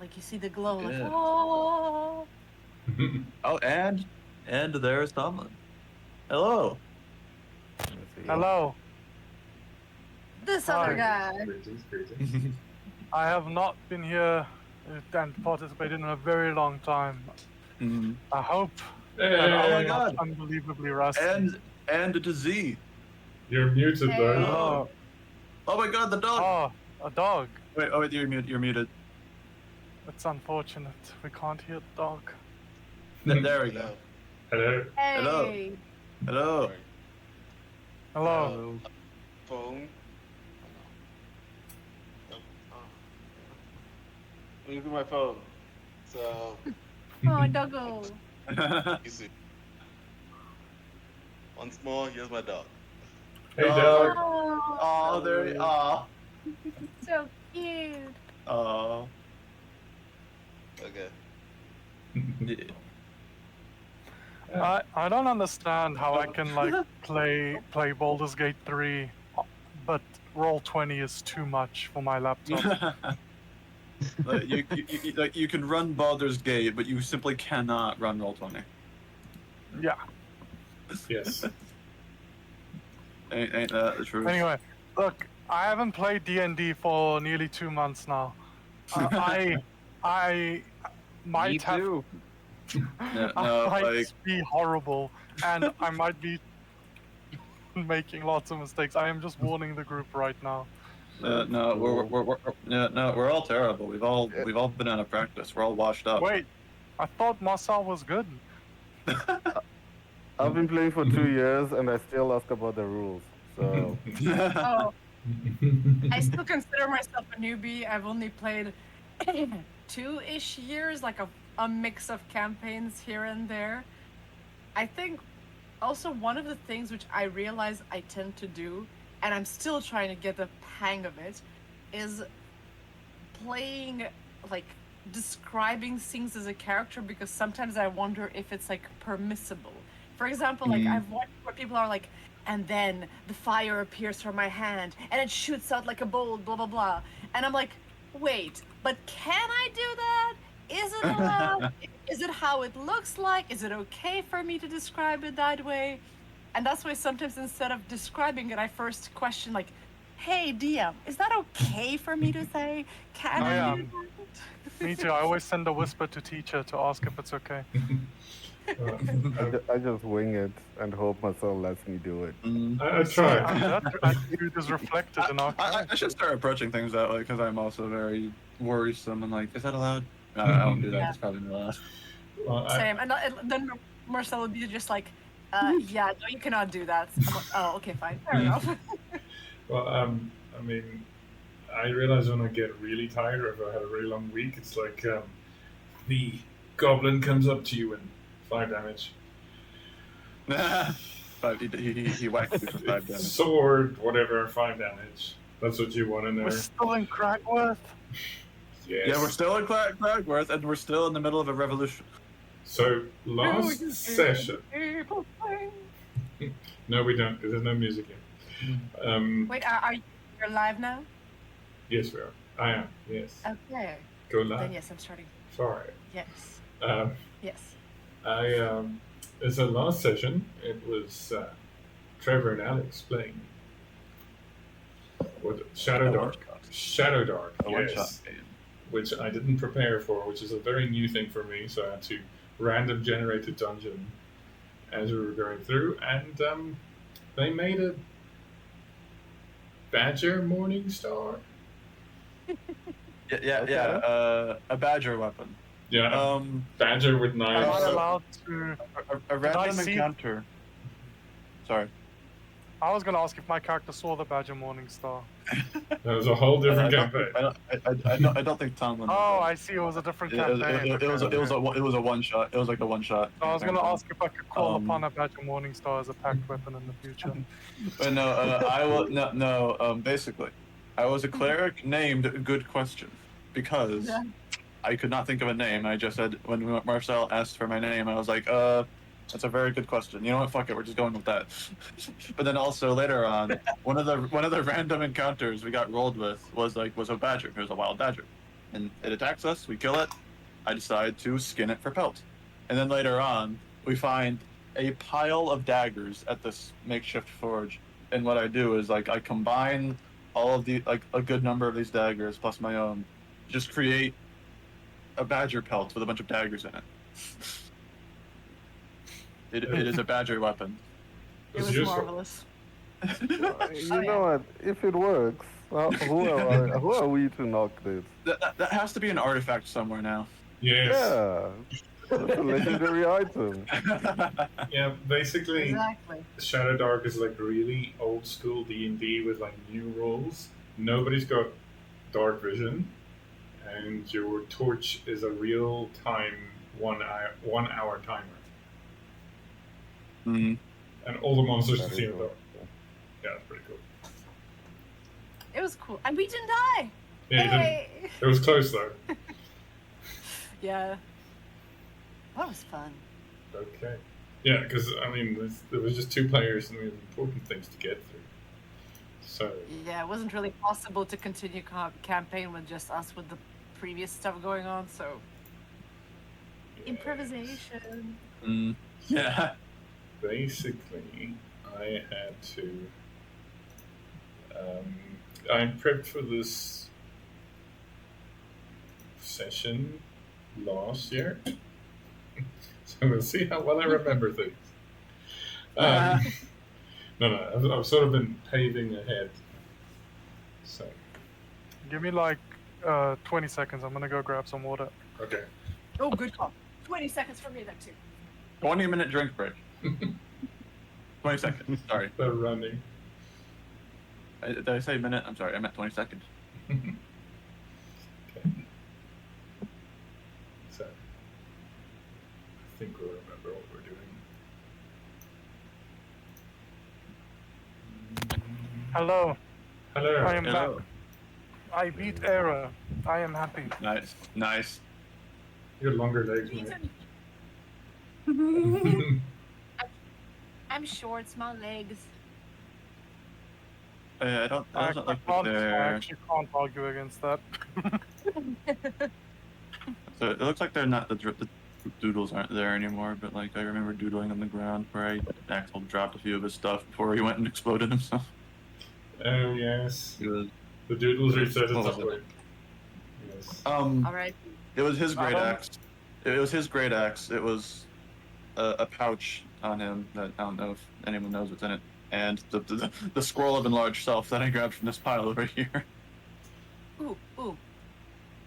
like you see the glow, like Yeah. oh. Oh, and there's Tomlin. Hello. Hello. This Hi. other guy. Greetings. I have not been here and participated in a very long time. Mhm. I hope Hey, that Oh my I'm not God. unbelievably rusty. And it is Z. you're muted, Hey. though. Oh, Oh my God, the dog. oh, a dog. Wait, you're muted. It's unfortunate. We can't hear the dog. There we go. Hello. Hey. Hello. Hello. Phone. Look at my phone. So Oh, doggo. easy. Once more, here's my dog. Hey, Oh. dog. Oh, Oh, there. Oh. so cute. Oh. Okay. I don't understand how I can like play Baldur's Gate 3, but Roll20 is too much for my laptop. Like, you can run Baldur's Gate, but you simply cannot run Roll20. Yeah. Yes. Ain't that the truth? Anyway, look, I haven't played D&D for nearly 2 months now. I might have No, I might like be horrible, and I might be making lots of mistakes. I am just warning the group right now. no, we're all terrible. We've all been out of practice. We're all washed up. Wait, I thought Marcel was good. I've been playing for 2 years and I still ask about the rules. So Oh, I still consider myself a newbie. I've only played 2-ish years, like a mix of campaigns here and there. I think also one of the things which I realize I tend to do, and I'm still trying to get the hang of it, is playing, like, describing things as a character, because sometimes I wonder if it's, like, permissible. For example, like, I've watched where people are like, and then the fire appears from my hand, and it shoots out like a bolt, blah, blah, blah. And I'm like, wait, but can I do that? Is it allowed? Is it how it looks like? Is it okay for me to describe it that way? And that's why sometimes instead of describing it, I first question, like, hey, DM, is that okay for me to say? Can I do that? Me too. I always send a whisper to teacher to ask if it's okay. I just wing it and hope myself lets me do it. I try. That attitude is reflected in our I should start approaching things that way, because I'm also very worrisome and like, is that allowed? I won't do that. Yeah. It's probably not allowed. Well, Same. And then Marcel would be just like, yeah, no, you cannot do that. I'm like, oh, okay, fine. Fair enough. Well, I mean, I realize when I get really tired or if I had a really long week, it's like the goblin comes up to you and 5 damage. But he whacked me for 5 damage. Sword, whatever, 5 damage. That's what you want in there. We're still in Cragworth. Yes. Yeah, we're still in Cragworth, and we're still in the middle of a revolution. So last session. No, we don't, because there's no music here. Wait, are you live now? Yes, we are. I am. Yes. Okay. Go Then live. yes, I'm starting. Sorry. Yes. Yes. It's a last session. It was Trevor and Alex playing. What? Shadow Dark. Shadow Dark. A Yes. one-shot game. Which I didn't prepare for, which is a very new thing for me. So I had to random generate a dungeon as we were going through, and they made a badger morning star. Yeah. A badger weapon. Yeah, badger with I'm knives. not allowed to. A random see- encounter. Sorry. I was gonna ask if my character saw the Badger Morningstar. That was a whole different campaign. I don't think Tomlin. Oh, I see. It was a different It campaign. was a one shot. It was like a one shot. I was gonna ask if I could call upon a Badger Morningstar as a packed weapon in the future. But no, I will no. Basically, I was a cleric named Good Question because Yeah. I could not think of a name. I just said when Marcel asked for my name, I was like, that's a very good question. You know what? Fuck it, we're just going with that. But then also later on, one of the random encounters we got rolled with was a badger. It was a wild badger. and it attacks us. We kill it. I decide to skin it for pelt, and then later on we find a pile of daggers at this makeshift forge. And what I do is like I combine all of the like a good number of these daggers plus my own, just create a badger pelt with a bunch of daggers in it. It is a badger weapon. It It's was useful. marvelous. You know what? If it works, who are we to knock this? That has to be an artifact somewhere now. Yes. Yeah, that's a legendary item. Yeah, basically, Exactly. Shadow Dark is like really old school D&D with like new rules. Nobody's got dark vision, and your torch is a real time 1 hour timer, Mm. and all the monsters That can see is in the dark. cool. Yeah, it's pretty cool. It was cool. And we didn't die! Yeah, you didn't- Hey! it was close though. Yeah. That was fun. Okay. Yeah, because I mean, there was just 2 players, and we had important things to get through. So Yeah, it wasn't really possible to continue campaign with just us with the previous stuff going on, so improvisation. Mm. Yeah. basically, I had to. I prepped for this session last year, so we'll see how well I remember things. No, I've sort of been paving ahead. So, Give me like 20 seconds. I'm gonna go grab some water. okay. Oh, good call. 20 seconds for me, then, too. 20-minute drink break. 20 seconds. Sorry. They're running. Did I say minute? I'm sorry. I meant 20 seconds. Okay. So, I think we'll remember what we're doing. Hello, Hello. I am Hello. back. I beat Era. I am happy. Nice. Nice. You got longer legs, man. I'm short, small legs. I don't. I Doesn't look can't, like I they're. actually can't argue against that. So it looks like they're not the doodles aren't there anymore. But like I remember doodling on the ground where Axel dropped a few of his stuff before he went and exploded himself. Oh, yes. He was, The doodles reset at What some was it? point. Yes. All right. It was his I great don't- axe. It was his great axe. It was a pouch on him that I don't know if anyone knows what's in it, and the scroll of enlarged self that I grabbed from this pile over here. Ooh, ooh.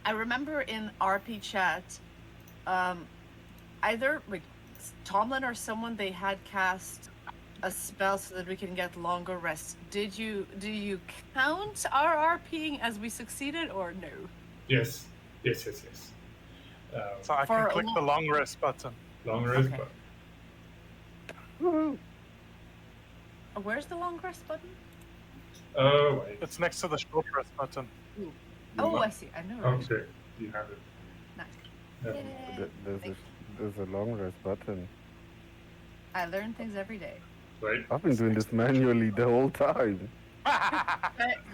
I remember in RP chat, either like Tomlin or someone, they had cast a spell so that we can get longer rest. Do you count our RPing as we succeeded or no? Yes. Yes. So I For can a click the long rest button. Long rest, Okay. but Woohoo. Where's the long rest button? oh wait. It's next to the short rest button. Oh, I see. I know. Right? Okay, you have it. Nice. Yeah. Yay. There's a long rest button. I learn things every day. Right. I've been doing this manually the whole time.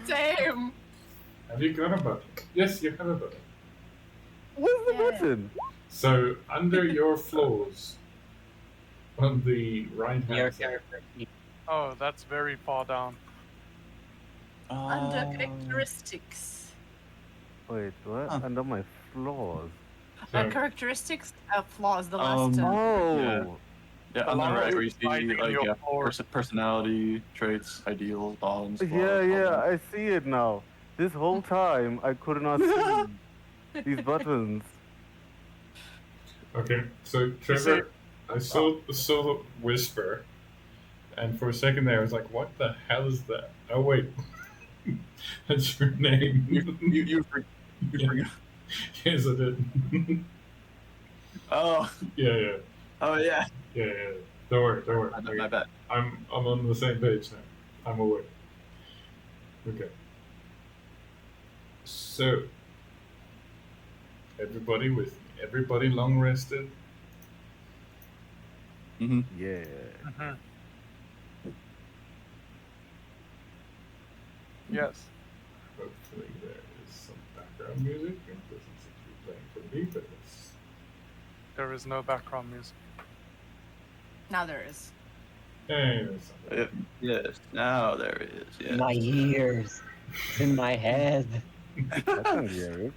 Same. Have you got a button? Yes, you have a button. Where's the Yeah. button? So under your floors, on the right hand side. Oh, that's very far down. Under characteristics. Wait, what? Huh. Under my floors. So, Characteristics, flaws. The last. Oh, Yeah, on the Along right with where you see finding like your floor. personality traits, ideals, bonds. yeah, I see it now. This whole time I could not see these buttons. okay, so Trevor, I saw Whisper, and for a second there I was like, "What the hell is that?" Oh wait, that's your name. You forgot. Yes, I did. Oh, yeah. oh yeah. Yeah. Don't worry. My bad. I'm on the same page now. I'm aware. Okay. So everybody long rested. Mm-hmm. Yeah. Mhm. Yes. Hopefully there is some background music. believe this. There is no background music. Now there is. Hey, there's something. Yes, now there is. Yes. My ears. It's in my head. I can hear it.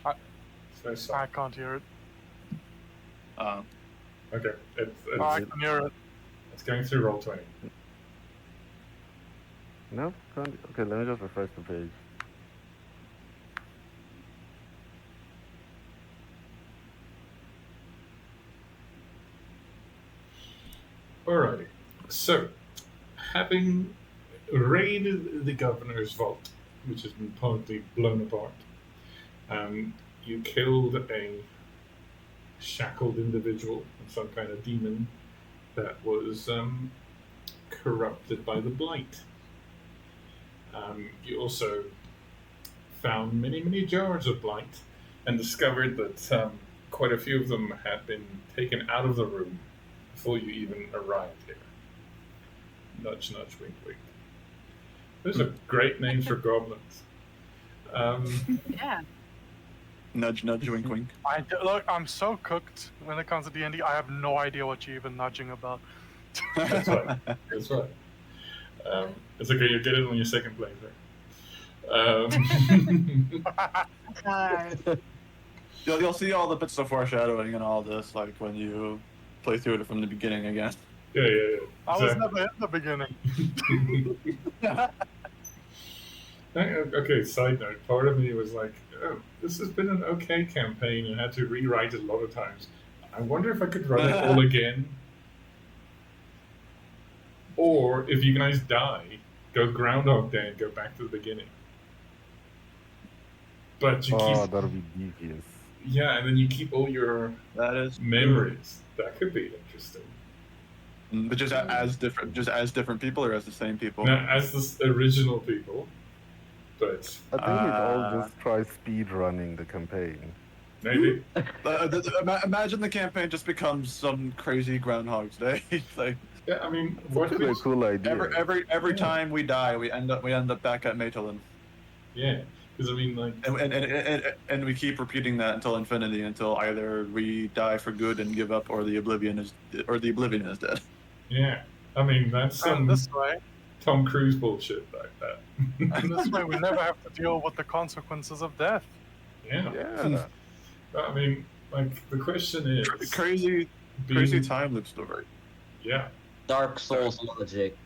It's very I soft. can't hear it. Okay, I can hear it. it's going through roll 20. No, can't. Okay, let me just refresh the page. Alrighty. So, having raided the governor's vault, which has been partly blown apart, you killed a shackled individual, some kind of demon that was corrupted by the blight. You also found many, many jars of blight and discovered that quite a few of them had been taken out of the room before you even arrived here. Nudge, nudge, wink, wink. Those are great names for goblins. Yeah. Nudge, nudge, wink, wink. Look, I'm so cooked when it comes to D&D. I have no idea what you're even nudging about. That's right. That's right. It's okay, you get it on your second playthrough. You'll see all the bits of foreshadowing and all this, like when you play through it from the beginning again. Yeah. I was So- never in the beginning. Okay, side note. Part of me was like, oh, this has been an okay campaign and had to rewrite it a lot of times. I wonder if I could run it all again. Or if you guys die, go Groundhog Day and go back to the beginning. But you Oh, keep, that'll be devious. yeah, and then you keep all your That is memories. That could be interesting. But just as different people or as the same people? Now, as the original people, but I think we'd all just try speed running the campaign. maybe. Imagine the campaign just becomes some crazy Groundhog's Day. Like Yeah, I mean, what That'd be a if cool idea. every time we die, we end up back at Maytolin. yeah, because I mean, like, And we keep repeating that until infinity, until either we die for good and give up, or the oblivion is dead. yeah, I mean, that's some And this way, Tom Cruise bullshit like that. and this way, we never have to deal with the consequences of death. Yeah. Yeah. I mean, like, the question is, Crazy being- time loop story. Yeah, Dark Souls logic.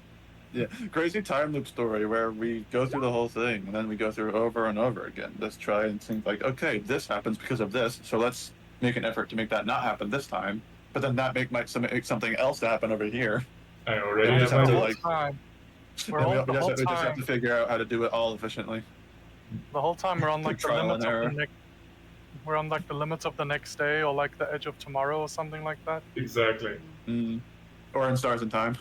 Yeah, crazy time loop story where we go through the whole thing and then we go through it over and over again. Let's try and think like, okay, this happens because of this, so let's make an effort to make that not happen this time. But then that make something else happen over here. I already Yeah, have just my have to, The whole like- time, we're And all, we the whole just have time, to figure out how to do it all efficiently. the whole time we're on like the Trial limits and of the error. next. We're on like the limits of the next day, or like the edge of tomorrow, or something like that. exactly. Or in Stars in Time.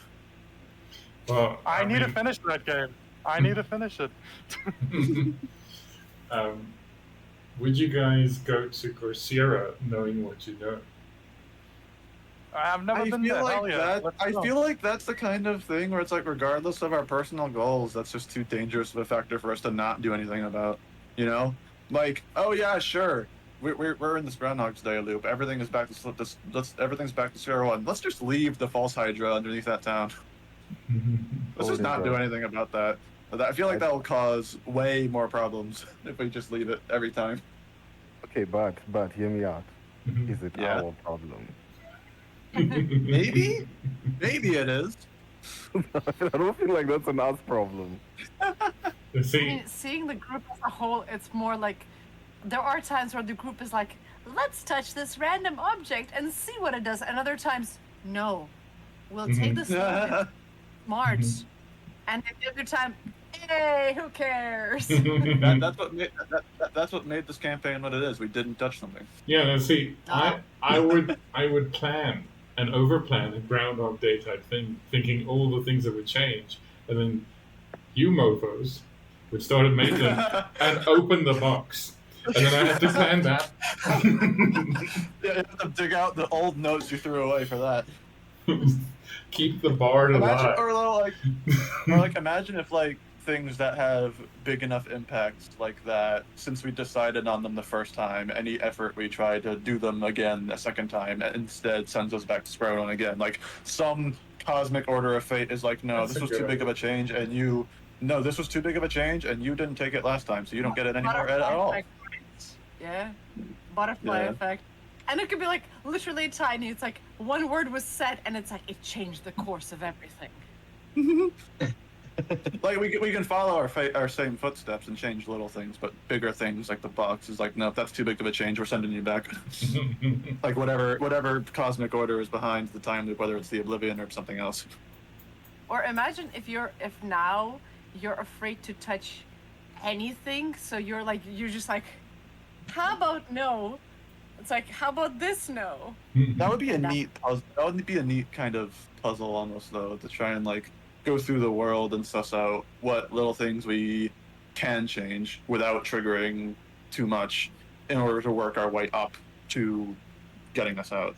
Well, I need to mean, finish that game. I need to finish it. would you guys go to Coursera knowing what you know? I've never been there. Hell yeah. Let's I go. feel like that's the kind of thing where it's like, regardless of our personal goals, that's just too dangerous of a factor for us to not do anything about. You know, like, oh yeah, sure, we're in this Groundhog's Day loop. Everything is back to everything's back to square one. Let's just leave the false Hydra underneath that town. Let's just not do anything about that. I feel like that will cause way more problems if we just leave it every time. Okay, but hear me out. Is it Yeah. our problem? Maybe it is. I don't feel like that's an us problem. You I see, mean, seeing the group as a whole, it's more like there are times where the group is like, let's touch this random object and see what it does. And other times, no, we'll take this March. And then the other time, hey, who cares? That's what made this campaign what it is. We didn't touch something. yeah, now see, I would plan and overplan a Groundhog Day type thing, thinking all the things that would change, and then you mofos would start at Maitland and open the box, and then I had to plan that. Yeah, you have to dig out the old notes you threw away for that. Keep the bard Imagine, alive. or like imagine if like things that have big enough impacts like that, since we decided on them the first time, any effort we try to do them again a second time instead sends us back to square one again. Like some cosmic order of fate is like, no, That's this a was good too big of idea. a change, and you, no, this was too big of a change, and you didn't take it last time, so you don't get it anymore at Butterfly all. effect. Yeah. Butterfly Yeah. effect. And it could be like literally tiny. It's like one word was said and it's like it changed the course of everything. Like we can follow our same footsteps and change little things, but bigger things like the box is like, no, if that's too big of a change, we're sending you back. Like whatever cosmic order is behind the time loop, whether it's the Oblivion or something else. Or imagine if now you're afraid to touch anything, so you're just like, how about no? It's like, how about this no? That would be a neat puzzle. That would be a neat kind of puzzle almost, though, to try and like go through the world and suss out what little things we can change without triggering too much in order to work our way up to getting us out.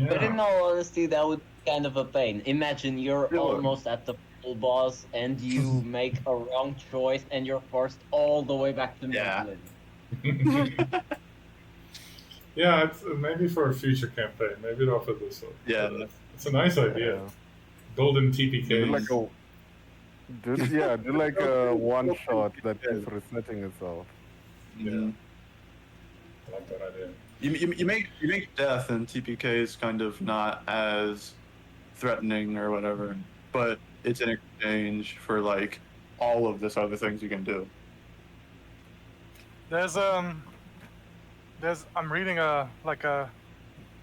But in Yeah. all honesty, that would be kind of a pain. Imagine you're It would. almost at the full boss and you make a wrong choice and you're forced all the way back to Yeah. Midland. Yeah, it's maybe for a future campaign. Maybe it offer this one. Yeah. It's a nice idea. Golden Do TPKs. like do like a one shot that keeps resetting itself. Yeah. I like that idea. You make death in TPKs kind of not as threatening or whatever, but it's in exchange for like all of this other things you can do. I'm reading a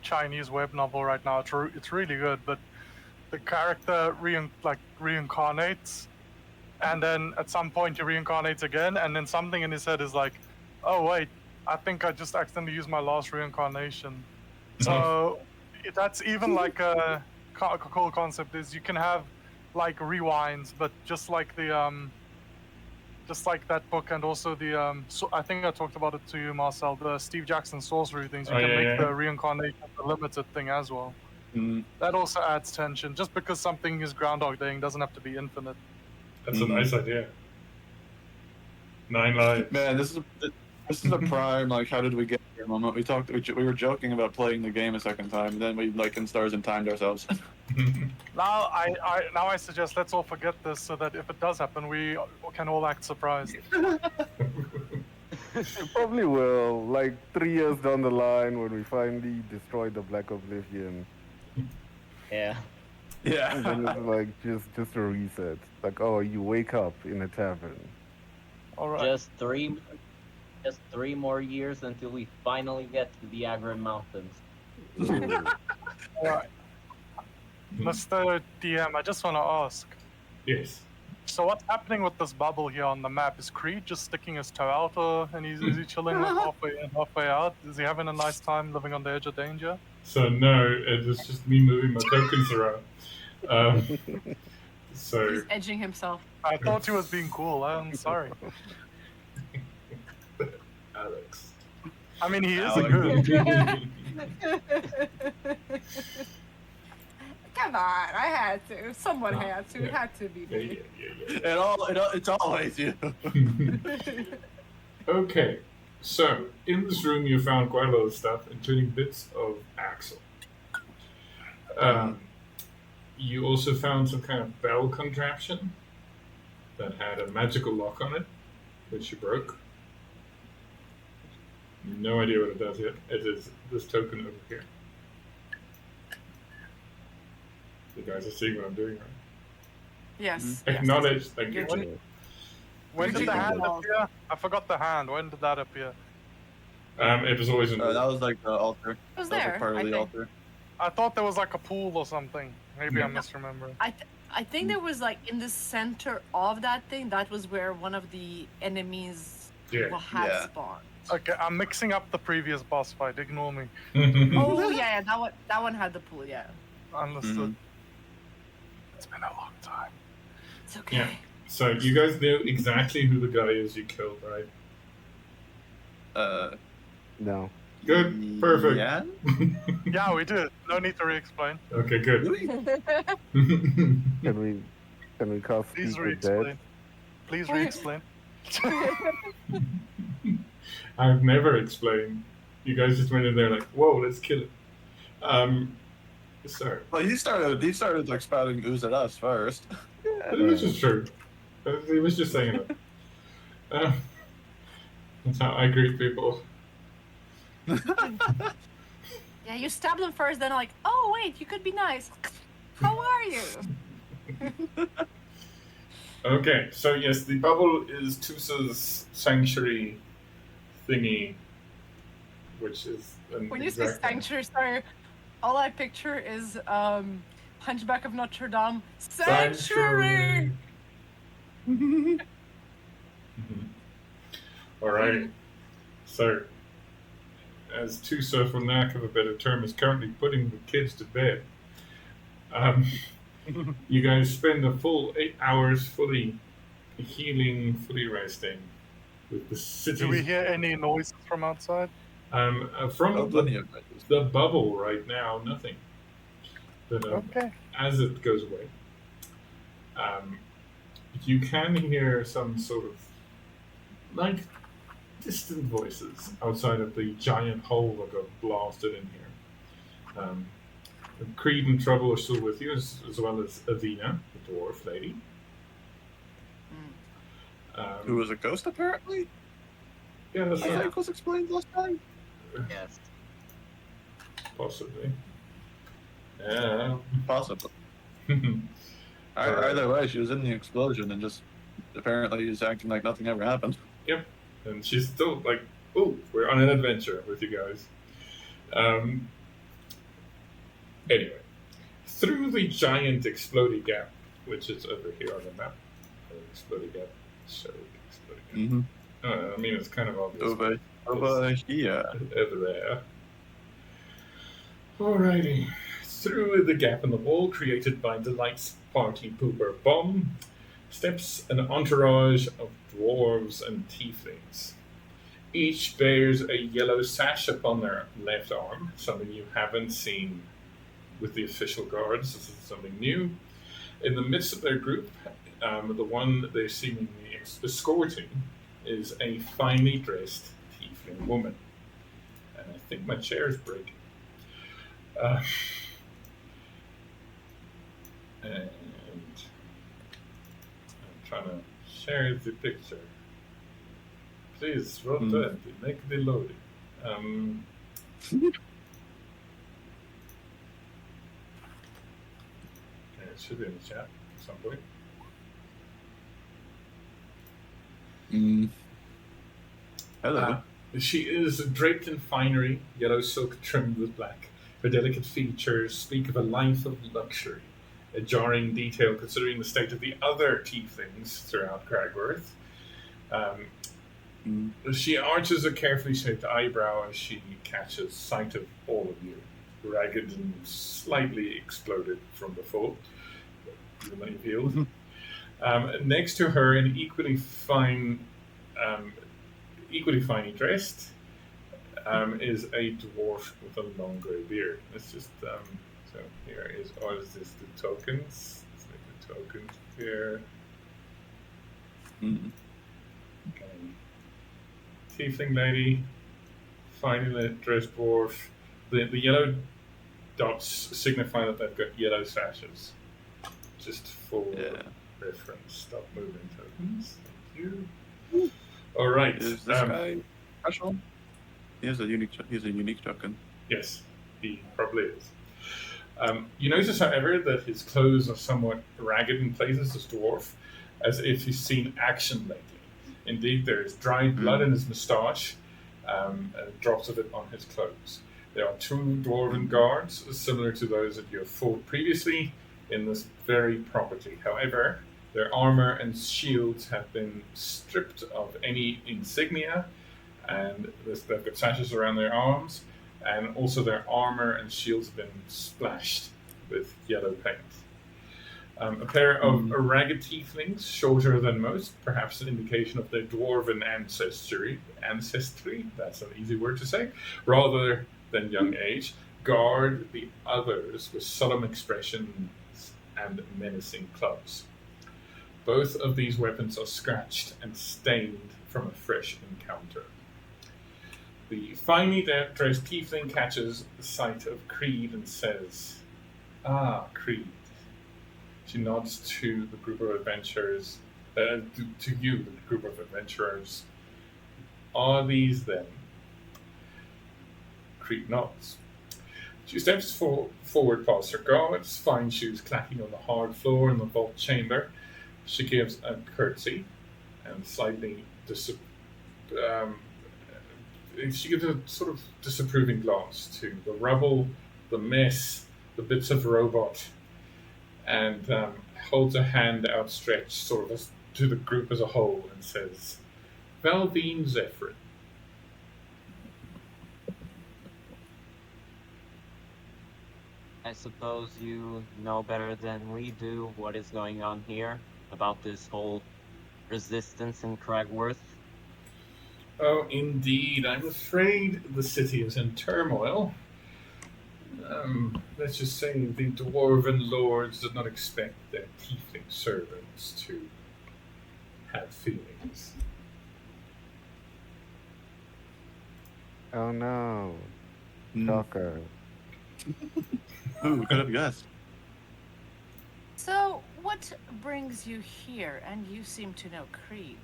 Chinese web novel right now. It's really good, but the character reincarnates, and then at some point he reincarnates again, and then something in his head is like, oh wait, I think I just accidentally used my last reincarnation. So that's even like a cool concept is you can have like rewinds, but just like that book, and also I think I talked about it to you, Marcel, the Steve Jackson sorcery things. You Oh, can yeah, make yeah. the reincarnation a limited thing as well. Mm. That also adds tension. Just because something is Groundhog Day doesn't have to be infinite. That's a nice idea. 9 lives. Man, this is a prime like how did we get here moment. We were joking about playing the game a second time, and then we like in stars and timed ourselves. Now I suggest let's all forget this so that if it does happen, we can all act surprised. It probably will. Like 3 years down the line, when we finally destroy the Black Oblivion, Yeah. and then Yeah. it's like just a reset. Like, oh, you wake up in a tavern. All right. Just three more years until we finally get to the Agron Mountains. All right. Mr. DM, I just want to ask. Yes. So what's happening with this bubble here on the map? Is Creed just sticking his toe out, or and is he chilling like halfway in, halfway out? Is he having a nice time living on the edge of danger? So no, it was just me moving my tokens around. So He's edging himself. I thought he was being cool. I'm sorry. Alex. I mean, he is a Alex. good. Come on, I had to. Someone had to. It had to be Yeah, me. It's always you. Okay, so in this room you found quite a lot of stuff, including bits of Axel. You also found some kind of bell contraption that had a magical lock on it, which you broke. No idea what it does yet. It is this token over here. You guys are seeing what I'm doing, right? Yes. Acknowledge, thank you. You're When did the You're hand taking appear? I forgot the hand. When did that appear? It was always in That was like the altar. It was That was there. like part of I the think. altar. I thought there was like a pool or something. Maybe I'm Yeah. misremembering. I think there was like in the center of that thing. That was where one of the enemies Yeah. had Yeah. spawned. Okay, I'm mixing up the previous boss fight. Ignore me. Oh yeah, that one had the pool. Yeah, Understood. It's been a long time. it's okay. Yeah. So you guys knew exactly who the guy is you killed, right? No. Good. Perfect. Yeah. Yeah, we did. No need to re-explain. Okay, good. Really? Can we cast Please Speak of Dead? re-explain. please re-explain. I've never explained. You guys just went in there like, whoa, let's kill it. Sorry. Well, he started like spouting ooze at us first. But it was just true. He was just saying it. That's how I greet people. Yeah, you stabbed him first, then like, oh wait, you could be nice. How are you? Okay, so yes, the bubble is Tusa's sanctuary thingy, which is an When you say exact name. sanctuary, sorry, all I picture is Hunchback of Notre Dame. Sanctuary. Sanctuary. Alrighty. So, as Tusa, for lack of a better term, is currently putting the kids to bed, you guys spend a full 8 hours fully healing, fully resting, with the city. Do we hear any noises from outside? From Oh, plenty of bitches. the bubble right now, nothing. But Okay. as it goes away, you can hear some sort of like distant voices outside of the giant hole that got blasted in here. Creed and Trouble are still with you, as well as Avina, the dwarf lady. Who was a ghost apparently? Yeah, that's I think it was explained last time. Yes. possibly. Possibly. Alright. Either way, she was in the explosion and just apparently is acting like nothing ever happened. And she's still like, "Oh, we're on an adventure with you guys." Anyway, through the giant exploding gap, which is over here on the map, exploding gap, exploding gap. I mean, it's kind of obvious. Over here. Over there. Alrighty. Through the gap in the wall created by Delight's party pooper bomb steps an entourage of dwarves and tieflings. Each bears a yellow sash upon their left arm, something you haven't seen with the official guards. This is something new. In the midst of their group, the one they're seemingly escorting is a finely dressed tiefling woman. And I think my chair is breaking. And I'm trying to share the picture. Please, roll make the loading. It should be in the chat at some point. Hello. She is draped in finery, yellow silk trimmed with black. Her delicate features speak of a life of luxury, a jarring detail considering the state of the other tieflings throughout Cragworth. She arches a carefully shaped eyebrow as she catches sight of all of you, ragged and slightly exploded from before. You feel. Next to her, an equally finely dressed, is a dwarf with a long grey beard. Let's just so here is this the tokens? Let's make the tokens here. Okay. Tiefling lady, finely dressed dwarf. The yellow dots signify that they've got yellow sashes. Just for reference. Stop moving tokens. Thank you. All right. Is this guy special? He has a unique token. Yes, he probably is. You notice, however, that his clothes are somewhat ragged in places as dwarf, as if he's seen action lately. Indeed, there is dried blood in his moustache, and drops of it on his clothes. There are two dwarven guards, similar to those that you have fought previously in this very property. However, their armor and shields have been stripped of any insignia, and they've got sashes around their arms, and also their armor and shields have been splashed with yellow paint. A pair of ragged tieflings, shorter than most, perhaps an indication of their dwarven ancestry, that's an easy word to say, rather than young age, guard the others with solemn expressions and menacing clubs. Both of these weapons are scratched and stained from a fresh encounter. The finely dressed tiefling catches the sight of Creed and says, "Ah, Creed." She nods to the group of adventurers, to you, the group of adventurers. "Are these them?" Creed nods. She steps forward past her guards, fine shoes clacking on the hard floor in the vault chamber. She gives a curtsy and slightly she gives a sort of disapproving glance to the rubble, the mess, the bits of robot, and holds a hand outstretched sort of to the group as a whole and says, "Valvine Zephyrin." I suppose you know better than we do what is going on here about this whole resistance in Cragworth. Oh, indeed. I'm afraid the city is in turmoil. Let's just say the dwarven lords did not expect their tiefling servants to have feelings. Oh no. Shocker. Ooh, could have guessed. So, what brings you here? And you seem to know Creed.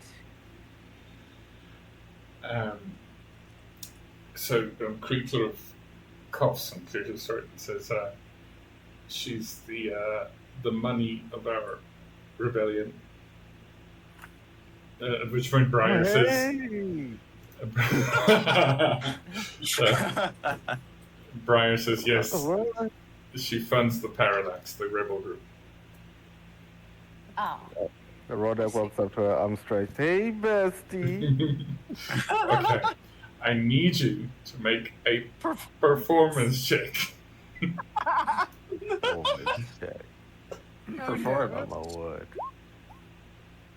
Creed sort of coughs and clears his throat and says, "She's the money of our rebellion." At which point Briar says, Briar says, "Yes, What? she funds the Parallax, the rebel group." Oh. Roderick walks up to her, arm stretched. Hey, bestie. Okay, I need you to make a performance check. Oh, my shit. Perform. Oh, my word.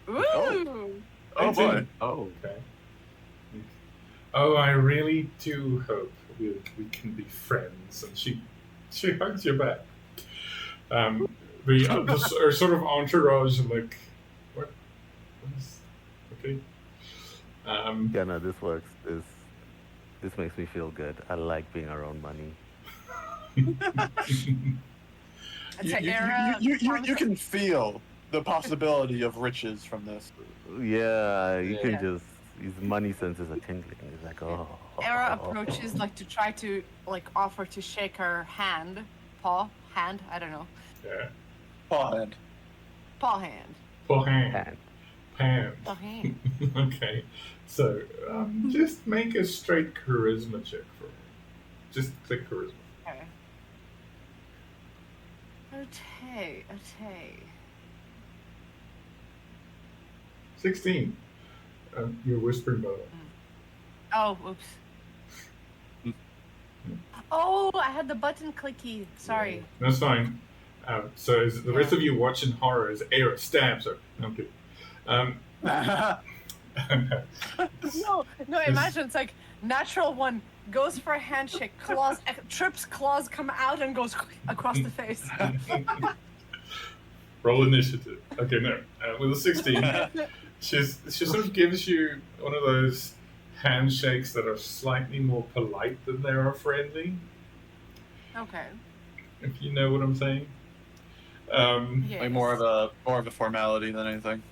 Ooh. Oh boy. Oh. Okay. "Oh, I really do hope we can be friends." And she hugs you back. Her sort of entourage, like, what is, okay. Yeah, no, this works. This makes me feel good. I like being around money. You can feel the possibility of riches from this. Yeah, you Yeah. can just, his money senses are tingling. It's like, oh. Era approaches like to try to offer to shake her hand, paw, hand, I don't know, Yeah. Paw hand. paw hand, Full hand. Hand. Hand. paw hand. Okay. So, just make a straight charisma check for me. Just click charisma. Okay. Okay. 16. You're whispering about it. Oh, oops. Oh, I had the button clicky. Sorry. That's fine. So as the rest of you watch in horror as Era stabs her. No, I'm kidding. No, imagine it's like natural one goes for a handshake, claws, trips, claws come out and goes across the face. Roll initiative. Okay, no. With a 16, she sort of gives you one of those handshakes that are slightly more polite than they are friendly, Okay. if you know what I'm saying. Yes. Like more of a formality than anything.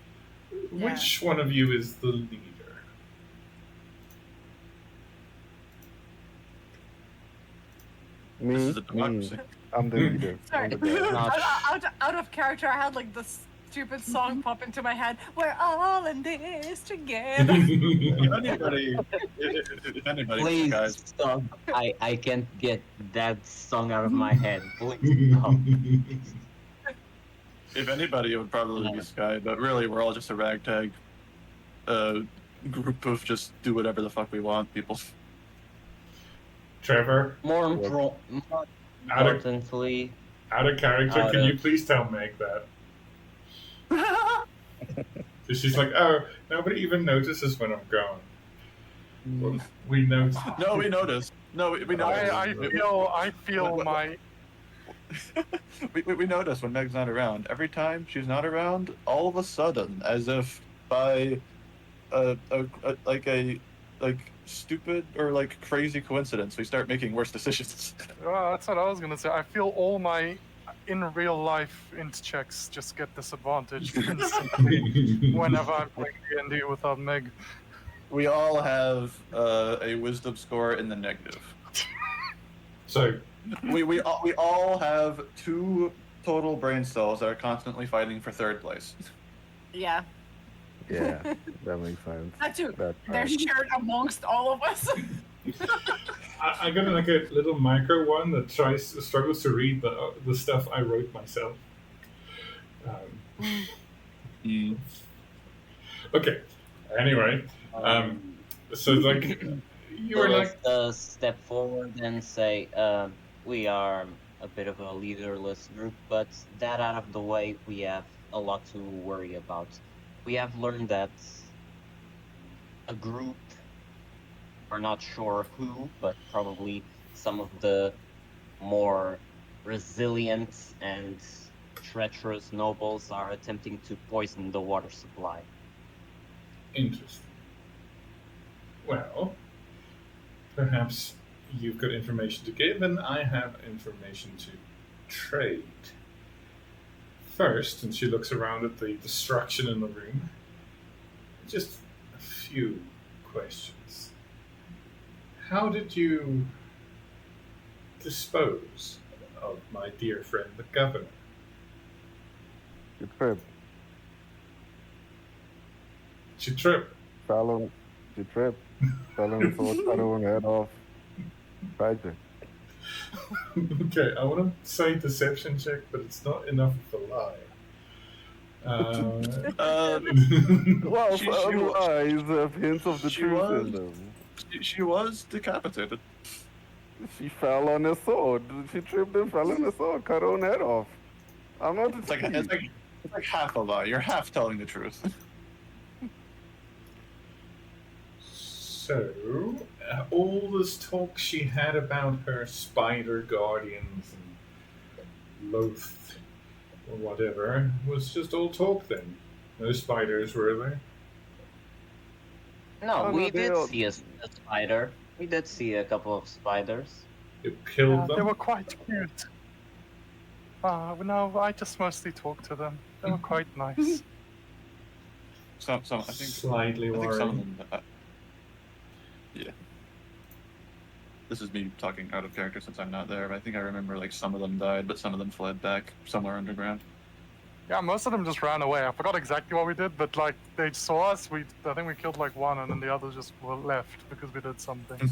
Which one of you is the leader? Me? This is a democracy. Me. I'm the leader. Sorry. I'm the guy. out of character, I had like this stupid song pop into my head. We're all in this together. If anybody, Please guys. stop. I can't get that song out of my head. Please stop. If anybody, it would probably be Sky, but really, we're all just a ragtag group of just do whatever the fuck we want people. Trevor, More out of importantly, character, can you please tell Meg that? She's like, "Oh, nobody even notices when I'm gone." Well, we notice. No, we noticed. No, we noticed. I feel my we notice when Meg's not around. Every time she's not around, all of a sudden, as if by like stupid or like crazy coincidence, we start making worse decisions. Oh, that's what I was gonna say. I feel all my in real life int checks just get disadvantaged instantly whenever I'm playing D&D without Meg. We all have a wisdom score in the negative. So, We all have 2 total brain cells that are constantly fighting for 3rd place. Yeah. Yeah, that makes sense. That too. That's They're fine. shared amongst all of us. I got like a little micro one that struggles to read the stuff I wrote myself. Okay. Anyway, so like you were like step forward and say, we are a bit of a leaderless group, but that out of the way, we have a lot to worry about. We have learned that a group, we're not sure who, but probably some of the more resilient and treacherous nobles are attempting to poison the water supply. interesting. Well, perhaps you've got information to give, and I have information to trade. First, and she looks around at the destruction in the room, just a few questions. How did you dispose of my dear friend, the governor? You trip. She tripped. Fell on the sword, cut her own head off. Tragic. Okay, I want to say deception check, but it's not enough of a lie. Well, She- some she- lies have hints of the she truth in was- them. She was decapitated. She fell on a sword. She tripped and fell on a sword, cut her own head off. I'm not a It's like thief. it's like half a lie. You're half telling the truth. So, all this talk she had about her spider guardians and loath or whatever was just all talk then. No spiders, were there? No, Oh, we no, did they see a spider. We did see a couple of spiders. You killed They them? were quite cute. No, I just mostly talked to them. They were quite nice. Some I think Slightly I think some of worrying. them. Yeah. This is me talking out of character since I'm not there, but I think I remember like some of them died, but some of them fled back somewhere underground. Yeah, most of them just ran away. I forgot exactly what we did, but like they saw us. I think we killed like one, and then the others just were left because we did something.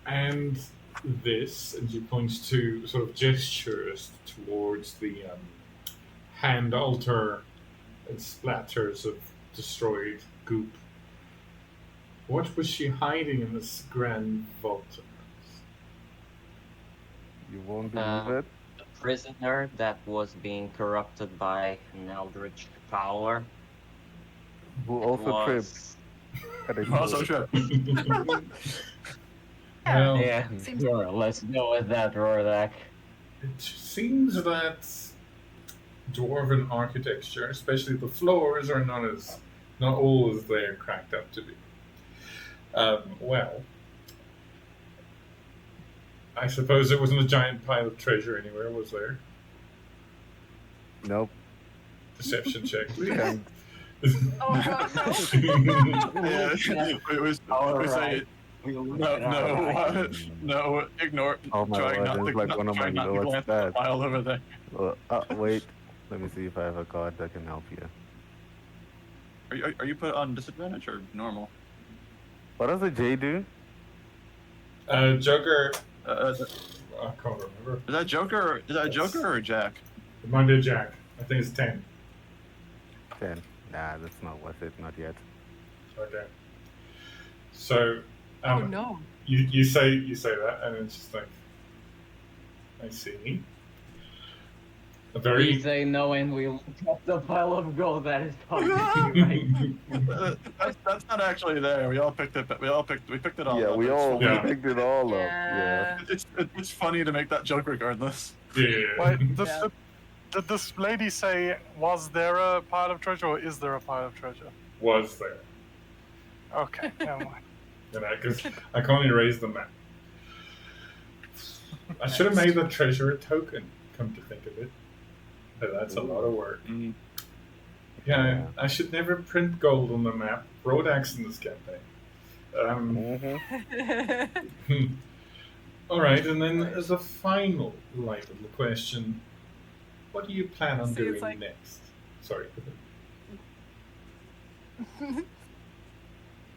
And this, and she points to sort of gestures towards the hand altar and splatters of destroyed goop. What was she hiding in this grand vault of hers? You won't believe it. A prisoner that was being corrupted by an eldritch power. Who It also tripped. was... at a Also sword. true. Well, Yeah, Seems- sure. Let's go with that, Rordak. it seems that dwarven architecture, especially the floors, are not all as they're cracked up to be. Well, I suppose there wasn't a giant pile of treasure anywhere, was there? Nope. Perception check, please. Can't- Oh god, no. Yeah, we say no, ignore. Oh my trying word, not it's to, like not, one of my trying not to lowest glance at the stats. pile over there. Wait. Let me see if I have a card that can help you. Are you put on disadvantage or normal? What does a J do? Joker. Is I can't remember. that Joker? Is that Joker or Jack? It might be a jack. I think it's 10. 10. Nah, that's not worth it. Not yet. Okay. So, Oh no. you say that, and it's just like, I see. A We very say no and we look at the pile of gold that is talking to me, right? That's not actually there. We picked it all Yeah, up. we It's all funny. we Yeah. picked it all up. Yeah. Yeah. It's funny to make that joke regardless. Wait, Yeah. did this lady say, was there a pile of treasure or is there a pile of treasure? was there. Okay, never mind. Because I can't erase the map. I should have made the treasure a token, come to think of it. But that's a lot of work. Mm. Yeah, I should never print gold on the map. Rodax in this campaign. Mm-hmm. All right, and then as a final light little question, what do you plan on See, it's doing like- next? Sorry.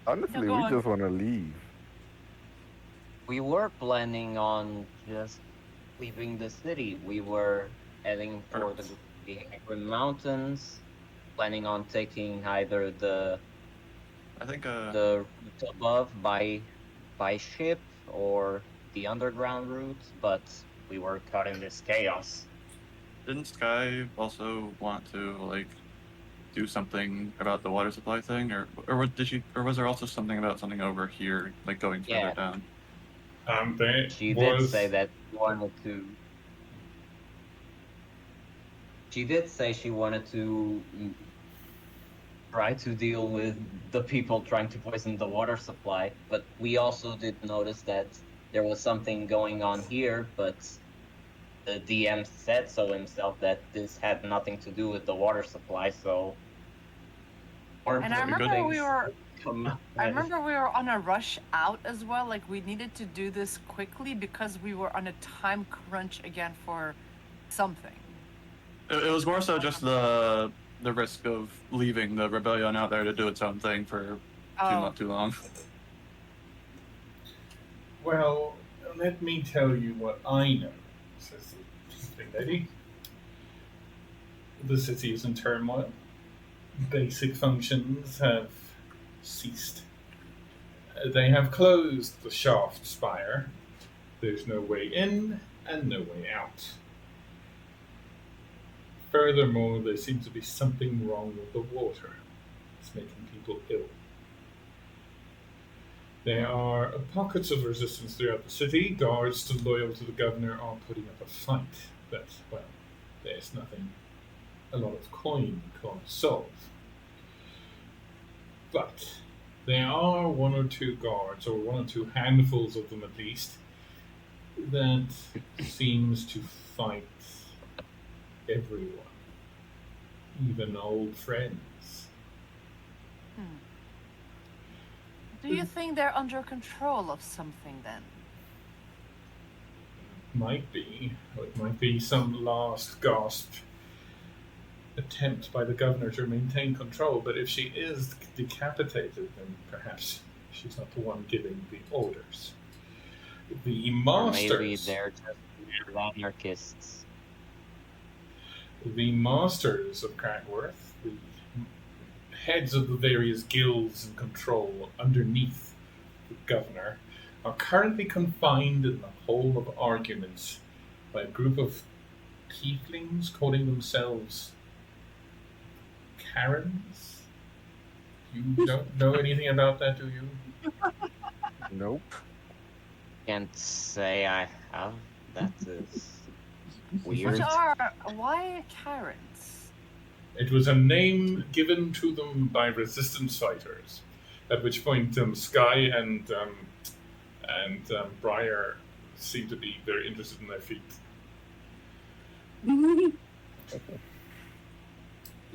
Honestly, go we on. just want to leave. We were planning on just leaving the city. We were heading for the Akron Mountains, planning on taking either the I think route above by ship or the underground route, but we were caught in this chaos. didn't Sky also want to like do something about the water supply thing, or was there also something about something over here, like going further Yeah. down? There She was... did say that she wanted to. She did say she wanted to try to deal with the people trying to poison the water supply, but we also did notice that there was something going on here, but the DM said so himself that this had nothing to do with the water supply, so. And I remember we were I we were on a rush out as well. Like we needed to do this quickly because we were on a time crunch again for something. It was more so just the risk of leaving the rebellion out there to do its own thing for not too long. Well, let me tell you what I know, says the tiefling lady. The city is in turmoil. Basic functions have ceased. They have closed the shaft spire. There's no way in and no way out. Furthermore, there seems to be something wrong with the water. It's making people ill. There are pockets of resistance throughout the city. Guards still loyal to the governor are putting up a fight. But, well, there's nothing a lot of coin can't solve. But there are one or two guards, or one or two handfuls of them at least, that seems to fight everyone, even old friends. Do you think they're under control of something then? Might be. Or it might be some last gasp attempt by the governor to maintain control, but if she is decapitated, then perhaps she's not the one giving the orders. The Or maybe masters... they're just anarchists. The masters of Crackworth, the heads of the various guilds in control underneath the governor, are currently confined in the hole of arguments by a group of tieflings calling themselves Karens. You don't know anything about that, do you? Nope. Can't say I have. That is weird. Why Karens? It was a name given to them by resistance fighters. At which point, Sky and Briar seem to be very interested in their feet.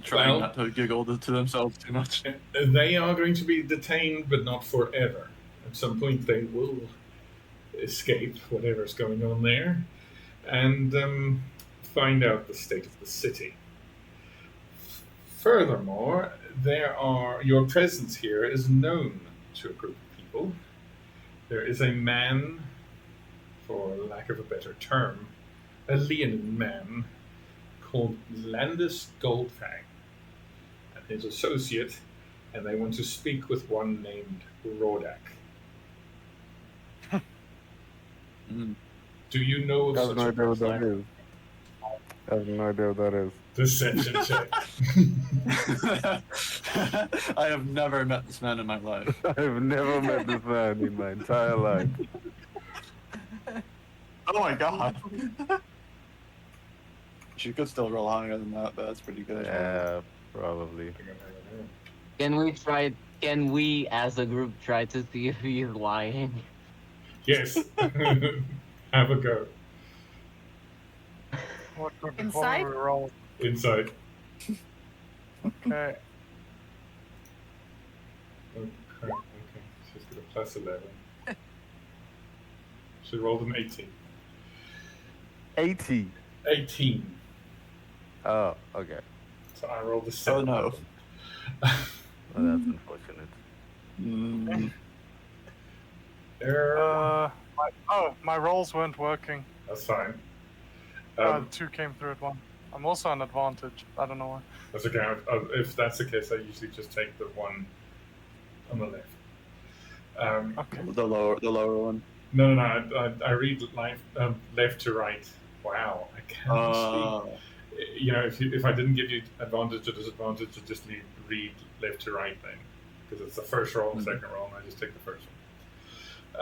Trying not to giggle to themselves too much. They are going to be detained, but not forever. At some point, they will escape whatever's going on there and find out the state of the city. Furthermore, your presence here is known to a group of people. There is a man, for lack of a better term, a Leonin man called Landis Goldfang and his associate, and they want to speak with one named Rodak. Mm. Do you know of such a Doesn't know person? what that is. I have no idea what that is. Deception check. I have never met this man in my life. I've never met this man in my entire life. Oh my god. She could still roll higher than that, but that's pretty good. Yeah, probably. Can we as a group try to see if he's lying? Yes. Have a go. What would Inside? we roll? Inside. Okay. Okay. She's got a plus 11. She rolled an 18. 80. 18. Oh, okay. So I rolled a Oh 7. no. Well, that's unfortunate. Mm. My rolls weren't working. That's fine. 2 came through at 1. I'm also on advantage. I don't know why. That's okay. If that's the case, I usually just take the one on the left. Okay. The lower one. No. I read left to right. Wow, I can't speak. You know, if I didn't give you advantage or disadvantage, I'd just read left to right then, because it's the first roll, and second roll, and I just take the first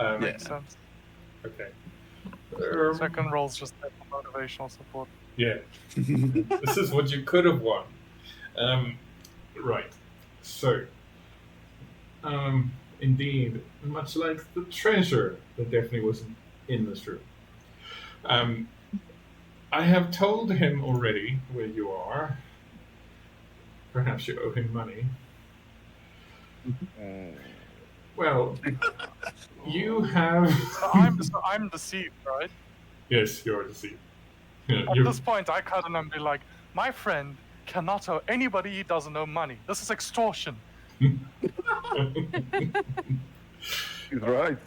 one. Makes sense. Okay. Second roll's just like motivational support. Yeah. This is what you could have won. Right. So, indeed, much like the treasure that definitely wasn't in this room. I have told him already where you are. Perhaps you owe him money. Well, you have. So I'm deceived, right? Yes, you are deceived. Yeah, At this point, I cut in and be like, my friend cannot owe anybody he doesn't owe money. This is extortion. He's right.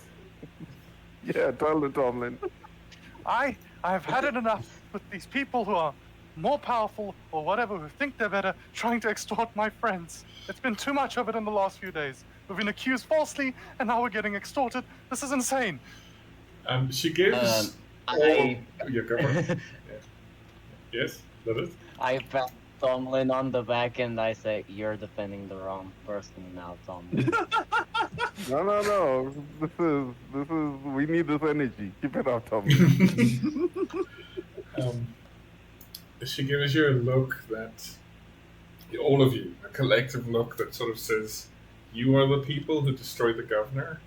Yeah, tell the Tomlin. I have had it enough with these people who are more powerful or whatever, who think they're better, trying to extort my friends. It's been too much of it in the last few days. We've been accused falsely, and now we're getting extorted. This is insane. She gives. I You go for it. Yeah. Yes, that is. I pat Tomlin on the back and I say, "You're defending the wrong person now, Tomlin." No. This is. We need this energy. Keep it up, Tomlin. She gives you a look that, all of you, a collective look that sort of says, "You are the people who destroyed the governor."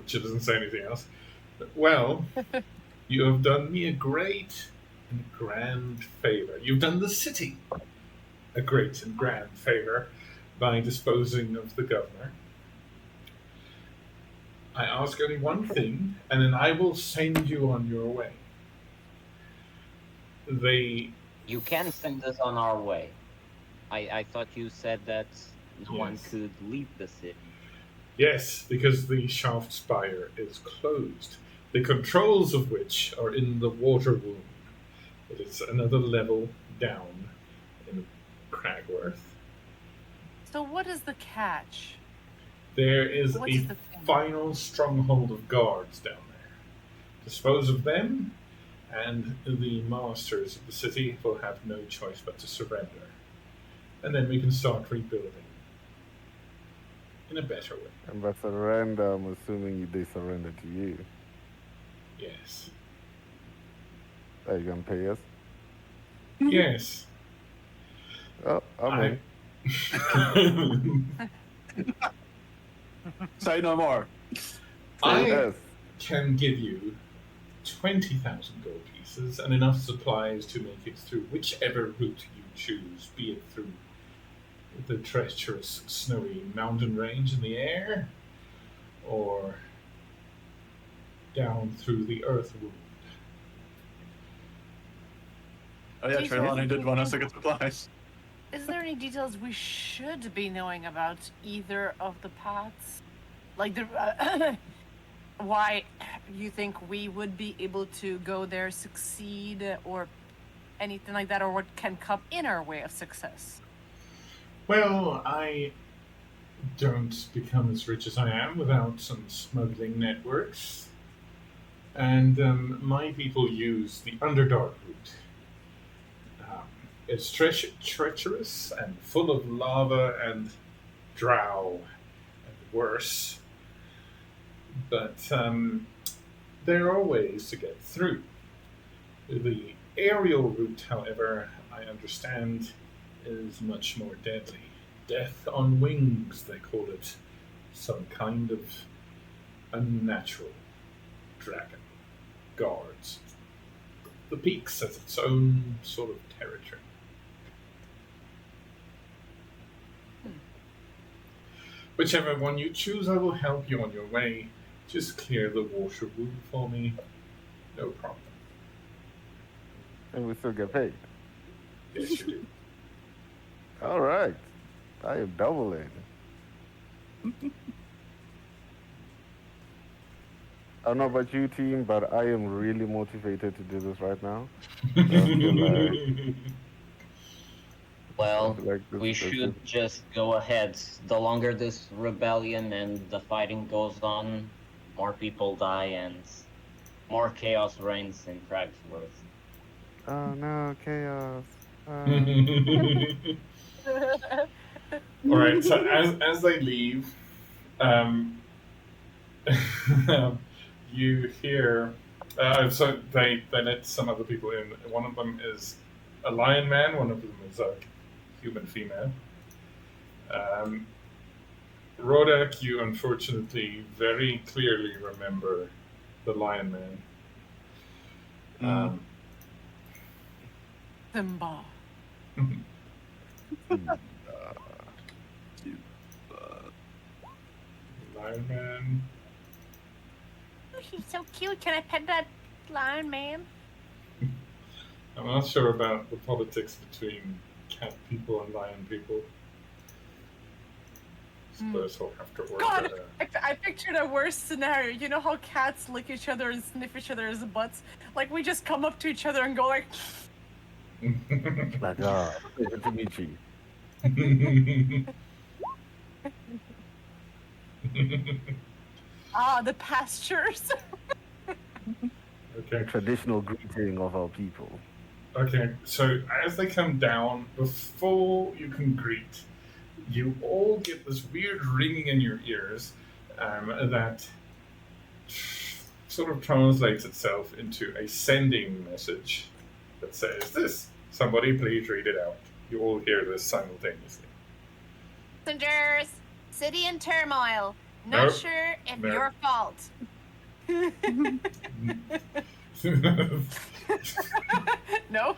She doesn't say anything else. But, well, you have done me a great and grand favor. You've done the city a great and grand favor by disposing of the governor. I ask only one thing, and then I will send you on your way. You can send us on our way. I thought you said that no one Yes. could leave the city. Yes, because the shaft spire is closed, the controls of which are in the water wound. It is another level down in Cragworth. So what is the catch? There is What a is the thing? final stronghold of guards down there. Dispose of them, and the masters of the city will have no choice but to surrender. And then we can start rebuilding in a better way. And by surrender, I'm assuming they surrender to you. Yes. Are you gonna pay us? Yes. Oh, I'm Say no more. I Yes. can give you 20,000 gold pieces and enough supplies to make it through whichever route you choose, be it through the treacherous snowy mountain range in the air, or down through the earth wound. Oh yeah, Jesus. Trelawney did want us to get supplies. Is there any details we should be knowing about either of the paths? Like the why you think we would be able to go there, succeed, or anything like that, or what can come in our way of success? Well, I don't become as rich as I am without some smuggling networks. And my people use the Underdark route. It's treacherous and full of lava and drow and worse. But there are ways to get through. The aerial route, however, I understand, is much more deadly. Death on wings, they call it. Some kind of unnatural dragon guards the peaks as its own sort of territory. Whichever one you choose, I will help you on your way. Just clear the water room for me. No problem. And we still get paid. Yes, you do. All right. I am doubling. I don't know about you, team, but I am really motivated to do this right now. Well, like we should just go ahead. The longer this rebellion and the fighting goes on, more people die and more chaos reigns in Cragsworth. Oh no, chaos. All right. So as they leave, you hear. So they let some other people in. One of them is a lion man. One of them is a human female. Rodak, you unfortunately very clearly remember the lion man. Simba. Lion man. Oh, he's so cute. Can I pet that lion man? I'm not sure about the politics between cat people and lion people. Suppose we'll have to work God, that out. I pictured a worse scenario. You know how cats lick each other and sniff each other's butts? Like, we just come up to each other and go like... Like, good to meet you. The pastures. Okay. Traditional greeting of our people. Okay, so as they come down, before you can greet, you all get this weird ringing in your ears that sort of translates itself into a sending message that says this. Somebody please read it out. You all hear this simultaneously. Passengers, city in turmoil. Not Nope. sure if Nope. your fault. No?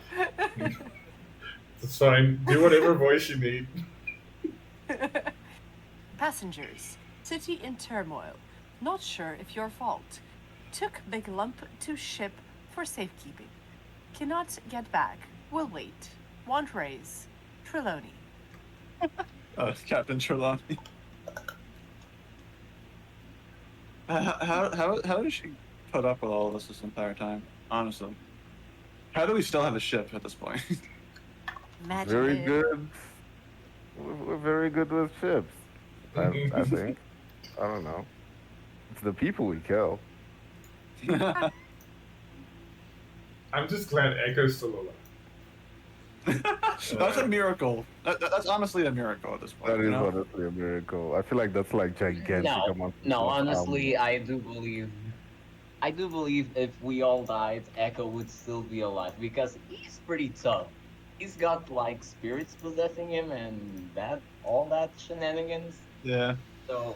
It's fine. Do whatever voice you need. Passengers, city in turmoil. Not sure if your fault. Took big lump to ship for safekeeping. Cannot get back. Will wait. Want raise. Trelawney. It's Captain Trelawney. How does she put up with all of this entire time? Honestly, how do we still have a ship at this point? Magic. Very good. We're very good with ships. I think. I don't know. It's the people we kill. I'm just glad Echo's still alive. That's a miracle. That's honestly a miracle at this point. That is you know? honestly a miracle. I feel like that's like gigantic amount of No, stuff. honestly, I do believe if we all died, Echo would still be alive because he's pretty tough. He's got like spirits possessing him and all that shenanigans. Yeah. So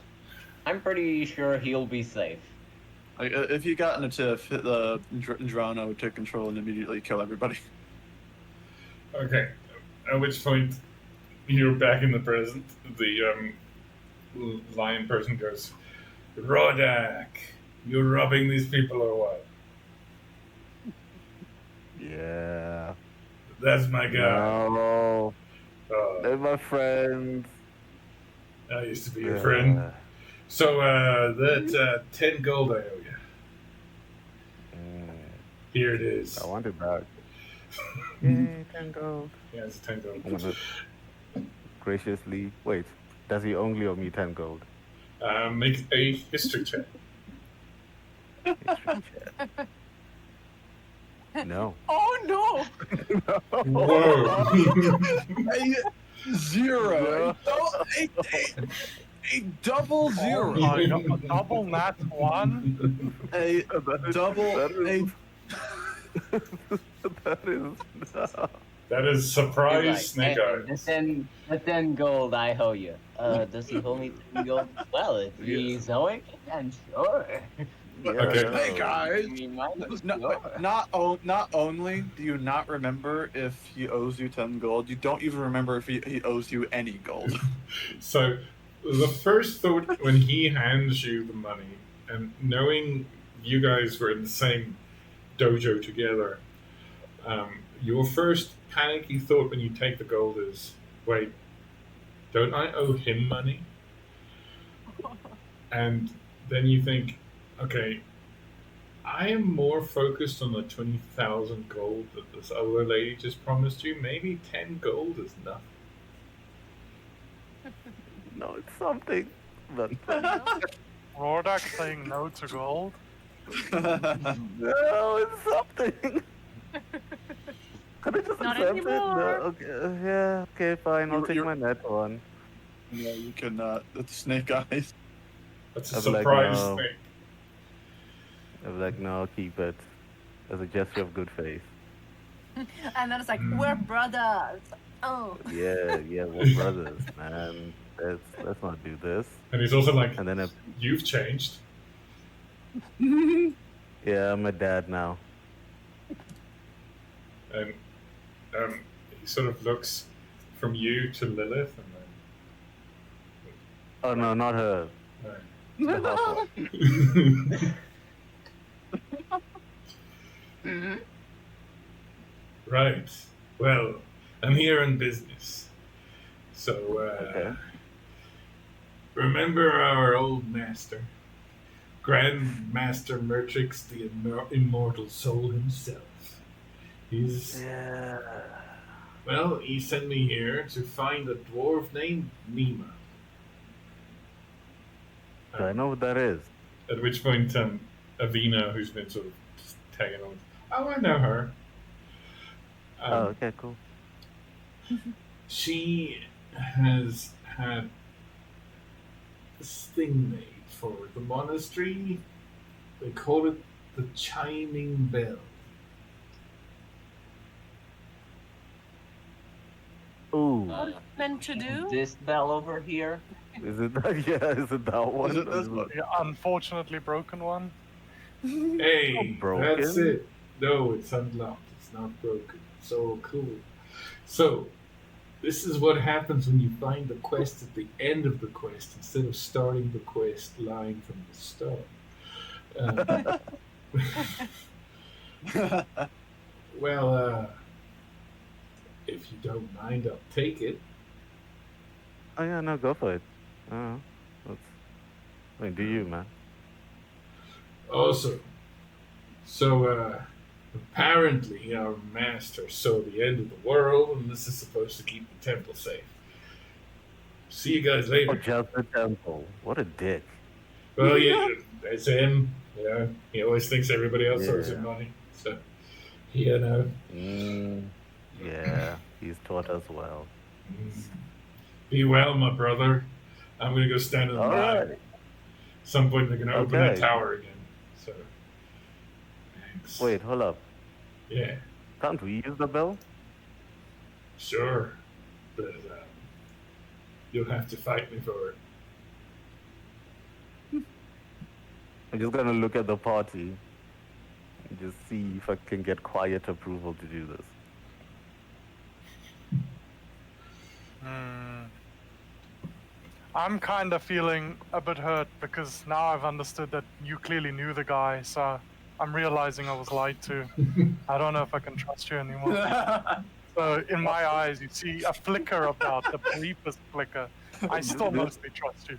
I'm pretty sure he'll be safe. Like, if he got in a tiff, the Drano would take control and immediately kill everybody. Okay. At which point, you're back in the present. The lion person goes, Rodak, you're robbing these people or what? Yeah. That's my guy. No. Oh, They're my friends. I used to be your friend. So, that 10 gold I owe you. Here it is. I want it back. Yay, 10 gold. Yeah, it's 10 gold. I'm gonna graciously. Wait, does he only owe me 10 gold? Make a history check. Extreme chat. No. Oh no! Whoa. A zero. No. A double Oh zero. my god, a double nat 1? A double. That A. is. That is. No. That is He's surprise like, Snake hey, Eyes. the 10 gold I owe you. Does he owe me 10 gold? Well, if he's owing it, then sure. Yeah, Okay. no. Hey guys. Me minus, No, sure. not only do you not remember if he owes you 10 gold, you don't even remember if he owes you any gold. So, the first thought when he hands you the money, and knowing you guys were in the same dojo together, your first panicky thought when you take the gold is, wait, don't I owe him money? And then you think, okay, I am more focused on the 20,000 gold that this other lady just promised you. Maybe 10 gold is nothing. No, it's something. But Rordak saying no to gold? no, it's something. Can I just Not accept it? No, anymore. okay, yeah, okay, fine. I'll take You're- my net one. Yeah, you can. That's Snake Eyes. That's a I'd be like, surprise no. thing. I'm like, no, keep it. As a gesture of good faith. And then it's like, we're brothers. Oh. Yeah, we're brothers, man. Let's not do this. And he's also like, And then, you've changed. yeah, I'm a dad now. And he sort of looks from you to Lilith, and Oh no, not her. then The hot one. right. Well, I'm here on business. So, Okay. remember our old master, Grand Master Mertrix, the immortal soul himself. He's Yeah. well. He sent me here to find a dwarf named Nima. Do I know what that is? At which point, Avina, who's been sort of just tagging on, oh, I know her. Oh, okay, cool. She has had this thing made for the monastery. They call it the Chiming Bell. Ooh, What is it meant to do? This bell over here. is it that? Yeah, is it that one? Is it this one? The unfortunately broken one? Hey, Broken? that's it. No, it's unlocked. It's not broken. It's all cool. So, this is what happens when you find the quest at the end of the quest instead of starting the quest line from the start. Well, if you don't mind, I'll take it. Oh yeah, no, go for it. That's. I mean, do you, man? Awesome. So, apparently our master saw the end of the world, and this is supposed to keep the temple safe. See you guys Oh, later. just the temple. What a dick. Well, yeah, that's him. You know, he always thinks everybody else owes him Yeah. money. So, you know. Yeah, he's taught us well. Be well, my brother. I'm gonna go stand in the All line. right. Some point they're gonna open that Okay. tower again. So, thanks. Wait, hold up. Yeah, Can't we use the bell? sure, but you'll have to fight me for it. I'm just gonna look at the party and just see if I can get quiet approval to do this. I'm kind of feeling a bit hurt because now I've understood that you clearly knew the guy, so I'm realizing I was lied to. I don't know if I can trust you anymore. So in my eyes, you see a flicker of doubt, the briefest flicker. I still mostly trust you.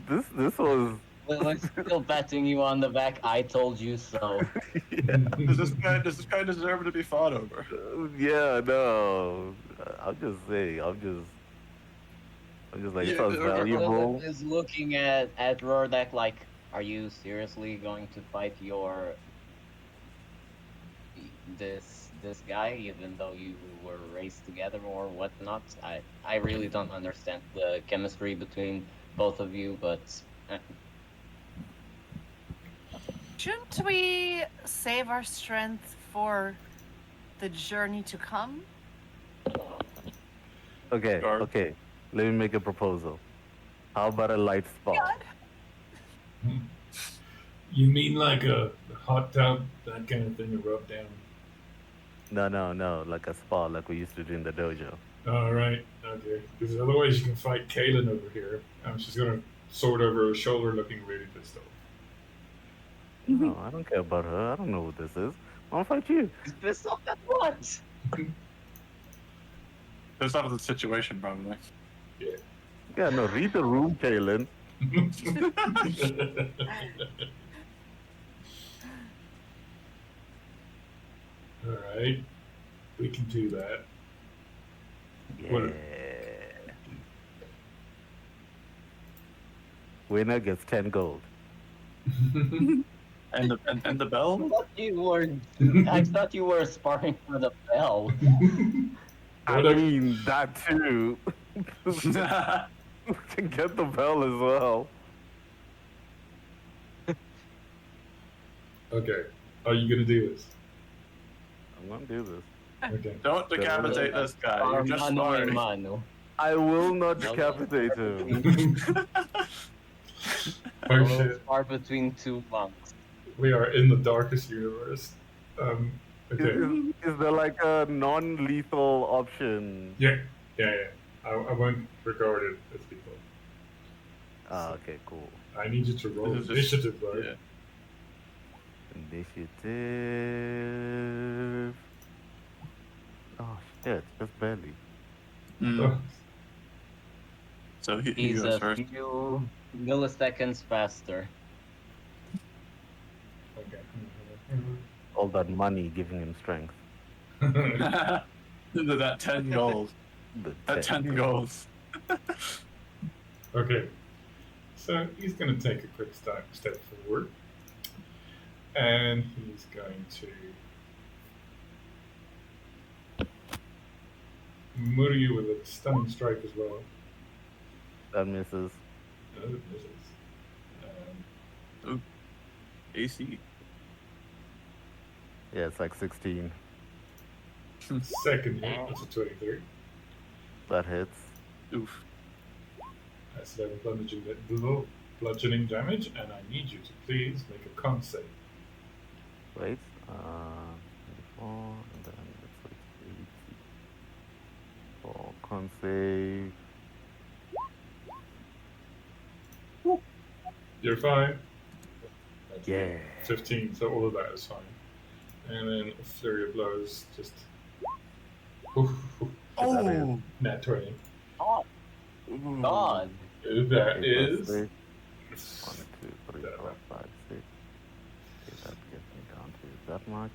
This was Lily's still patting you on the back. I told you so. Does this guy deserve to be fought over? yeah, no. I'm just saying, I'm just like, it Yeah, sounds okay. valuable. Lilith is looking at Rordak like, Are you seriously going to fight this guy, even though you were raised together or whatnot? I really don't understand the chemistry between both of you, but Shouldn't we save our strength for the journey to come? Okay, Guard. okay. Let me make a proposal. How about a light spa? God. You mean like a hot tub, that kind of thing to rub down? No, like a spa, like we used to do in the dojo. All right, okay. Because otherwise, you can fight Kaylin over here. She's gonna sword over her shoulder, looking really pissed off. No, I don't care about her. I don't know who this is. I'll fight you. he's pissed off at what? That's not the situation, probably. Yeah, no, read the room, Kaylin. All right, we can do that. Yeah. What- Winner gets 10 gold. And the I bell? thought you were sparring for the bell. I What a- mean, that too. We can get the bell as well. Okay, are you gonna do this? I'm gonna do this. Okay. Don't decapitate this guy. You're just Mano a sparring. mano. I will not No, decapitate him. Oh A shit, spar between two monks. we are in the darkest universe. Okay. Is there like a non-lethal option? Yeah. I won't regard it as lethal. Ah, okay, cool. I need you to roll This is just- initiative, though. Yeah. Initiative. Oh shit, just barely. Mm. Oh, So he He's goes a first. few milliseconds faster. okay. All that money giving him strength. That 10 gold. That 10 goals. Okay. So he's going to take a quick step forward. And he's going to murder you with a stunning strike as well. That misses. No, it misses. AC. Yeah, it's like 16. Second hit, that's a 23. That hits. Oof. That's 11 bludgeoning damage, and I need you to please make a con save. Wait. 24, and then it's like 80. For con save. You're fine. That's Yeah. 15, so all of that is fine. And then a flurry of blows, just. Oh! Nat 20. Oh, God. That Okay, is. plus 6. 1, 2, 3, That 4, 5, 6. Okay, that gets me down to that much.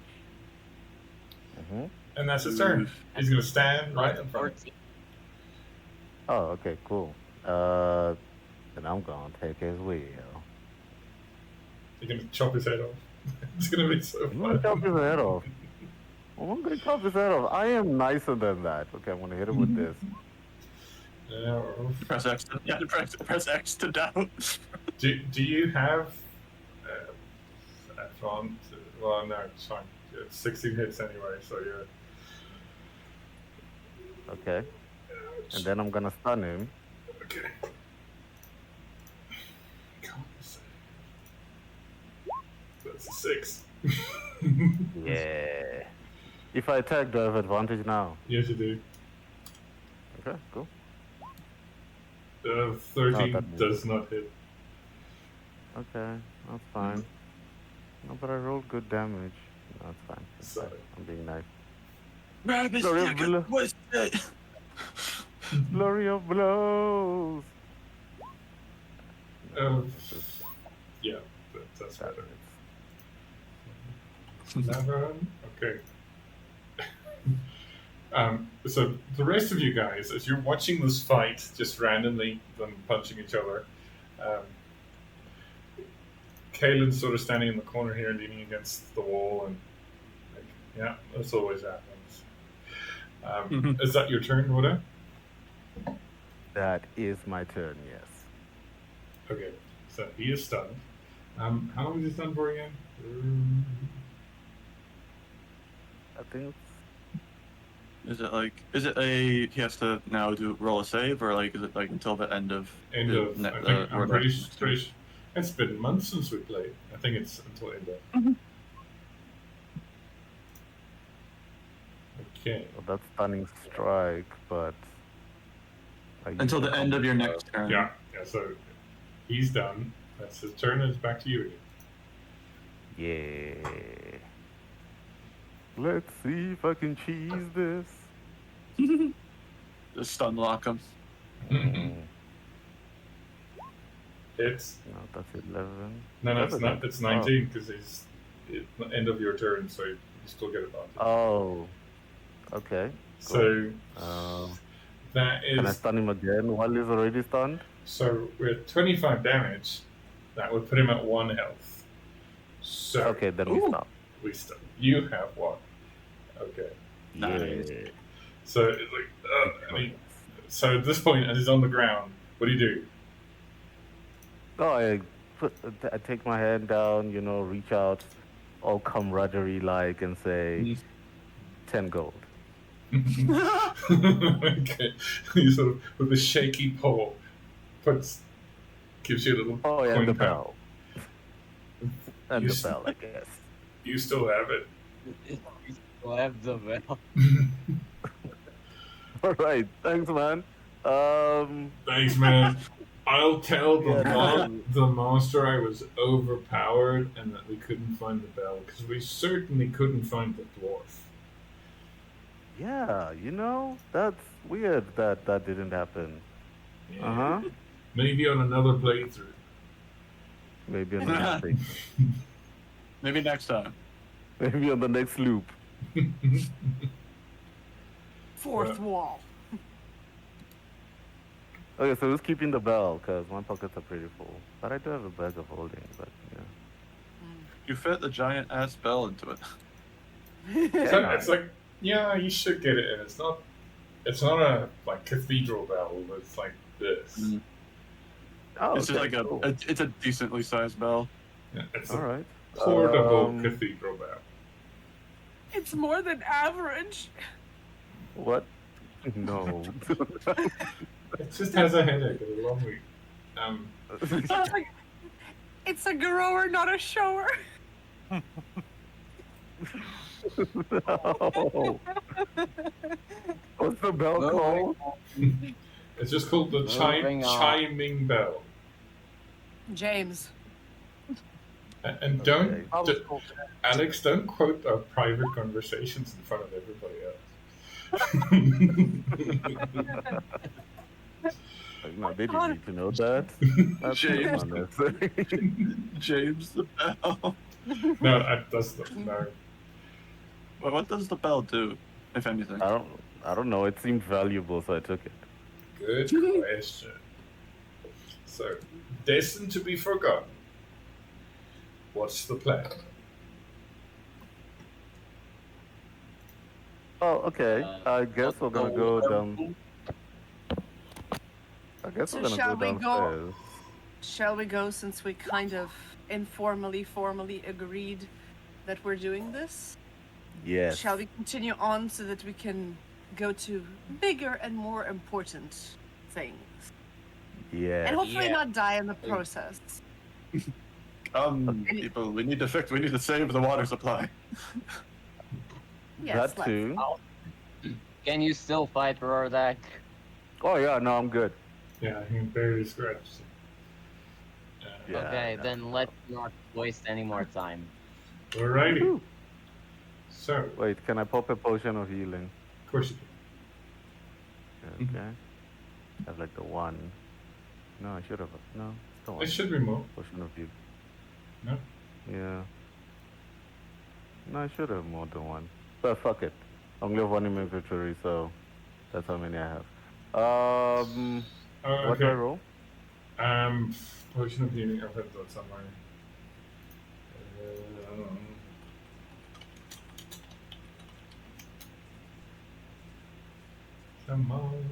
And that's his turn. He's gonna stand right in front. 14. Oh, okay, cool. Then I'm gonna take his wheel. You're gonna chop his head off. It's gonna be so I'm gonna fun. chop his head off. I'm gonna chop his head off. I am nicer than that. Okay, I'm gonna hit him with this. Press X to, yeah, press X to down. Do you have advanced? Well, no, it's fine. It's 16 hits anyway, so yeah. Okay. And then I'm gonna stun him. Okay. Come on. That's a 6. Yeah. If I attack, do I have advantage now? Yes, you do. Okay, cool. 13 that does not hit. Okay, that's fine. No, but I rolled good damage. No, it's fine. It's So- fine. I'm being nice. Grab his Sorry, dick Villa. and twist it. Flurry of blows! Yeah, that's That better. hits. 11. Okay. So the rest of you guys, as you're watching this fight, just randomly them punching each other, Kalen's sort of standing in the corner here, leaning against the wall, and like, yeah, this always happens. Is that your turn, Rhoda? That is my turn, yes. Okay, so he is stunned. How long is he stunned for again? I think Is it he has to now roll a save, or like is it like until the end of End the of. ne- I the think I'm road pretty. It's been months since we played. I think it's until end of. Okay. well, that's stunning strike, but I until use the a end of your combo next turn. Yeah. So he's done. That's his turn. And it's back to you again. Yeah. Let's see if I can cheese this. Just stun lock him. Mm, It's no, that's 11. no, That's it's okay. not. It's 19 because it's the end of your turn, so you still get advantage. Oh. Okay. So that Can I is stun him again while he's already stunned? so with 25 damage, that would put him at 1 health. So Okay, then we stop. we stop. You have 1. Okay. Nice. Yeah. So it's like, so at this point, as he's on the ground, what do you do? Oh, I take my hand down, reach out, all camaraderie like, and say, 10 gold. Okay. You sort of, with a shaky paw, gives you a little Oh, yeah, coin and the pouch. bell. And You the s- bell, I guess. You still have it. You still have the bell. All right, thanks, man. Thanks, man. I'll tell Yeah, the master I was overpowered and that we couldn't find the bell, because we certainly couldn't find the dwarf. yeah, that's weird that didn't happen. Yeah. Uh-huh. Maybe on another playthrough. Maybe on the next thing. Maybe next time. Maybe on the next loop. Fourth wall. Okay, so who's keeping the bell? Because my pockets are pretty full. But I do have a bag of holding, but yeah. You fit the giant ass bell into it. So it's like, yeah, you should get it in. It's not a like cathedral bell. It's like this. Oh, It's just okay, like cool. it's a decently sized bell. Yeah, it's All a right. portable cathedral bell. It's more than average. What? No. It just has a headache and a long week. It's a grower, not a shower. No. What's the bell called? It's just called the Moving on. chiming bell. James. And don't, Okay. Alex, don't quote our private conversations in front of everybody else. No, they didn't need to know that. That's James. unnecessary. James the bell. No, that's no. Well, what does the bell do, if anything? I don't know. It seemed valuable, so I took it. Good question. So, destined to be forgotten. What's the plan? Oh, okay. I guess we're gonna go down. I guess So we're gonna shall go we go- downstairs. Shall we go, since we kind of formally agreed that we're doing this? Yes. Shall we continue on so that we can go to bigger and more important things? Yes. And hopefully Yeah. not die in the process. People, we need to save the water supply. Yes, that let's. too. Can you still fight Rordak? Oh yeah, no, I'm good. Yeah, I can barely scratch. Yeah, Okay, yeah. then let's not waste any more time. Alrighty. Whew. So, Wait, can I pop a potion of healing? of course you can. Okay. I have like the one. No, I should have. No, it's the one. It should be more. Potion of healing. No? Yeah. No, I should have more than one. But fuck it. I only have one in my inventory, so that's how many I have. What do I Okay. roll? Potion of healing. I've had that somewhere. Come on.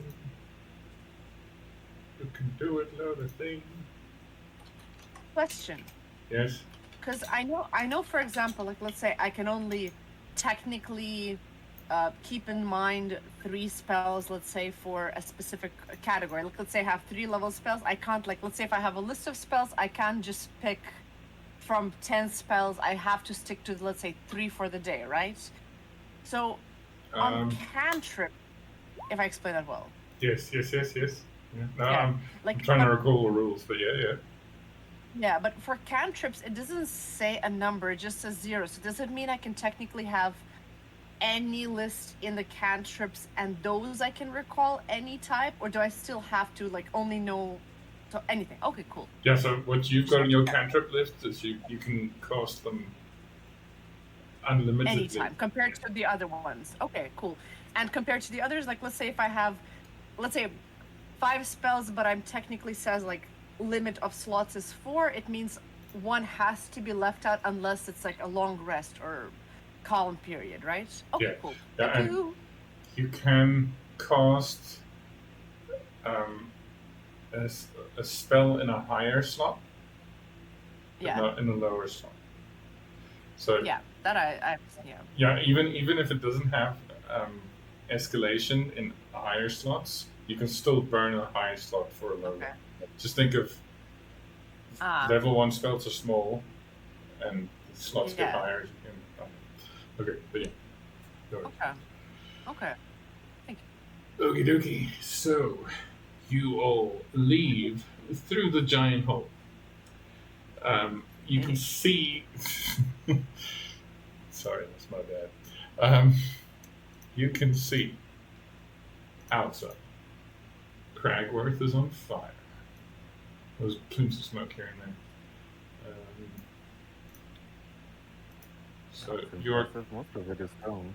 You can do it, Lola thing. Question. Yes. Because I know, for example, like let's say I can only technically keep in mind 3 spells, let's say for a specific category. Like let's say I have 3 level spells. I can't like let's say if I have a list of spells, I can't just pick from 10 spells. I have to stick to let's say 3 for the day, right? So on cantrip, if I explain that well. Yes. Yeah. No, Yeah, I'm like trying to but- recall the rules, but yeah. Yeah, but for cantrips, it doesn't say a number, it just says 0. So does it mean I can technically have any list in the cantrips and those I can recall any type? Or do I still have to like only know anything? Okay, cool. Yeah, so what you've got in your cantrip list is you can cast them unlimitedly. Anytime compared to the other ones. Okay, cool. And compared to the others, like let's say if I have, let's say 5 spells, but I'm technically says like limit of slots is 4, it means 1 has to be left out unless it's like a long rest or calm period, right? Okay, Yeah. cool. Yeah, Thank and you. you can cast a spell in a higher slot, but Yeah. not in a lower slot. So Yeah, that I yeah. yeah, even if it doesn't have escalation in higher slots, you can still burn a higher slot for a lower. Okay. Just think of level 1 spells are small, and the slots get Yeah. higher. Okay, but yeah. Go ahead. Okay. Okie dokie. So, you all leave through the giant hole. You can see. Sorry, that's my bad. You can see outside. Cragworth is on fire. There's plumes of smoke here and there. So That's you're impressive. Most of it is stone.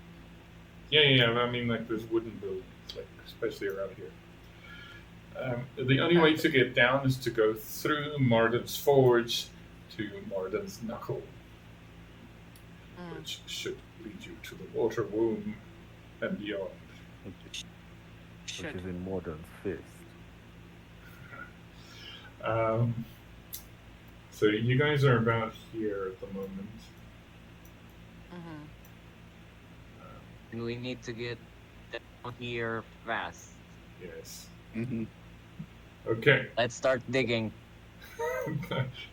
yeah. I mean, like there's wooden buildings, like especially around here. The only way to get down is to go through Marden's Forge to Marden's Knuckle, which should lead you to the Water Womb and beyond. Which Should. is in modern fist. So you guys are about here at the moment. Mm-hmm. And we need to get down here fast. Yes. Mm-hmm. Okay. Let's start digging.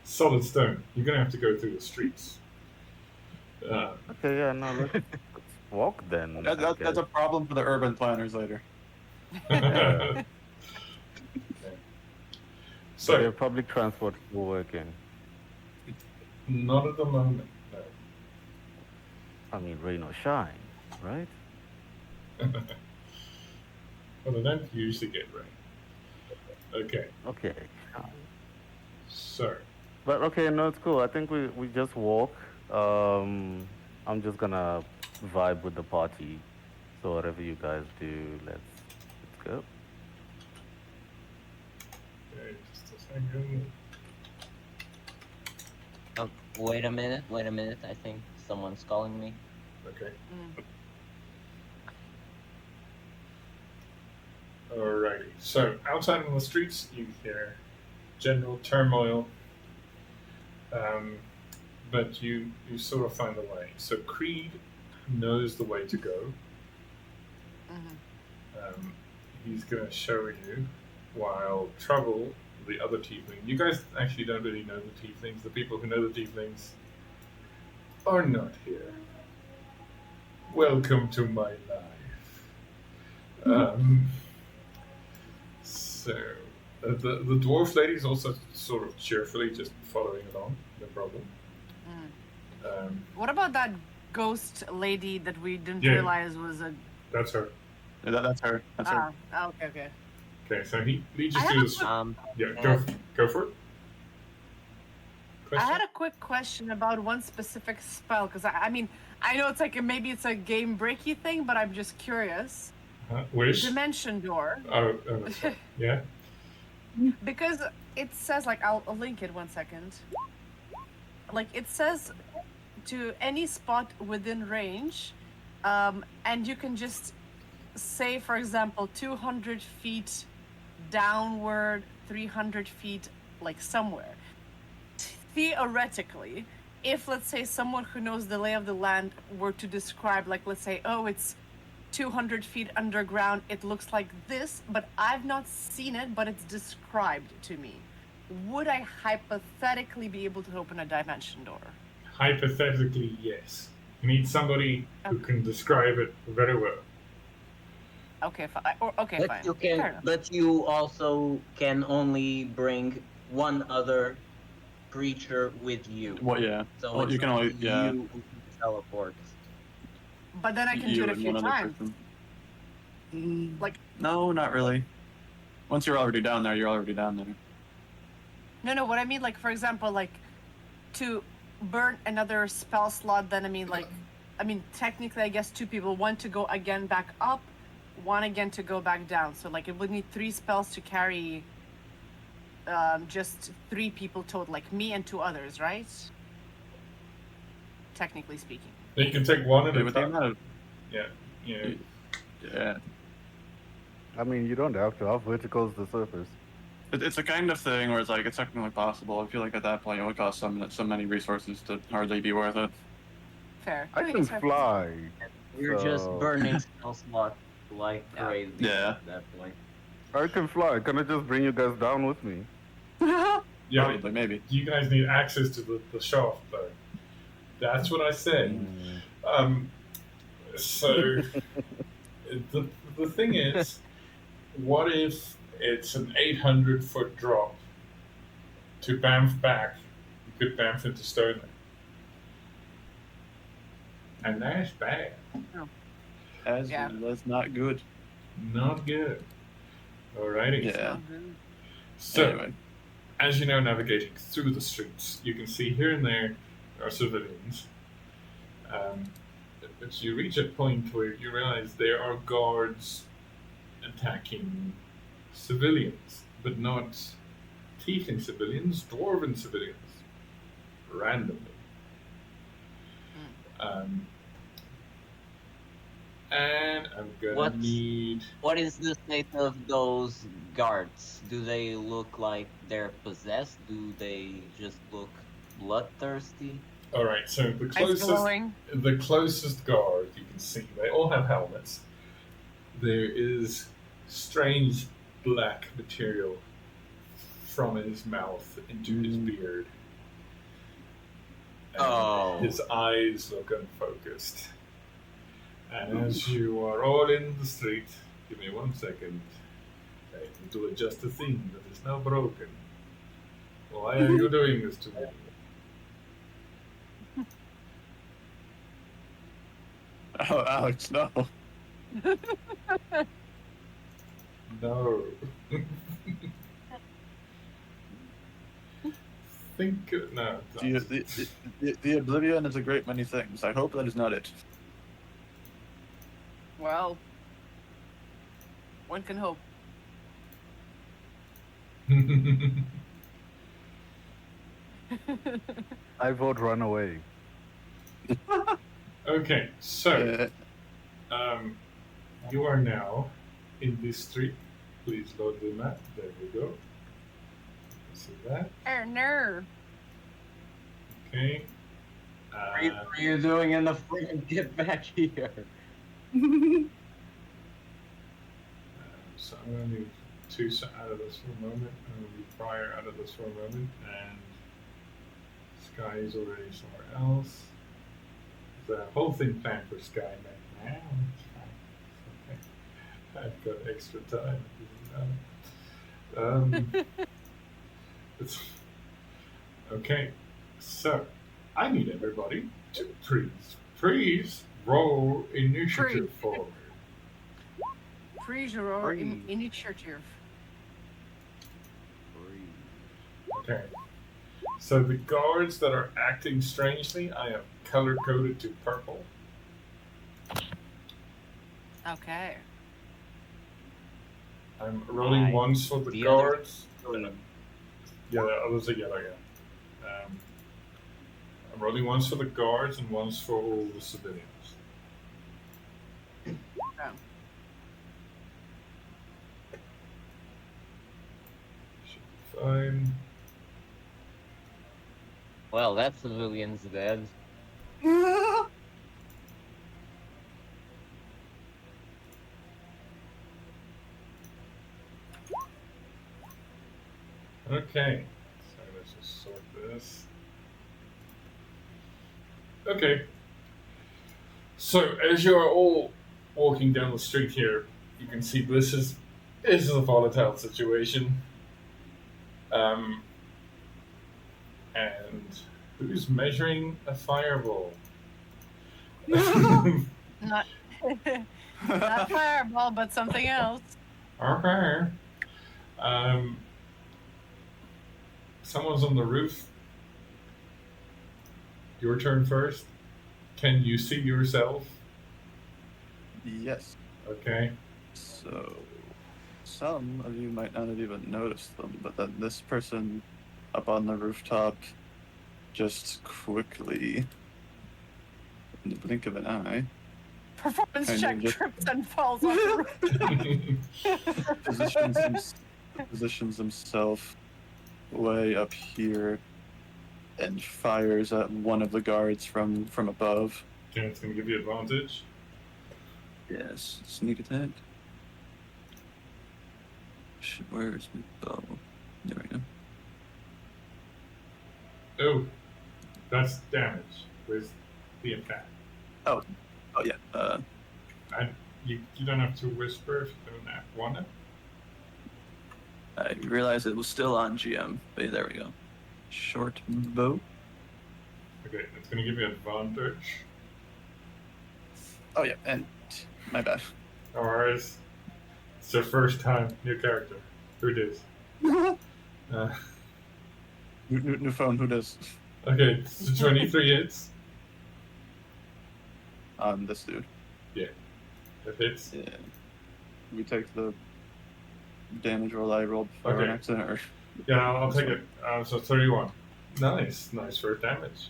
Solid stone. You're gonna have to go through the streets. Okay, yeah, no, let's walk then. I That's guess. a problem for the urban planners later. Yeah. So, Their public transport is working. not at the moment. No. I mean, rain or shine, right? Well, they don't usually get rain. Okay. Okay. So, But okay, no, it's cool. I think we just walk. I'm just gonna vibe with the party. So whatever you guys do, let's go. okay, just a second. Oh, wait a minute. I think someone's calling me. Okay. Mm. Alrighty. So, outside on the streets, you hear general turmoil. But you sort of find the way. So Creed knows the way to go. Mm-hmm. He's going to show you, while Trouble, the other tiefling. You guys actually don't really know the tieflings. The people who know the tieflings are not here. Welcome to my life. So the dwarf lady is also sort of cheerfully just following along. No problem. What about that ghost lady that we didn't Yeah. realize was a? That's her. Yeah, that's her. That's her. Okay. Okay, so he leads you I have through a this. quick- Yeah, go for it. I Question? had a quick question about one specific spell because I mean I know it's like maybe it's a game breaky thing, but I'm just curious. Wish? Dimension door, Oh, yeah. because it says like I'll link it 1 second. Like it says to any spot within range, and you can just say, for example, 200 feet downward, 300 feet, like somewhere. Theoretically, if let's say someone who knows the lay of the land were to describe, like, let's say, oh, it's 200 feet underground, it looks like this, but I've not seen it, but it's described to me. Would I hypothetically be able to open a dimension door? Hypothetically, yes. You need somebody who can describe it very well. Okay, fine. Okay, But fine. you Fair can, enough. but you also can only bring one other creature with you. What? Yeah. So Well, it's you can only. Yeah. you who can teleport. But then I can do You it a and few one other times. person. Like, No, not really. Once you're already down there, you're already down there. no, what I mean, like, for example, like, to burn another spell slot, then I mean, technically, I guess 2 people, one to go again back up, one again to go back down. So, like, it would need 3 spells to carry just 3 people total, like me and 2 others, right? Technically speaking. You can take one at Yeah, a with the time. amount of. Yeah. Yeah. I mean, you don't have to. How vertical is the surface? It's a kind of thing where it's like it's technically possible. I feel like at that point it would cost so many resources to hardly be worth it. Fair. I think can it's fair. fly. You're just So- burning spell slot like Yeah. crazy Yeah. at that point. I can fly. Can I just bring you guys down with me? Yeah, Probably, maybe. you guys need access to the shaft, though. That's what I said. So the thing is, what if it's an 800-foot drop to Banff back? You could Banff into Stonehenge, and that's bad. Yeah. That's not good. Not good. Alrighty. Yeah. So, Anyway. as you know, navigating through the streets, you can see here and there are civilians. But you reach a point where you realize there are guards attacking civilians, but not tiefling civilians, dwarven civilians, randomly. And I'm gonna What? need. What is the state of those guards? Do they look like they're possessed? Do they just look bloodthirsty? All right, so the Eyes closest. glowing. The closest guard you can see, they all have helmets. There is strange black material from his mouth into his beard. And Oh. his eyes look unfocused. And as you are all in the street, give me 1 second. I need to adjust the thing that is now broken. Why are you doing this to me? Oh, Alex, no. No. No. The Oblivion is a great many things. I hope that is not it. Well, one can hope. I vote run away. Okay, so Uh, you are now in this street. Please load the map. There we go. See that? Oh, no. Okay. What are you doing in the front? Get back here. So I'm going to need Tusa out of this for a moment. I'm going to need Friar out of this for a moment. And Sky is already somewhere else. The whole thing planned for Sky right now. It's fine. Okay. I've got extra time. Okay. So I need everybody to please roll initiative for me. Freeze your initiative. Okay. So the guards that are acting strangely, I have color coded to purple. Okay. I'm rolling Nice. ones for the The other- guards. Yeah, the others are yellow, yeah. I'm rolling ones for the guards and ones for all the civilians. fine. Well, that civilian's dead. Okay. So let's just sort this. Okay. So as you are all walking down the street here, you can see this is a volatile situation. And who's measuring a fireball? Not not fireball, but something else. Okay. Someone's on the roof. Your turn first. Can you see yourself? Yes. Okay. So, some of you might not have even noticed them, but then this person up on the rooftop just quickly, in the blink of an eye, Performance Kind of check just- trips and falls off the roof. positions himself way up here and fires at one of the guards from above. Okay, it's gonna give you advantage. Yes, sneak attack. Where's my bow? There we go. Oh, that's damage with the attack. Oh yeah. And you don't have to whisper if you don't want it. I realized it was still on GM, but there we go. Short bow. Okay, it's gonna give you advantage. Oh yeah, and my bad. Alright. It's your first time, new character. Who it is? New phone. Who does? Okay, so 23 hits. On this dude. That hits. Yeah. We take the damage roll I rolled for Okay. an accident, or Yeah, I'll take it. So 31. Nice first damage.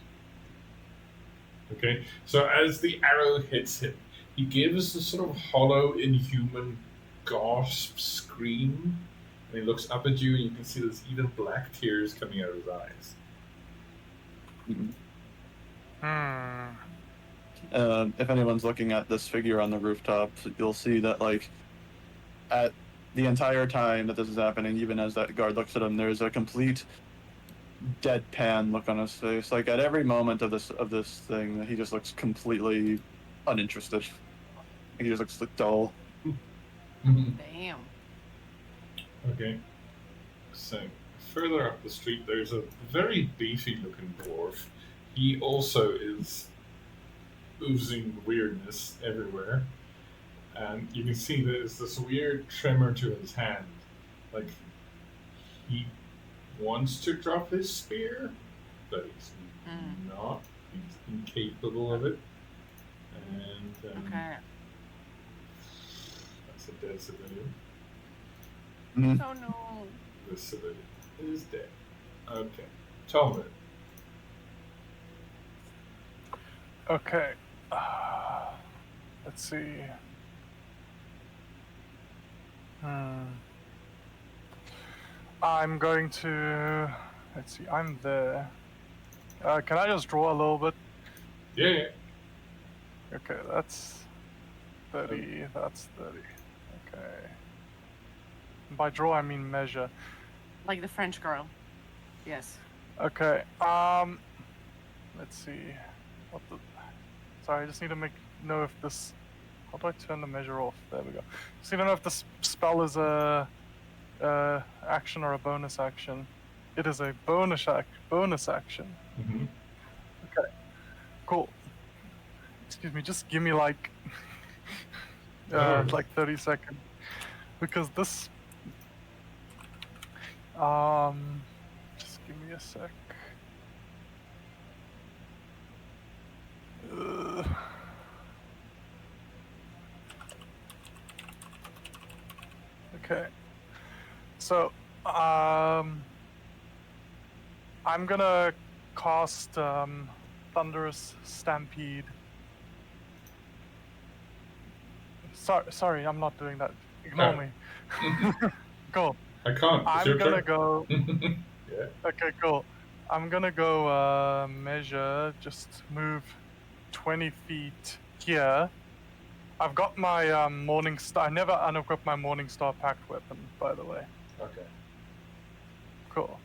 Okay, so as the arrow hits him, he gives a sort of hollow, inhuman gasp scream, and he looks up at you, and you can see there's even black tears coming out of his eyes. if anyone's looking at this figure on the rooftop, you'll see that like at the entire time that this is happening, even as that guard looks at him, there's a complete deadpan look on his face. Like at every moment of this thing, he just looks completely uninterested. He just looks like dull. Damn. Okay, so further up the street, there's a very beefy looking dwarf. He also is oozing weirdness everywhere. And you can see there's this weird tremor to his hand. Like, he wants to drop his spear, but he's not. He's incapable of it. And Okay. that's a dead civilian. Oh no. The civilian is dead. Okay. Talbot. Okay. Let's see. I'm going to. Let's see. I'm there. Can I just draw a little bit? Yeah. Okay, that's 30. That's 30. Okay. By draw, I mean measure. Like the French girl. Yes. Okay. Let's see. What the? Sorry, I just need to know if this. How do I turn the measure off? There we go. Just need to know if this spell is a action or a bonus action. It is a bonus action. Mm-hmm. Okay. Cool. Excuse me. Just give me like like 30 seconds, because this. Just give me a sec. Okay. So, I'm gonna cast Thunderous Stampede. Sorry, I'm not doing that. Ignore me. Cool. I can't. It's I'm your gonna turn. go. Yeah. Okay, cool. I'm gonna go measure, just move 20 feet here. I've got my Morning Star. I never unequipped my Morning Star packed weapon, by the way. Okay. Cool.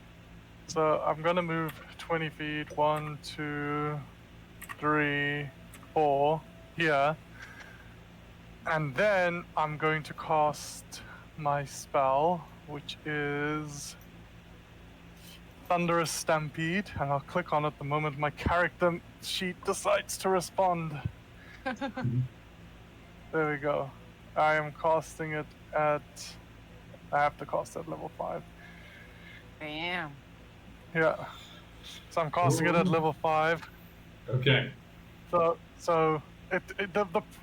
So I'm gonna move 20 feet. 1, 2, 3, 4 here. And then I'm going to cast my spell, which is Thunderous Stampede, and I'll click on it the moment my character sheet decides to respond. There we go. I am casting it at. I have to cast at level 5. Damn. Yeah. So I'm casting it at Ooh. level 5. Okay. So the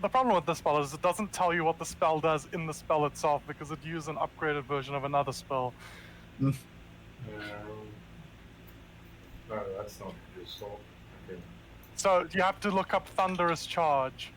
problem with this spell is it doesn't tell you what the spell does in the spell itself because it uses an upgraded version of another spell. No, that's not useful. Okay. So you have to look up Thunderous Charge.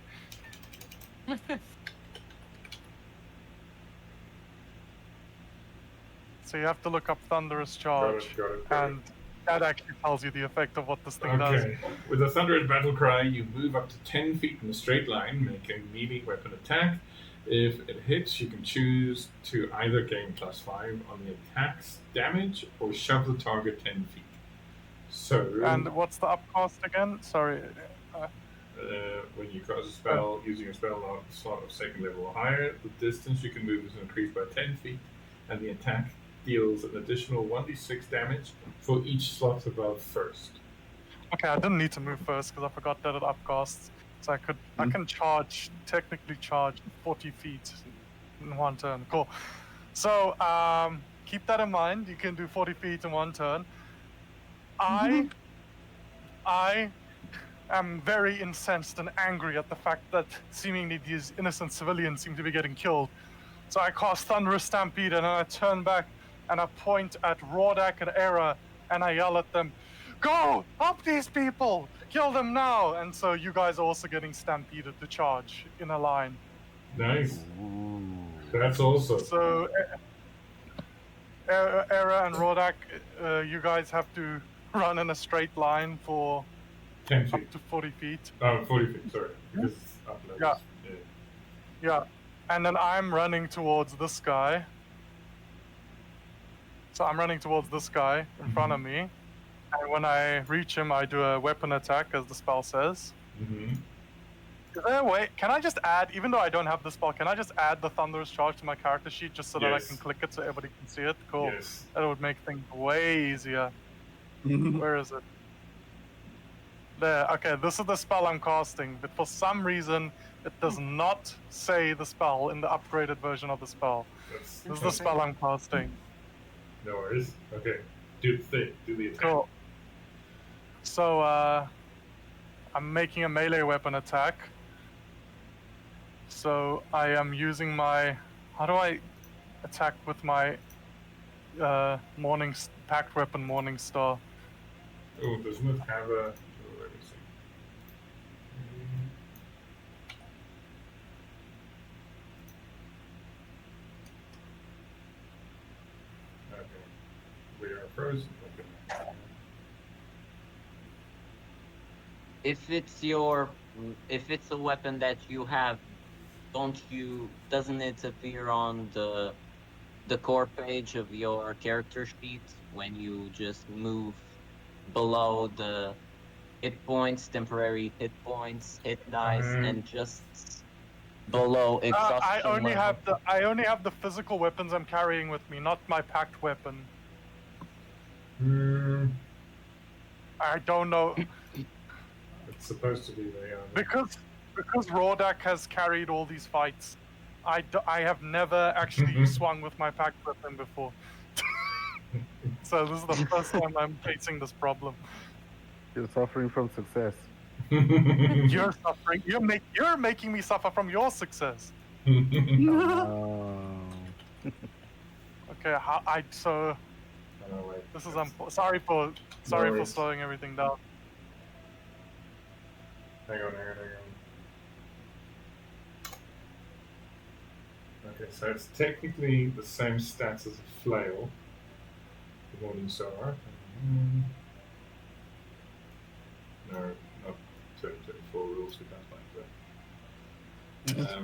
So you have to look up Thunderous Charge, Got it. and that actually tells you the effect of what this thing does. Okay. With a thunderous battle cry, you move up to 10 feet in a straight line, making a melee weapon attack. If it hits, you can choose to either gain +5 on the attack's damage or shove the target 10 feet. So, And what's the upcast again? Sorry. when you cast a spell using a spell slot of second level or higher, the distance you can move is increased by 10 feet, and the attack deals an additional 1d6 damage for each slot above first. Okay, I didn't need to move first because I forgot that it upcasts. So I can technically charge 40 feet in one turn. Cool. So keep that in mind. You can do 40 feet in one turn. I am very incensed and angry at the fact that seemingly these innocent civilians seem to be getting killed. So I cast Thunderous Stampede and then I turn back and I point at Rordak and Era and I yell at them, "Go! Help these people! Kill them now!" And so you guys are also getting stampeded to charge in a line. Nice. Ooh. That's awesome. So Era and Rordak, you guys have to run in a straight line for 10 up feet. to 40 feet. 40 feet, sorry. Because it's up levels. Yeah. And then I'm running towards this guy. So I'm running towards this guy in front of me. And when I reach him, I do a weapon attack, as the spell says. Mm-hmm. Is there a way? Can I just add, even though I don't have the spell, can I just add the Thunderous Charge to my character sheet just so that I Yes. can click it so everybody can see it? Cool. Yes. That would make things way easier. Where is it? There. Okay, this is the spell I'm casting, but for some reason, it does not say the spell in the upgraded version of the spell. That's This is the spell I'm casting. No worries. Okay. Do the thing. Do the attack. Cool. So, I'm making a melee weapon attack. So I am using my. How do I attack with my packed weapon Morning Star? Oh, doesn't it have a... Oh, let me see. Okay. We are frozen. Okay. If it's a weapon that you have, doesn't it appear on the core page of your character sheet when you just move below the hit points, temporary hit points, hit dice, and just below exhaustion I only level? have the physical weapons I'm carrying with me, not my packed weapon. I don't know. It's supposed to be there. Because Rordak has carried all these fights, I have never actually swung with my packed weapon before. So this is the first time I'm facing this problem. You're suffering from success. You're suffering. You're making me suffer from your success. Oh. Okay, so Oh, wait. this is sorry for worries. slowing everything down. Hang on. Okay, so it's technically the same stats as a flail. The Morning Star. No, not 2024 rules. We can't find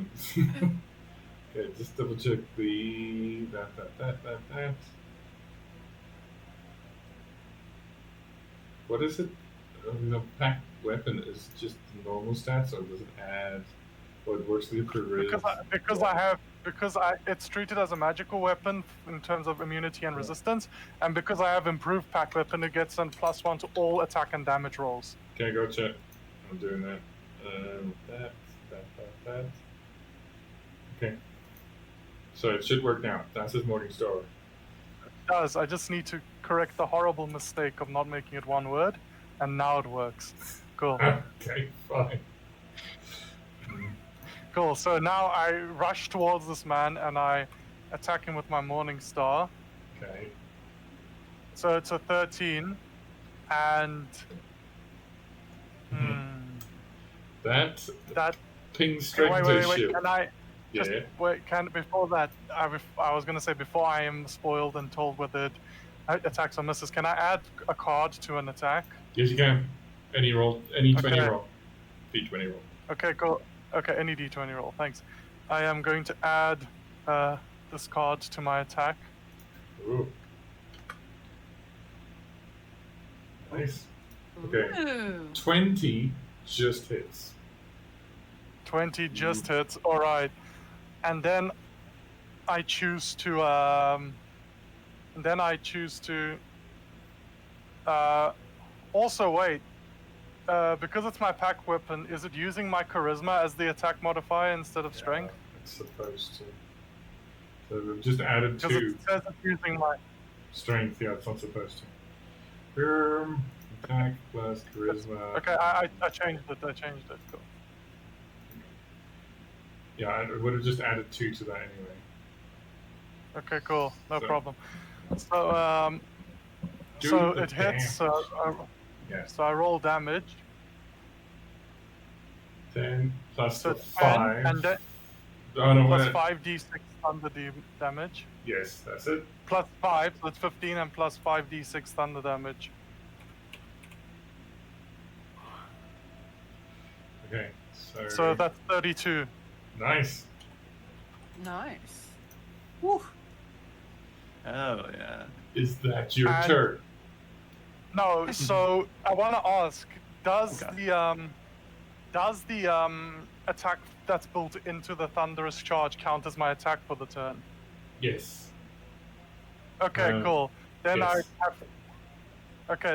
that. Okay, just double check the that. What is it? The packed weapon is just normal stats, or does it add? Or it works with your It's treated as a magical weapon in terms of immunity and resistance, and because I have improved pack weapon, it gets a +1 to all attack and damage rolls. Okay, gotcha. I'm doing that. That. Okay. So it should work now. That's his Morning Star. It does. I just need to correct the horrible mistake of not making it one word, and now it works. Cool. Okay, fine. Cool. So now I rush towards this man and I attack him with my Morning Star. Okay. So it's a 13, and That that. pings straight Wait, into his wait. shield. Can I? Yeah. Just, wait. Before that, I was gonna say before I am spoiled and told whether it attacks or misses. Can I add a card to an attack? Yes, you can. Any roll, any 20 Okay. roll. D20 roll. Okay, cool. Okay, any d20 roll. Thanks. I am going to add this card to my attack. Ooh. Nice. Okay. Ooh. 20 just hits. 20 just hits. All right, and then I choose to. Also, wait. Because it's my pack weapon, is it using my charisma as the attack modifier instead of strength? It's supposed to. So we've just added Because 2 it says it's using my. strength. Yeah, it's not supposed to. Attack plus charisma. Okay, I changed it. Cool. Yeah, I would have just added 2 to that anyway. Okay, cool. No So- problem. So Do so the it hits. Yeah. So I roll damage. 10 plus So the 10, 5. and then Oh, no, plus wait. 5d6 thunder damage. Yes, that's it. Plus 5, so it's 15, and plus 5d6 thunder damage. Okay, So that's 32. nice. Nice. Hell yeah. Is that your And- turn? No, so I want to ask: Does Okay. the attack that's built into the thunderous charge count as my attack for the turn? Yes. Okay, cool. Then yes.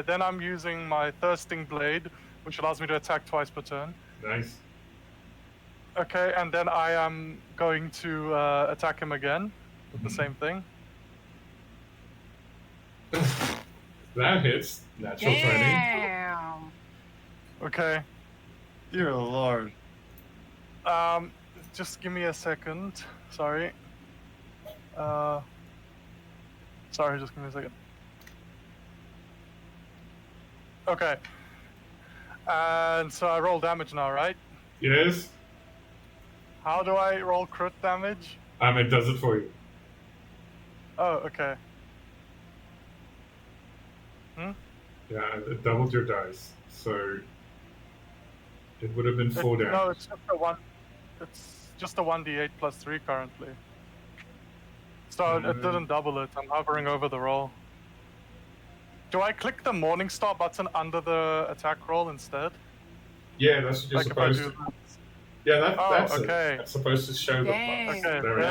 then I'm using my thirsting blade, which allows me to attack twice per turn. Nice. Okay, and then I am going to attack him again with the same thing. That hits. Natural 20. Damn. Okay. Dear Lord. Just give me a second. Sorry. Sorry, just give me a second. Okay. And so I roll damage now, right? Yes. How do I roll crit damage? It does it for you. Oh, okay. Yeah, it doubled your dice. So it would have been 4 damage. No, it's just a one. It's just a 1d8 plus 3 currently. So it didn't double it. I'm hovering over the roll. Do I click the Morningstar button under the attack roll instead? Yeah, that's what you're Like if I supposed do to. that? Yeah, Oh, that's okay. it. That's supposed to show the Dang. plus. Okay, There we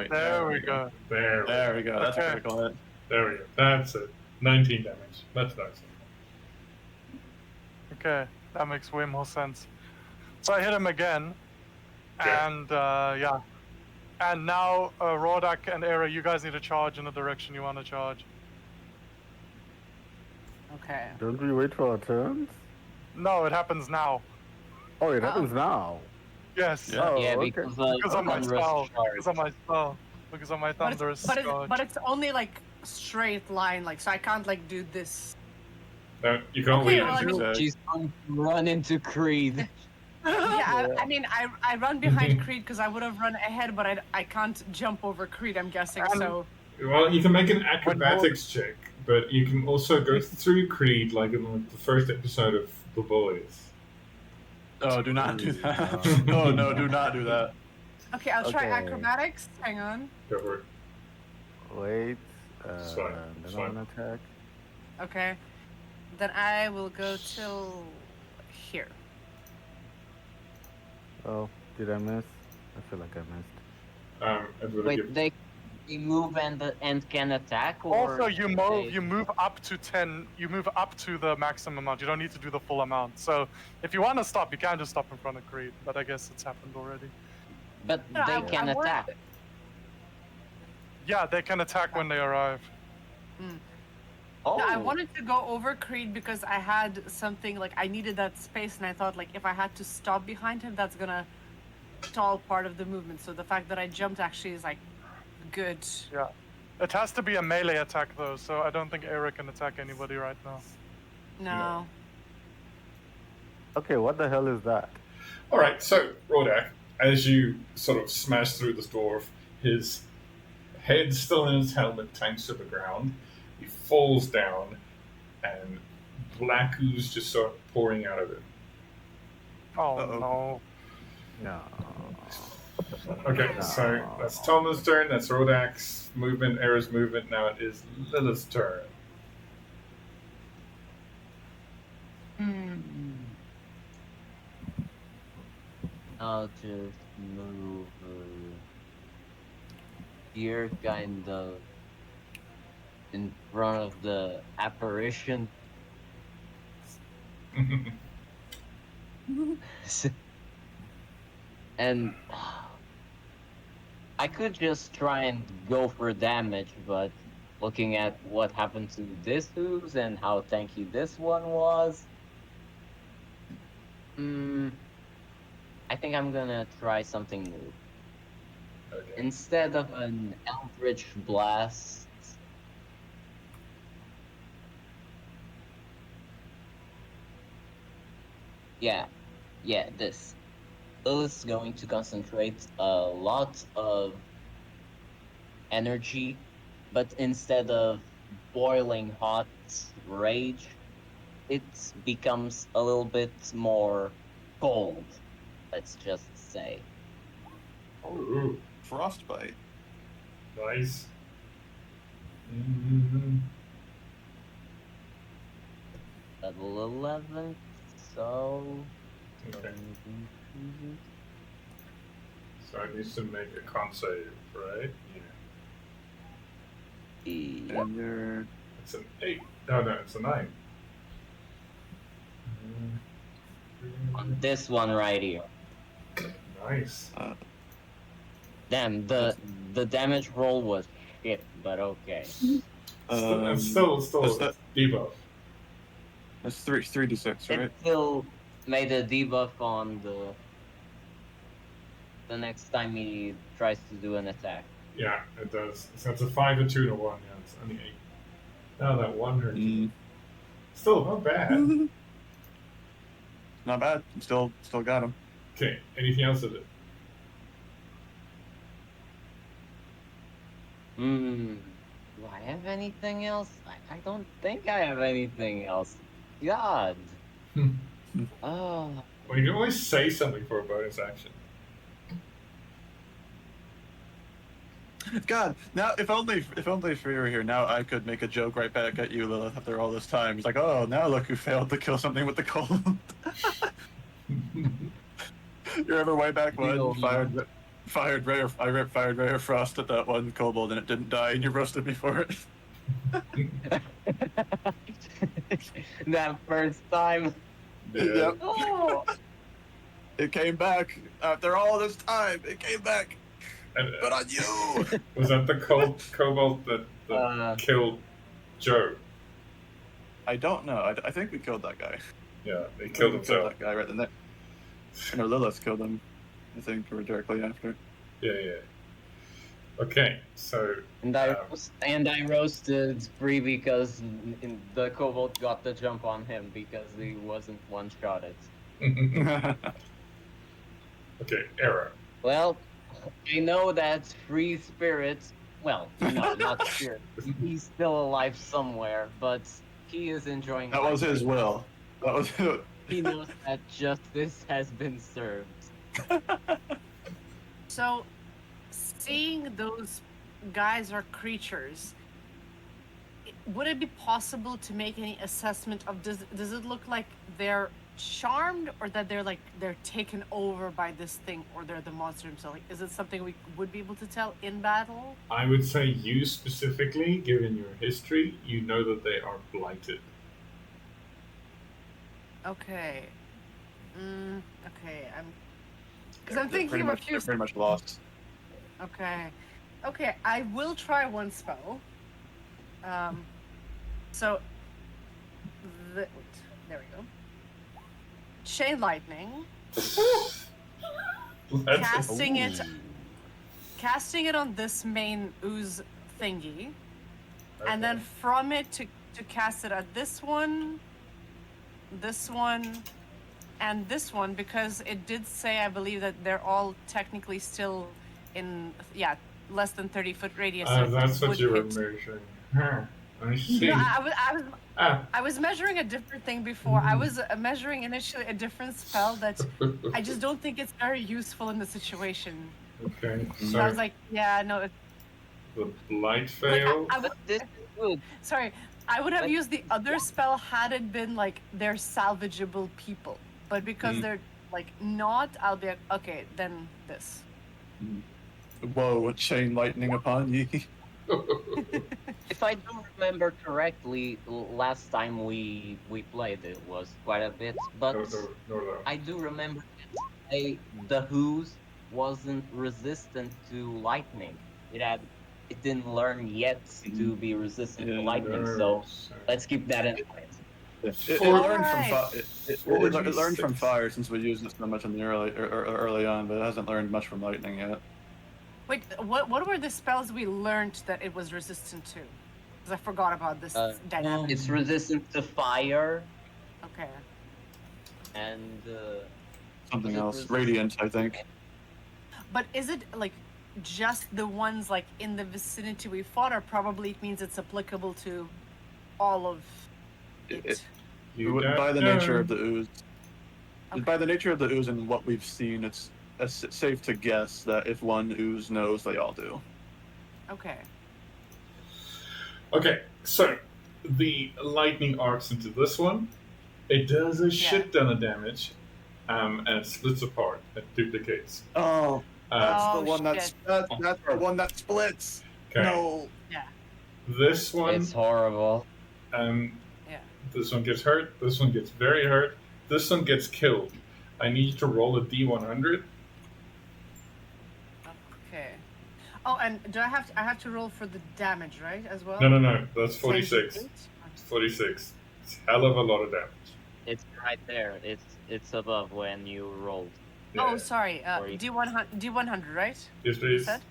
go. there we go. There There we go. That's a Okay. critical hit. we go. That's it. 19 damage. That's nice. Okay, that makes way more sense. So I hit him again, Yeah. and yeah. And now, Rodak and Era, you guys need to charge in the direction you want to charge. Okay. Don't we wait for our turns? No, it happens now. Oh, it happens now. Yes. Yeah. Oh, Yeah, okay. because Because of my thunderous spell. charge. Because of my spell. Because of my thunderous charge. But it's only like straight line, like, so I can't like do this. No, you can't Okay, leave. well, I mean- Zigzag. She's going to run into Creed. I mean, I run behind Creed because I would have run ahead, but I can't jump over Creed, I'm guessing, so... Well, you can make an acrobatics check, but you can also go through Creed like in the first episode of The Boys. Oh, do not do that. No. Oh no, do not do that. Okay, I'll try Okay. acrobatics. Hang on. Go for it. Wait. It's fine, Then it's I'm fine. gonna attack. Okay. Then I will go till here. Oh, did I miss? I feel like I missed. I'm gonna Wait, give. they move and can attack, or Also, you move they- you move up to 10. You move up to the maximum amount. You don't need to do the full amount. So if you want to stop, you can just stop in front of Creed. But I guess it's happened already. But No, they I can wanted- attack. Yeah, they can attack when they arrive. Oh, No, I wanted to go over Creed because I had something like I needed that space, and I thought like if I had to stop behind him, that's gonna stall part of the movement. So the fact that I jumped actually is like good. Yeah, it has to be a melee attack though. So I don't think Eric can attack anybody right now. No. Okay, what the hell is that? All right, so Rodak, as you sort of smash through the dwarf, his head still in his helmet tanks to the ground. He falls down, and black ooze just start pouring out of it. Oh Uh-oh. no. No. Okay, so that's Thomas' turn. That's Rodak's movement. Era's movement. Now it is Lilith's turn. I'll just move here, kind of in front of the apparition. And I could just try and go for damage, but looking at what happened to this ooze and how tanky this one was, I think I'm gonna try something new. Okay. Instead of an Eldritch Blast, yeah, this. Lilith's going to concentrate a lot of energy, but instead of boiling hot rage, it becomes a little bit more cold, let's just say. Ooh, Frostbite. nice. Mm-hmm. Level 11, so... Okay. So it needs to make a con save, right? Yeah. And you're It's an 8. No, it's a 9. On this one right here. Nice. Damn, the damage roll was shit, but okay. And still is that- debuff. that's 3d6, It right? still made a debuff on the next time he tries to do an attack. Yeah, it does. So it's a 5, a 2, and a 1. Yeah, it's only 8. Now that 1 hurt. Still not bad. Not bad. Still got him. Okay, anything else with it? Do I have anything else? I don't think I have anything else. God. Oh. Well, you can always say something for a bonus action. God, now if only if we were here, now I could make a joke right back at you, Lilith, after all this time. It's like, oh, now look who failed to kill something with the cold. You remember way back when No. fired ray of frost at that one kobold and it didn't die, and you roasted me for it. That first time. Yeah. Yep. Oh. It came back after all this time. It came back, And, but on you. was that the kobold that killed Joe? I don't know. I think we killed that guy. Yeah, they I think killed we himself. that guy right then there. No, Lilith killed him. I think, or directly after. Yeah. Okay, so And I roasted Free because the kobold got the jump on him because he wasn't one-shotted. Okay, Era. Well, I know that free spirits. Well, no, not spirit. He's still alive somewhere, but he is enjoying. That life was his right now. will. That was He knows that justice has been served. So, seeing those guys or creatures, would it be possible to make any assessment of does it look like they're charmed or that they're taken over by this thing or they're the monster himself? Like, is it something we would be able to tell in battle? I would say you specifically, given your history, you know that they are blighted. Okay. Okay. Because I'm thinking pretty of a much, few. they're pretty much lost. Okay. Okay, I will try one spell. So, wait, there we go. Chain lightning. Casting it, casting it on this main ooze thingy, and then from it to cast it at this one, and this one, because it did say, I believe, that they're all technically still in less than 30-foot radius. So That's what would you were hit. measuring. Huh. I see. No, Ah. I was measuring a different thing before. I was measuring initially a different spell that I just don't think it's very useful in the situation. Okay, So I was like, yeah, no. The blight Like, fail. But this is good. Sorry, I would have used the other spell had it been like they're salvageable people, but because they're like not, I'll be like, okay, then this. Whoa! Chain lightning upon ye. If I do remember correctly, last time we played it was quite a bit, but No. I do remember that the Who's wasn't resistant to lightning. It didn't learn yet to be resistant to lightning, so let's keep that in mind. It learned from Alright. it learned from fire since we used it so much in the early on, but it hasn't learned much from lightning yet. Wait, what were the spells we learned that it was resistant to? Because I forgot about this dynamic. It's resistant to fire Okay. and Something Is it else, resistant? radiant, I think. But is it like just the ones like in the vicinity we fought, or probably it means it's applicable to all of it? By the nature of the ooze, Okay. by the nature of the ooze and what we've seen, it's safe to guess that if one ooze knows, they all do. Okay. Okay, so the lightning arcs into this one. It does a shit ton of damage, and it splits apart. It duplicates. Oh, that's Oh, the one shit. that's the one that splits. Okay. No. This one, it's horrible. Yeah. this one gets hurt. This one gets very hurt. This one gets killed. I need you to roll a d100. Okay. Oh, and do I have to roll for the damage, right, as well? No. That's 46. Same. 46. It's a hell of a lot of damage. It's right there. It's above when you rolled. Yeah. Oh, sorry. Or you- D100, right? Yes, You please. said?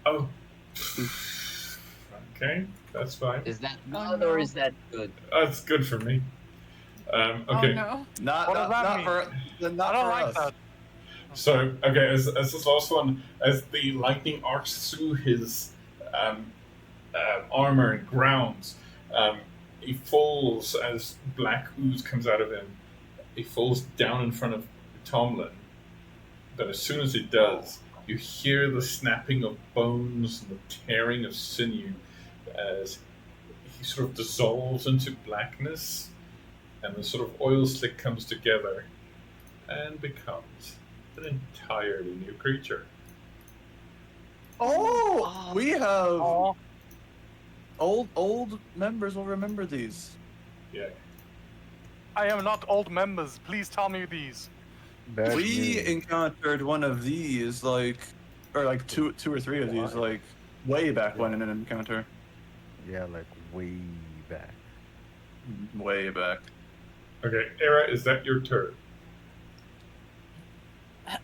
Oh. Okay, that's fine. Is that Oh, bad no. or is that good? That's good for me. Okay. Oh no. Not What does that not mean? for not I don't for like us. that. So, okay, as this last one, as the lightning arcs through his armor and grounds, he falls as black ooze comes out of him. He falls down in front of Tomlin. But as soon as he does, you hear the snapping of bones and the tearing of sinew as he sort of dissolves into blackness, and the sort of oil slick comes together and becomes an entirely new creature. Oh, we have Oh, old members will remember these. Yeah. I am not old members. Please tell me these. That's We me. encountered one of these like two or three of these like way back when in an encounter. Yeah, like way back. Way back. Okay, Era, is that your turn?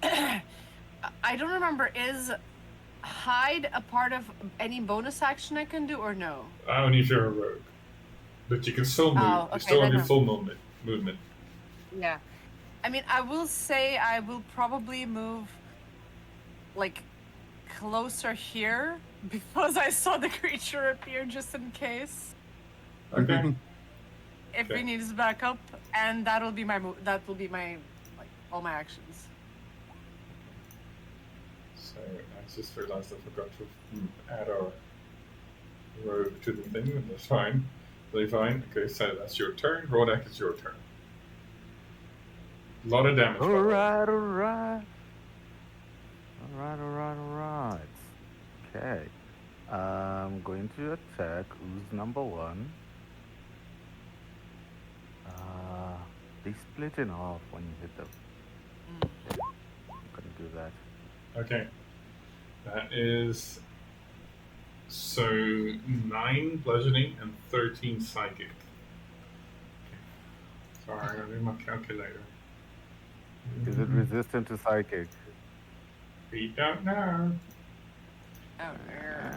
I don't remember. Is hide a part of any bonus action I can do or no? Only if you're a rogue. But you can still move. Oh, You okay, still have then your no. full movement. Yeah. I mean, I will say I will probably move like closer here because I saw the creature appear just in case Okay. if Okay. he needs backup, and that'll be my that will be my like all my actions. So I just realized I forgot to add our rogue to the thing, and that's fine. Really fine. Okay, so that's your turn. Rodak, it's your turn. A lot of damage. by the way. Alright, alright. Alright. Okay. I'm going to attack who's number one. They split in half when you hit them. I'm gonna do that. Okay. That is so 9 bludgeoning and 13 psychic. Okay. Sorry, I'm gonna do my calculator. Is it resistant to psychic? We don't know. Oh, there.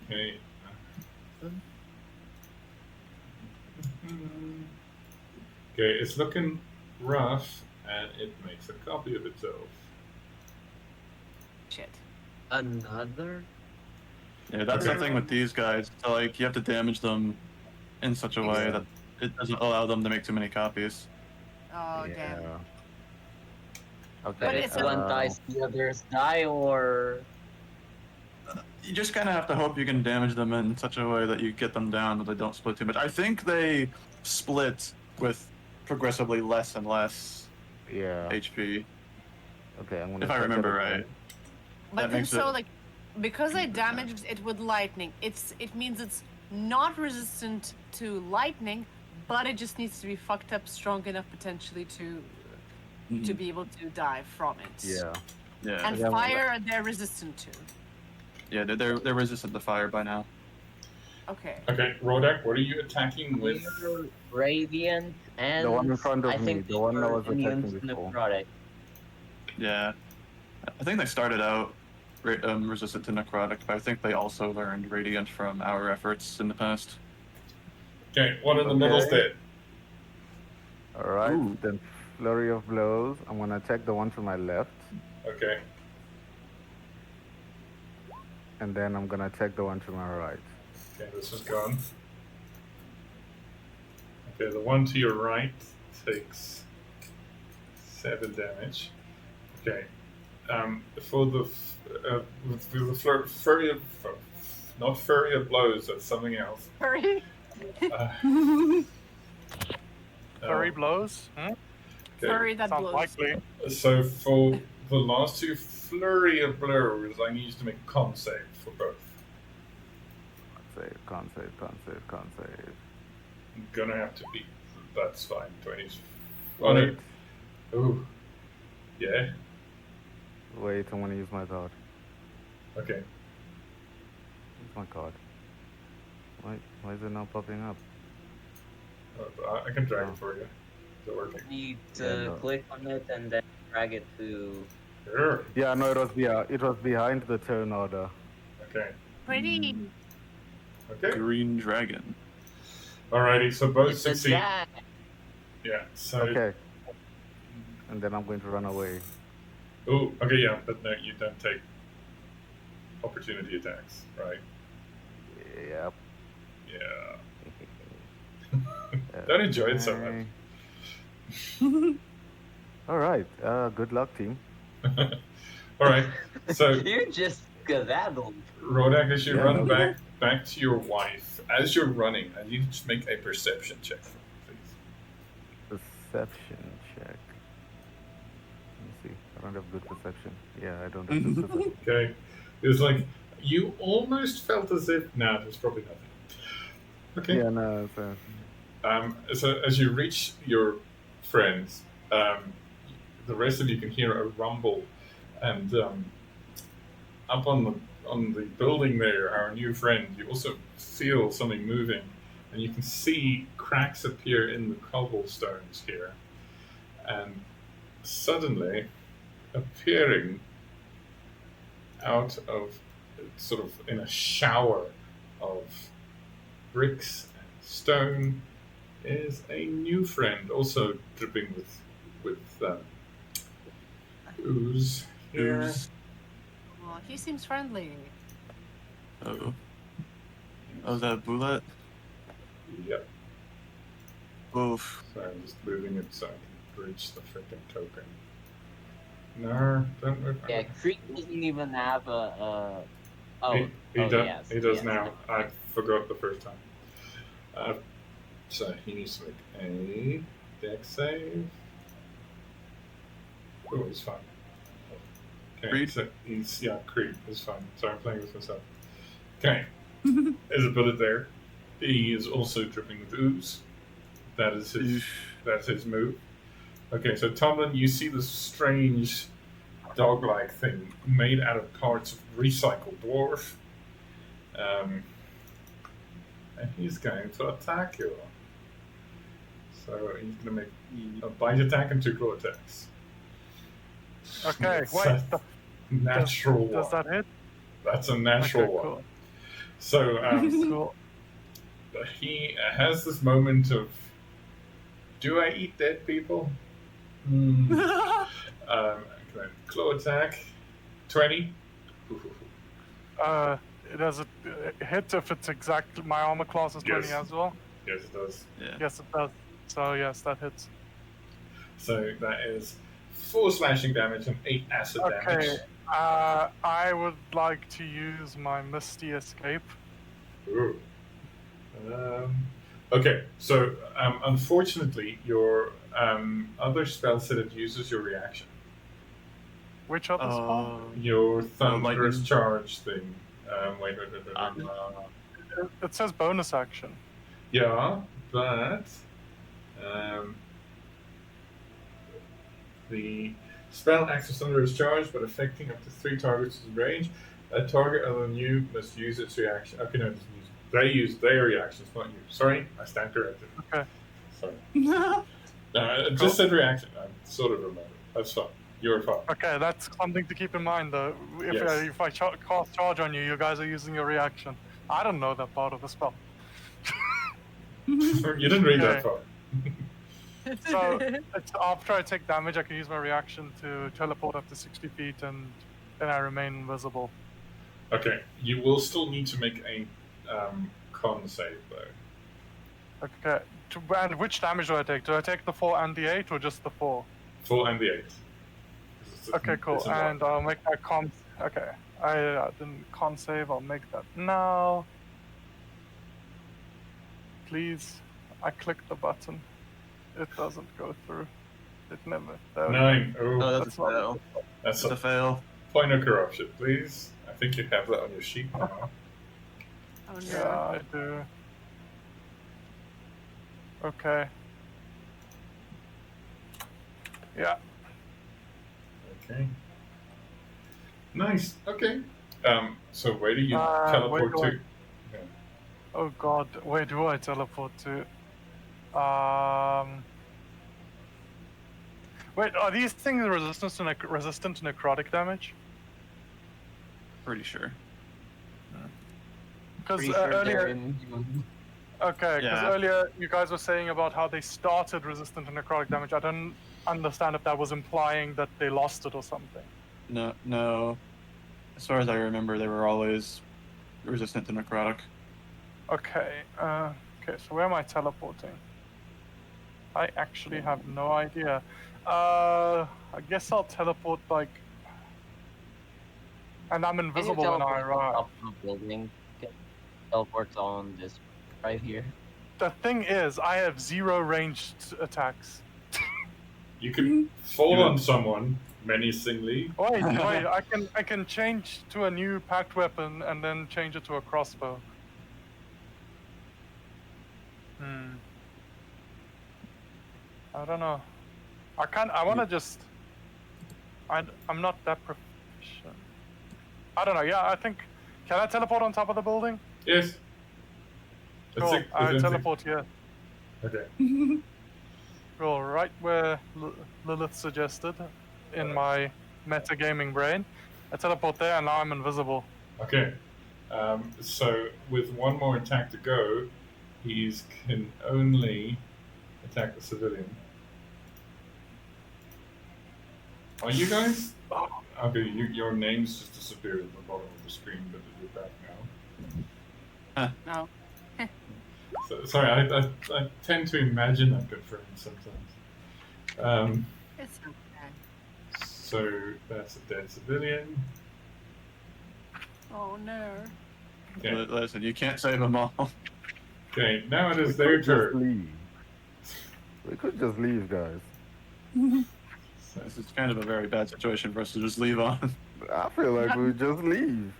Okay. Okay, it's looking rough, and it makes a copy of itself. Shit. Another? Yeah, that's Okay. the thing with these guys. So, like, you have to damage them in such a way that it doesn't allow them to make too many copies. Oh damn. Okay. But If it's a- one dies, the others die, or You just kind of have to hope you can damage them in such a way that you get them down, that they don't split too much. I think they split with progressively less and less Yeah. HP, Okay, I'm gonna. if I check it remember again. right. But That then makes so it- like because I damaged it with lightning, it means it's not resistant to lightning, but it just needs to be fucked up strong enough potentially to Mhm. be able to die from it. Yeah. Yeah, And Yeah, well, fire they're resistant to. yeah, they're resistant to fire by now. Okay. Okay, Rodak, what are you attacking with? we're radiant, and The one in front of I me, think the they one that were was immune attacking to before. necrotic. Yeah, I think they started out resistant to necrotic, but I think they also learned radiant from our efforts in the past. Okay, one in the middle's Okay. dead. All right. Ooh. Then flurry of blows. I'm gonna attack the one to my left, Okay. and then I'm gonna attack the one to my right. Okay, this is gone. Okay, the one to your right takes 7 damage. Okay. For the flurry of not flurry of blows, that's something else. Hurry. Flurry blows? Okay. Hurry that Sounds blows. likely. So for the last 2 flurry of blows, I need you to make a con save for both. Can't save. I'm gonna have to beat. That's fine. 20s. Oh no. Ooh. Yeah. Wait, I'm gonna use my card. Okay. Use my card. Why is it not popping up? I can drag it for you. Is it working? You need to Yeah, no. click on it and then drag it to. Sure. Yeah, no, it was behind the turn order. Okay. Pretty. Okay. Green dragon. Alrighty. So both It's a succeed. jack. Yeah. So. Okay. And then I'm going to run away. Oh. Okay. Yeah. But no, you don't take opportunity attacks, right? Yep. Yeah. Don't enjoy it so much. All right. Good luck, team. All right. So You just skedaddled. Rodak, as you Yeah, run no. back to your wife, as you're running, I need you to just make a perception check for me, please. Perception check. Let me see. I don't have good perception. Yeah, I don't have good perception. Okay. It was like you almost felt as if. Nah, there's probably nothing. Okay. Yeah, no. So, So as you reach your friends, the rest of you can hear a rumble, and up on the building there, our new friend, you also feel something moving, and you can see cracks appear in the cobblestones here, and suddenly appearing out of sort of in a shower of bricks and stone is a new friend, also dripping with ooze here. Ooze. Oh, he seems friendly. Oh. Oh, is that a bullet? Yep. Oof. So I'm just moving it so I can bridge the freaking token. No, don't move. Yeah, Creek doesn't even have a. Oh, He oh does. yes. He does yes. now. I forgot the first time. So he needs to make a dex save. Oh, he's fine. Okay, Creed? so Creed is fine. Sorry, I'm playing with myself. Okay, there's a bullet there. He is also dripping with ooze. That is his. Oof. That's his move. Okay, so Tomlin, you see this strange dog-like thing made out of parts of recycled dwarf, and he's going to attack you. So he's going to make a bite attack and 2 claw attacks. Okay, That's wait. a natural one. Does that hit? That's a natural Okay, one. cool. So Cool. he has this moment of, do I eat dead people? Claw attack, 20. It has a hit if it's exactly my armor class is 20 Yes. as well. Yes, it does. Yeah. Yes, it does. So yes, that hits. So that is 4 slashing damage and 8 acid damage. Okay. I would like to use my Misty Escape. Ooh. Okay, so unfortunately, your other spell set it uses your reaction. Which other spell? Your thunderous lightning. charge thing. Wait. It says bonus action. Yeah, but the spell acts as thunderous charge, but affecting up to 3 targets in range. A target other than you must use its reaction. Okay, no, it doesn't use. They use their reactions, not you. Sorry, I stand corrected. Okay. Sorry. It just said reaction. I sort of remember. That's fine. You're fine. Okay, that's something to keep in mind though. If, Yes. if I cast charge on you, you guys are using your reaction. I don't know that part of the spell. You didn't read that Okay. far. So it's after I take damage, I can use my reaction to teleport up to 60 feet, and then I remain invisible. Okay, you will still need to make a con save though. Okay. And which damage do I take? Do I take the 4 and the 8, or just the 4? 4 and the 8. Okay, cool. And I'll make that con. Okay. I didn't con save. I'll make that now. Please. I clicked the button. It doesn't go through. It never. There we go. 9. Oh, Oh, that's a not- fail. that's That's a a fail. point of corruption, please. I think you have that on your sheet now. Oh no. Yeah, I do. Okay. Yeah. Okay. Nice. Okay. So where do you Where teleport do I- to? Oh god, where do I teleport to? Wait, are these things resistant to necrotic damage? Pretty sure. Because Pretty sure they're earlier, immune. okay, because Yeah. earlier you guys were saying about how they started resistant to necrotic damage. I don't understand if that was implying that they lost it or something. No. As far as I remember, they were always resistant to necrotic. Okay, okay, so where am I teleporting? I actually have no idea. I guess I'll teleport like, and I'm Can you invisible when I teleport on arrive. top of the building? Can teleport on this right here. The thing is, I have 0 ranged attacks. You can fall on someone menacingly. Wait, I can change to a new packed weapon and then change it to a crossbow. I don't know. I want to just. I'm not that proficient. I don't know. Yeah, I think. Can I teleport on top of the building? Yes. Cool. I within teleport here. Okay. Cool. Right where Lilith suggested, in my metagaming brain. I teleport there, and now I'm invisible. Okay. So with one more attack to go, he can only attack the civilian. Are you guys? Okay, your names just disappeared at the bottom of the screen, but you're back now. No. So, sorry, I tend to imagine I'm good friends sometimes. It's okay. So that's a dead civilian. Oh no. Okay, Listen, you can't save them all. okay, now it is We their could just turn. leave. We could just leave, guys. So, This is kind of a very bad situation for us to just leave on. I feel like we would just leave.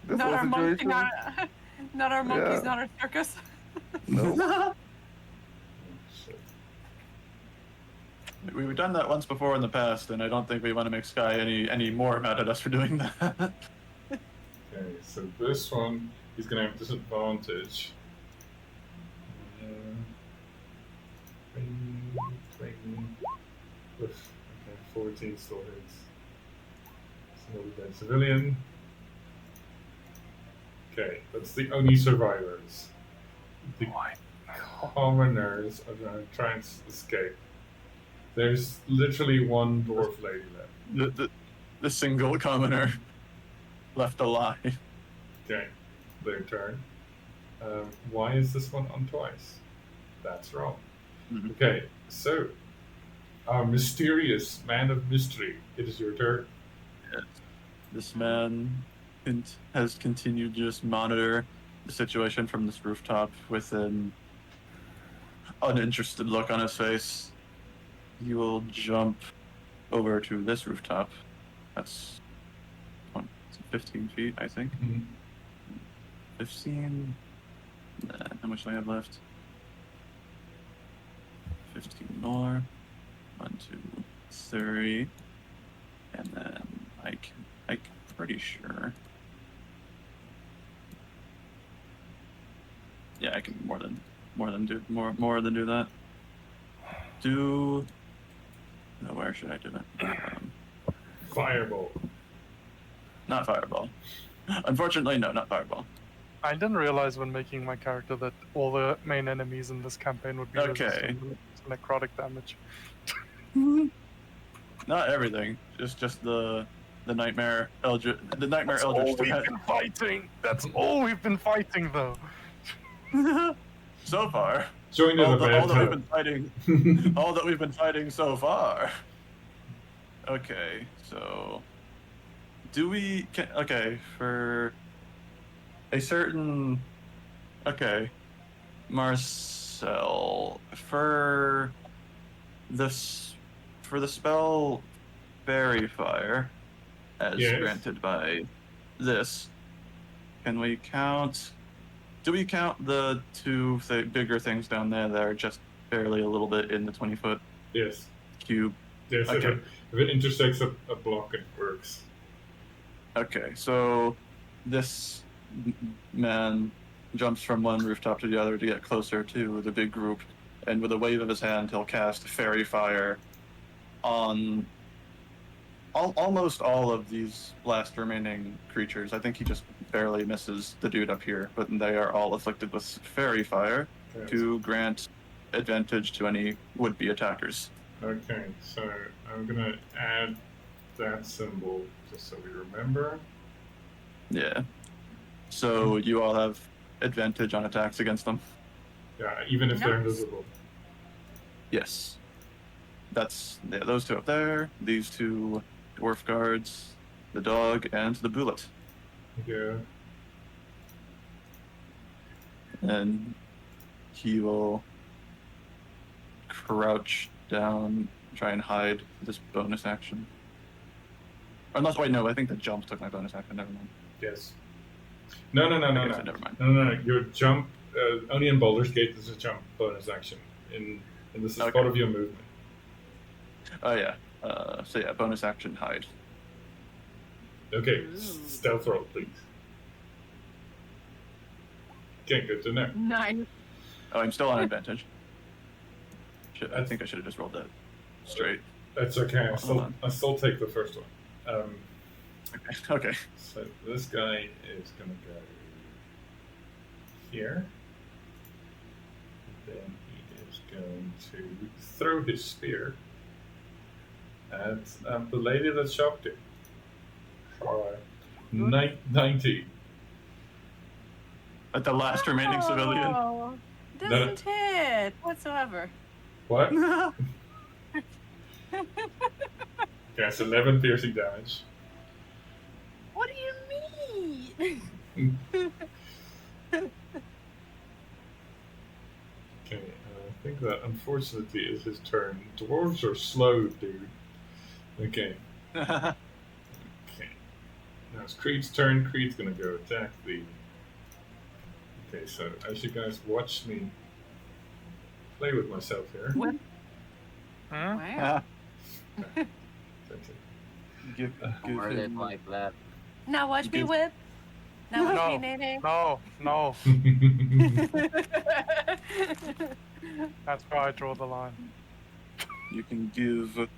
This Not whole our monkey, situation. not our monkeys, Yeah. not our circus. Nope. shit. We've done that once before in the past, and I don't think we want to make Sky any more mad at us for doing that. Okay, so this one he's gonna have disadvantage. Okay, 14 still hits. Another dead civilian. Okay, that's the only survivors. The commoners are gonna try and escape. There's literally one dwarf lady left. The single commoner left alive. Okay, their turn. Why is this one on twice? That's wrong. Mhm. Okay, so our mysterious man of mystery, it is your turn. This man has continued to just monitor the situation from this rooftop with an uninterested look on his face. He will jump over to this rooftop. That's 15 feet, I think. 15. How much do I have left? 15 more. 1, 2, 3. And then I'm pretty sure. Yeah, I can more than do that. No, where should I do it? Fireball. Not fireball. Unfortunately, no, not fireball. I didn't realize when making my character that all the main enemies in this campaign would be Okay. resistant to necrotic damage. Not everything. Just the nightmare eldritch. The nightmare That's all eldritch we've threat. been fighting. That's all we've been fighting, though. So far. Join in All the that we've battle. been fighting. All that we've been fighting so far. Okay, so for a certain Marcel, for the spell Fairy Fire, as Yes. granted by this, can we count? Do we count the two bigger things down there that are just barely a little bit in the 20-foot Yes. cube? Yes, Okay. if it intersects a block, it works. Okay, so this man jumps from one rooftop to the other to get closer to the big group, and with a wave of his hand, he'll cast Fairy Fire on almost all of these last remaining creatures. I think he just barely misses the dude up here, but they are all afflicted with Fairy Fire Okay. to grant advantage to any would-be attackers. Okay, so I'm gonna add that symbol just so we remember. Yeah. So you all have advantage on attacks against them? Yeah, even if they're Nice. invisible. Yes. That's those two up there, these two dwarf guards, the dog, and the bullet. Yeah. And he will crouch down, try and hide this bonus action. Unless, wait, no, I think the jump took my bonus action, never mind. Yes. No. I guess never mind. No. Your jump only in Baldur's Gate is a jump bonus action. And this is Okay. part of your movement. Oh, yeah. So, yeah, bonus action, hide. Okay, stealth roll, please. Okay, good to know. 9. Oh, I'm still on advantage. I think I should have just rolled that straight. That's okay. Hold on. I still take the first one. Okay. So this guy is gonna go here. Then he is is going to throw his spear at the lady that shocked him. For 19. At the last remaining civilian. Oh, No. doesn't hit whatsoever. What? Okay, it's 11 piercing damage. What do you mean? Okay, I think that unfortunately is his turn. Dwarves are slow, dude. Okay. Okay. Now it's Creed's turn. Creed's gonna go attack the. Okay, so as you guys watch me play with myself here. Hmm? Wow. Okay. give Word it him. like that. Now watch me Give- whip. Now watch No. me nay. No. That's where I draw the line. You can give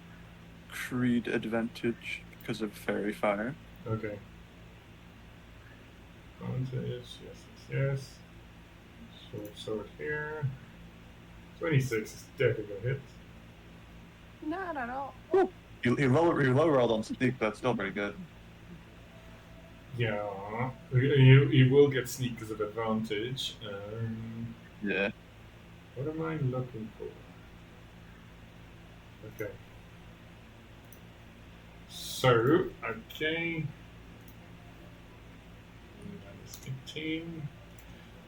Creed advantage because of fairy fire. Okay. Advantage, yes. Short sword here. 26 is definitely a hit. Not at all. He low rolled on sneak, but that's still pretty good. Yeah. You will get sneak because of advantage. Yeah. What am I looking for? Okay. So, okay. Minus 18.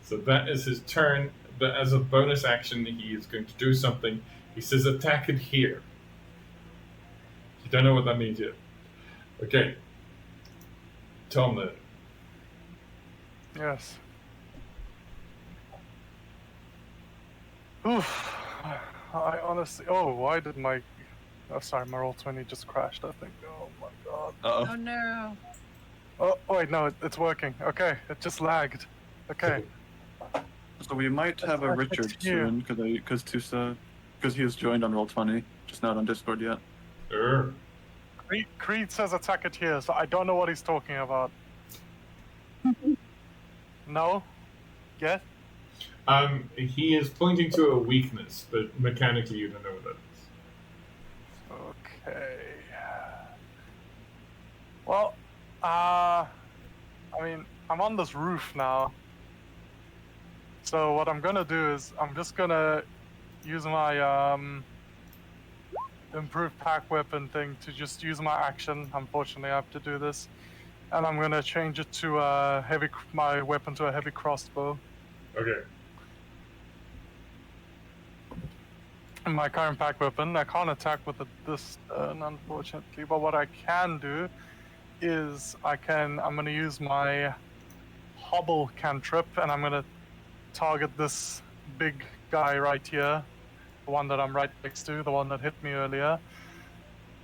So that is his turn, but as a bonus action, he is going to do something. He says, attack it here. You don't know what that means yet. Okay. Tom, then. Yes. Oof. I honestly. Oh, why did my. Oh, sorry, my roll 20 just crashed, I think. Oh my god. Oh no. Oh, wait, no, it's working. Okay, it just lagged. Okay. So we might have a Attack Richard it here. soon because he has joined on Roll20, just not on Discord yet. Creed says attack it here, so I don't know what he's talking about. No? Yes? He is pointing to a weakness, but mechanically you don't know what that is. Okay. Well, I mean, I'm on this roof now. So what I'm gonna do is I'm just gonna use my improved pack weapon thing to just use my action. Unfortunately, I have to do this, and I'm gonna change it to my weapon to a heavy crossbow. Okay. And my current pack weapon, I can't attack with this turn, unfortunately. But what I can do is I'm gonna use my hobble cantrip, and I'm gonna target this big guy right here, the one that I'm right next to, the one that hit me earlier.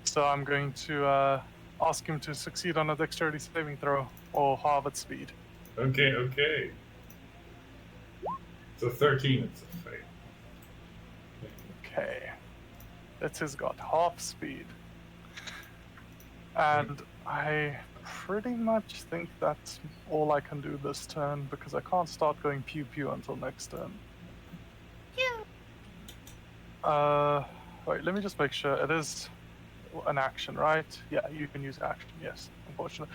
So I'm going to ask him to succeed on a dexterity saving throw or halve its speed. Okay. So 13, it's a fail. Okay. It has got half speed. And I pretty much think that's all I can do this turn because I can't start going pew pew until next turn. Wait, let me just make sure it is an action, right? Yeah, you can use action, yes, unfortunately.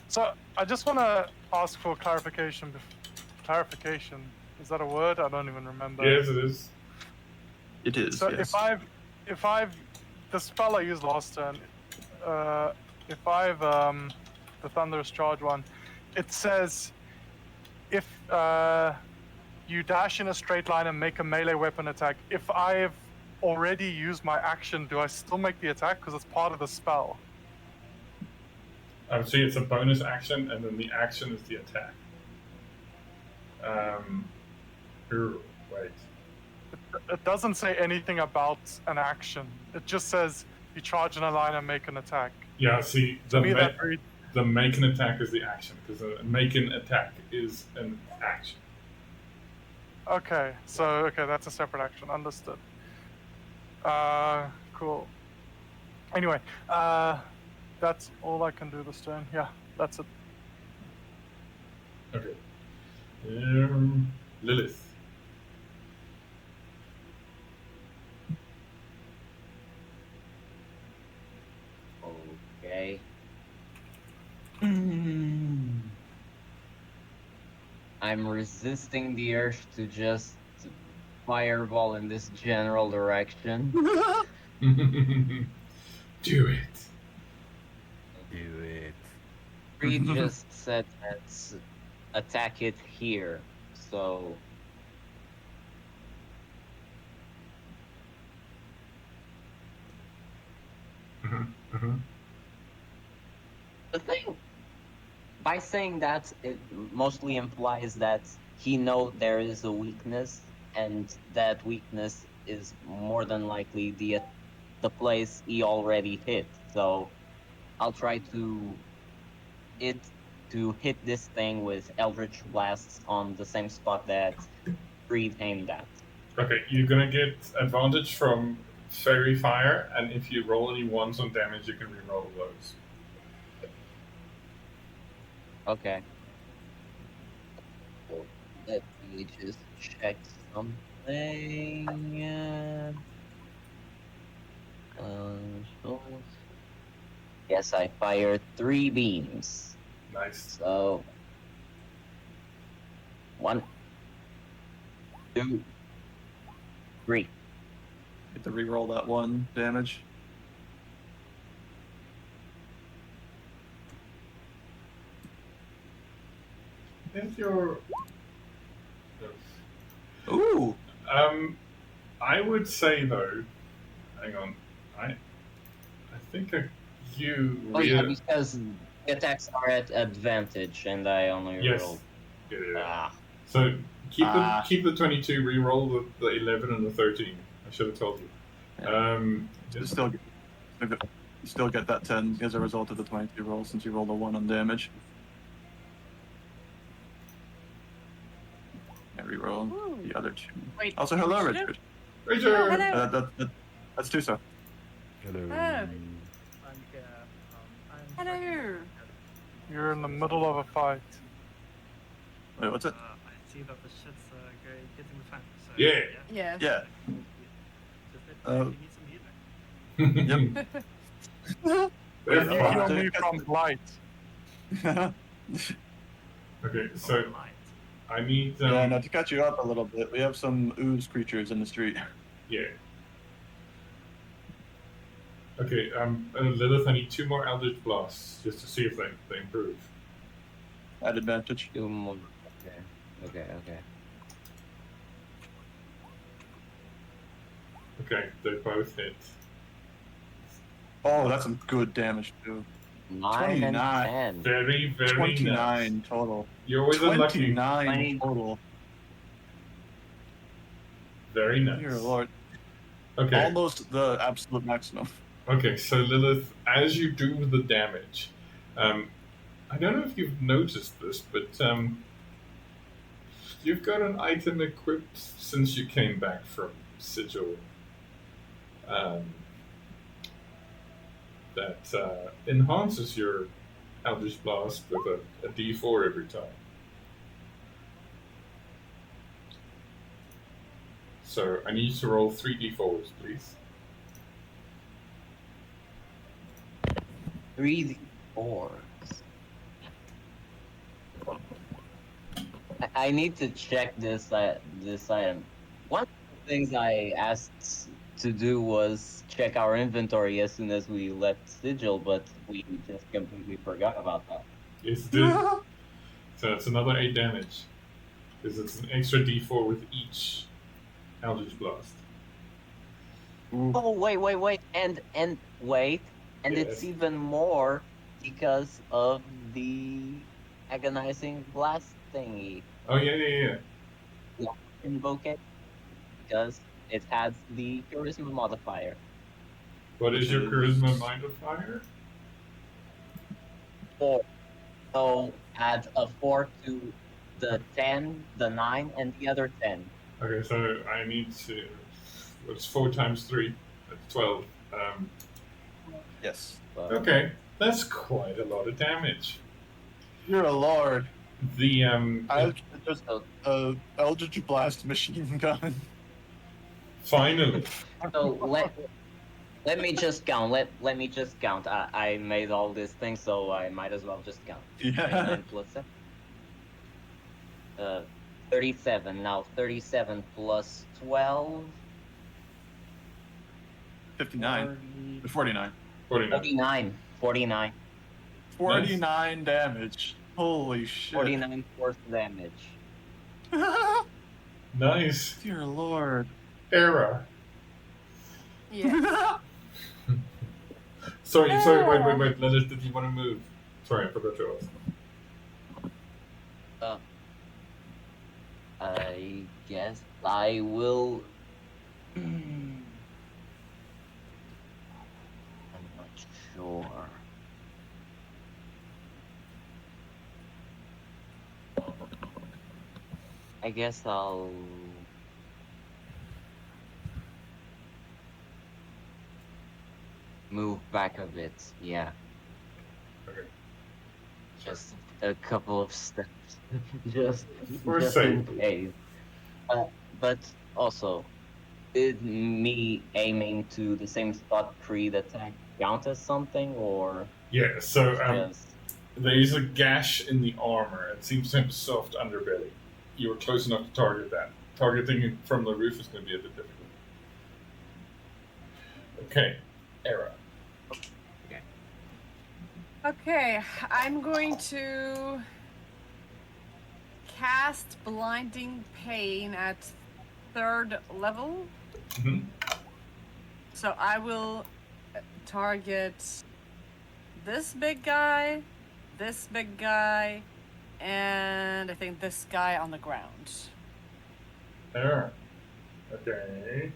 So I just want to ask for clarification. Clarification, is that a word? I don't even remember. Yes, it is. It is. So yes. if I've the spell I used last turn, if I've the thunderous charge one, it says if you dash in a straight line and make a melee weapon attack. If I've already used my action, do I still make the attack because it's part of the spell? See, it's a bonus action, and then the action is the attack. Wait. It doesn't say anything about an action. It just says you charge in a line and make an attack. Yeah, see, To me, that reads. the make an attack is the action, because a make an attack is an action. Okay, so that's a separate action. Understood. Cool. Anyway, that's all I can do this turn. Yeah, that's it. Okay. Lilith. Okay. I'm resisting the urge to just fireball in this general direction. Do it. Do it. Reed just said let's attack it here. So the thing by saying that it mostly implies that he know there is a weakness, and that weakness is more than likely the place he already hit. So I'll try to hit this thing with Eldritch Blasts on the same spot that Reed aimed at. Okay, you're gonna get advantage from fairy fire, and if you roll any ones on damage, you can re-roll those. Okay. So let me just check something. So yes, I fired 3 beams. Nice. So 1, 2, 3. Get to reroll that 1 damage. If you're, Ooh! I would say though, hang on, I think you. Oh yeah, because attacks are at advantage, and I only Yes. rolled. Yeah. Ah, So keep the 22, re-roll the 11 and the 13. I should have told you. Yeah. Just, You still get that 10 as a result of the 22 roll, since you rolled a 1 on damage. Yeah, reroll Ooh. the other 2. Wait. Also, hello, initiative? Richard. Oh, Richard! hello. That's Tuso. Hello. Oh. I'm Hello. You're in the middle of a fight. Wait, what's it? I see that the shit's getting the fan. So, Yeah. Yes. Yeah. Just let me need some healing. Yep. They're You Yeah. heal fine. me from blight. Okay, so Light. I need. Yeah, now to catch you up a little bit, we have some ooze creatures in the street. Yeah. Okay, Lilith, I need 2 more Eldritch Blasts just to see if they improve. At advantage. 2 more. Okay. Okay, they both hit. Oh, that's some good damage too. 9 and 29. 10. Very, very 29 nice. total. You're always unlucky. 29 20. total. Very nice. Dear Lord. Okay. Almost the absolute maximum. Okay, so Lilith, as you do the damage, I don't know if you've noticed this, but you've got an item equipped since you came back from Sigil that enhances your Eldritch Blast with a D4 every time. So I need you to roll 3 D4s, please. 3 4s. I need to check this item. One of the things I asked to do was check our inventory as soon as we left Sigil, but we just completely forgot about that. Yes, it is. So it's another 8 damage. Because it's an extra D4 with each Eldritch Blast. Oh wait, and wait, and Yes. it's even more because of the agonizing blast thingy. Oh, yeah. Invoke it because it has the charisma modifier. What is your Which charisma is- modifier? 4. So add a 4 to the 10, the 9, and the other 10. Okay, so I need to. What's 4 times 3? That's 12. Yes. Okay, that's quite a lot of damage. You're a lord. The I Just So, Eldritch Blast machine gun. Finally. so let me just count. Let me just count. I made all these things, so I might as well just count. Yeah. 29 plus 7. 37. Now 37 plus 12. 59. 40, 49. 49. 49. 49 damage. Holy shit. 49 force damage. Nice. Dear lord. Era. Yeah. Sorry, wait. Leonard, did you want to move? Sorry, I forgot to ask. I guess I will. I'm not sure. I guess I'll. Move back a bit, yeah. Okay. Just a couple of steps. just For just in safety. case. But also, did me aiming to the same spot pre-attack count as something, or Yeah, so just there is a gash in the armor. It seems to have a soft underbelly. You were close enough to target that. Targeting it from the roof is going to be a bit difficult. Okay, Era. Okay, I'm going to cast Blinding Pain at 3rd level. Mhm. So I will target this big guy, and I think this guy on the ground. Era. Okay.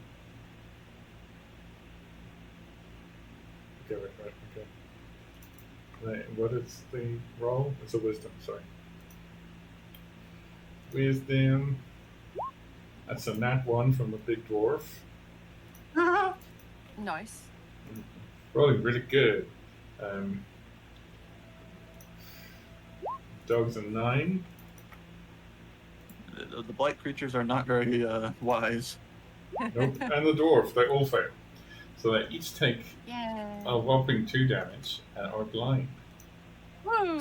Okay. Wait, what is the roll? It's a wisdom, sorry. Wisdom. That's a nat 1 from the big dwarf. Nice. Rolling really good. Dog's a 9. The blight creatures are not very wise. Nope. And the dwarf, they all fail. So they each take Yeah. a whopping 2 damage and are blind. Woo!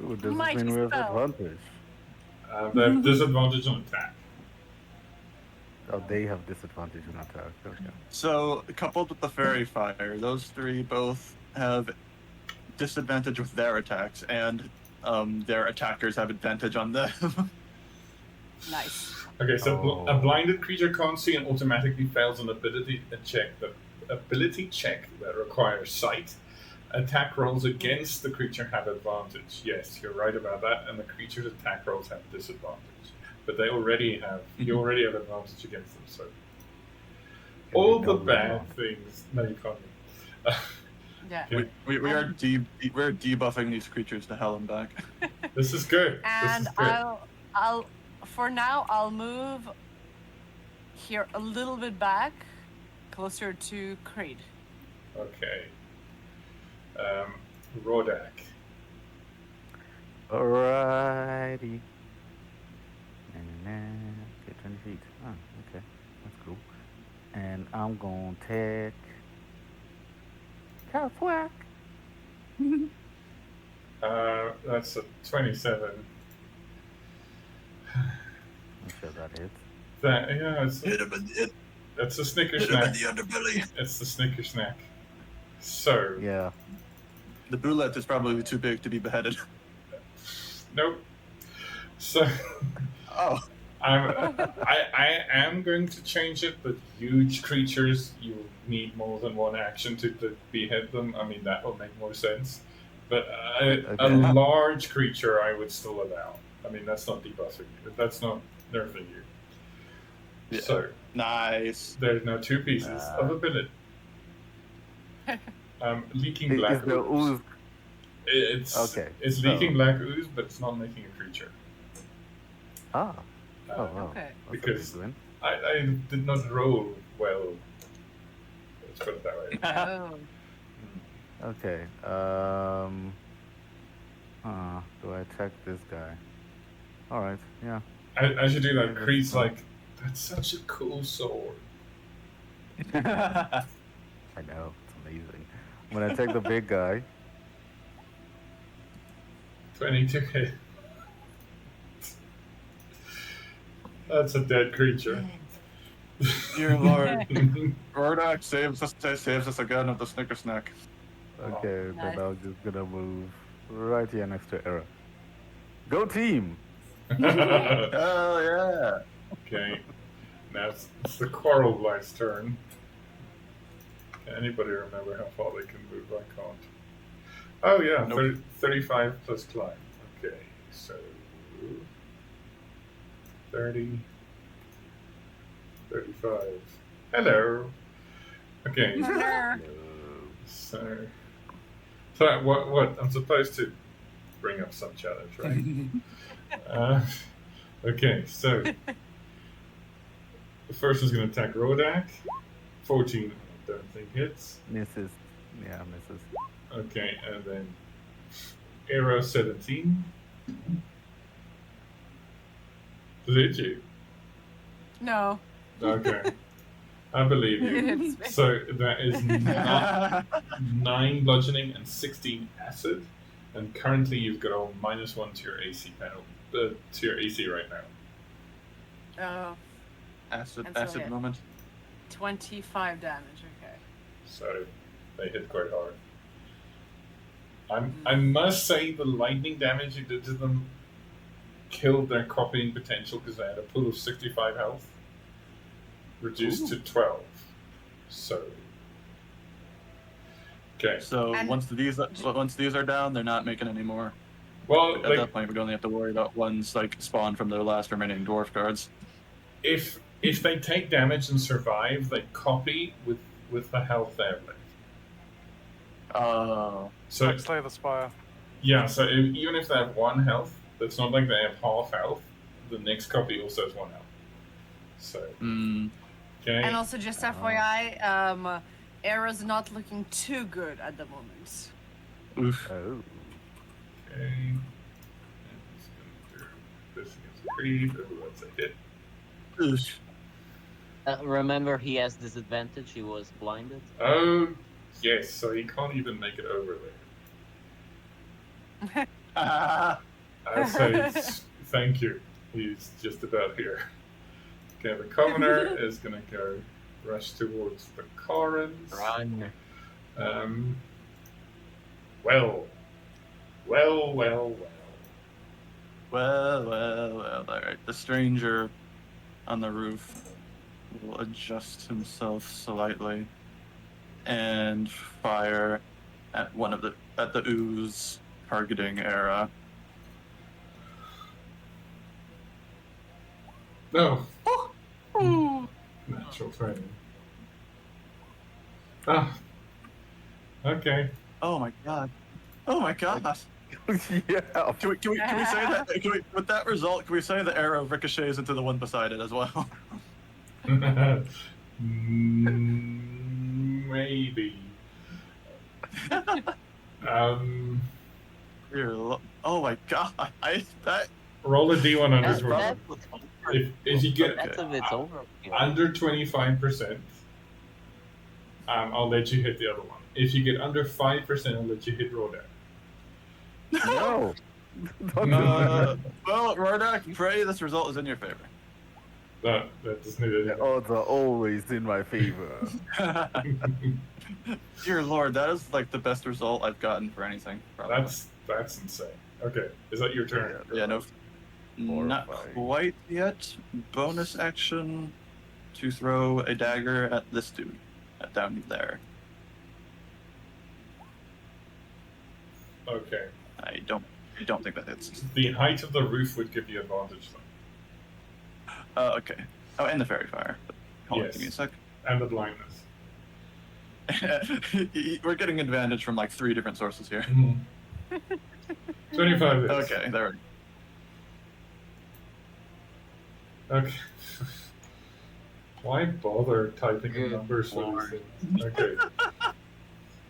Ooh, does Mighty this mean we have spell. advantage? They have disadvantage on attack. Oh, they have disadvantage on attack. Okay. So, coupled with the fairy fire, those three both have disadvantage with their attacks, and their attackers have advantage on them. Nice. Okay, so Oh. a blinded creature can't see and automatically fails an ability check that requires sight. Attack rolls against the creature have advantage. Yes, you're right about that, and the creature's attack rolls have disadvantage. But they already have you already have advantage against them, so all the bad things. No, you can't. Yeah. Okay. we are we're debuffing these creatures to hell and back. This is good. And This is good. I'll for now I'll move here a little bit back, closer to Creed. Okay. Rodak. Alrighty. Okay, 20 feet. Oh, okay. That's cool. And I'm gonna take Cowthwack. That's a 27. I'm sure that hits. Hit him in the, That's a Snicker hit him in snack. the underbelly. It's the Snicker snack. So, Yeah. The boulette is probably too big to be beheaded. nope. So, Oh. I am going to change it, but huge creatures, you need more than one action to behead them. I mean, that will make more sense. But a Okay. large creature I would still allow. I mean, that's not debuffing you. That's not nerfing you. Yeah. So, Nice. there's now 2 pieces of ability. Leaking black Is the ooze? It's Okay, It's so- leaking black ooze, but it's not making a creature. Ah. Oh, wow. Okay. That's a Because- big win. I did not roll well. Let's put it that way. Oh. Okay. Do I attack this guy? Alright, yeah. As you do that, Yeah, Creed's that's like, that's such a cool sword. I know, it's amazing. I'm gonna attack the big guy. 22 hit. That's a dead creature. Dear Lord. Rodak saves us again with the Snicker Snack. Okay, Nice. then I'm just gonna move right here next to Era. Go team! Hell yeah. Okay, now it's the Quarrel Blast's turn. Can anybody remember how far they can move? I can't. Oh yeah, Nope. 35 plus climb. Okay, so 30, 35. Hello. Okay, so what? I'm supposed to bring up some challenge, right? Okay, so the first is going to attack Rodak. 14, I don't think hits. Misses. Yeah, misses. Okay, and then Arrow 17. Did you? No. Okay. I believe It you. hits me. So that is 9 bludgeoning and 16 acid. And currently you've got a -1 to your AC panel. To your AC right now. Oh, Acid And so hit. moment. 25 damage. Okay. So they hit quite hard. I must say the lightning damage you did to them killed their copying potential because they had a pool of 65 health. Reduced to 12. So. Okay. So And- once these are down, they're not making any more. Well, At like, that point, we only have to worry about ones like spawn from their last remaining dwarf guards. if they take damage and survive, they copy with the health they have left. Oh. So Like Slay the Spire. yeah, so even if they have 1 health, it's not like they have half health. The next copy also has 1 health. So okay. And also, just FYI, Era's not looking too good at the moment. Oof. Oh. Okay. And he's gonna do this against Creed. Oh, that's a hit. Oof. Remember, he has disadvantage. He was blinded. Oh yes, so he can't even make it over there. I say thank you. He's just about here. Okay, the Commoner is gonna go rush towards the Corins. Run. Well. Well. Alright. The stranger on the roof will adjust himself slightly and fire at the ooze targeting Era. No. Natural 20. Ah. Okay. Oh my god. Yeah. Can we say that? With that result, can we say the arrow ricochets into the one beside it as well? Maybe. Oh my god! Roll a d1 on this one. That's If you get that's a bit overkill. under 25%, I'll let you hit the other one. If you get under 5%, I'll let you hit Rodak. No. Don't do that. Well, Rodak, pray this result is in your favor. That doesn't need The it. odds are always in my favor. Dear Lord, that is like the best result I've gotten for anything. Probably. That's insane. Okay, is that your turn? Yeah, no, not Horrifying. quite yet. Bonus action to throw a dagger at this dude, down there. Okay. I don't think that hits. The height of the roof would give you advantage, though. Okay. Oh, and the fairy fire. Hold on, Yes. give me a sec. And the blindness. We're getting advantage from like 3 different sources here. 25 hits. Okay, there. Okay. Why bother typing in Good numbers for lord. these things? Okay.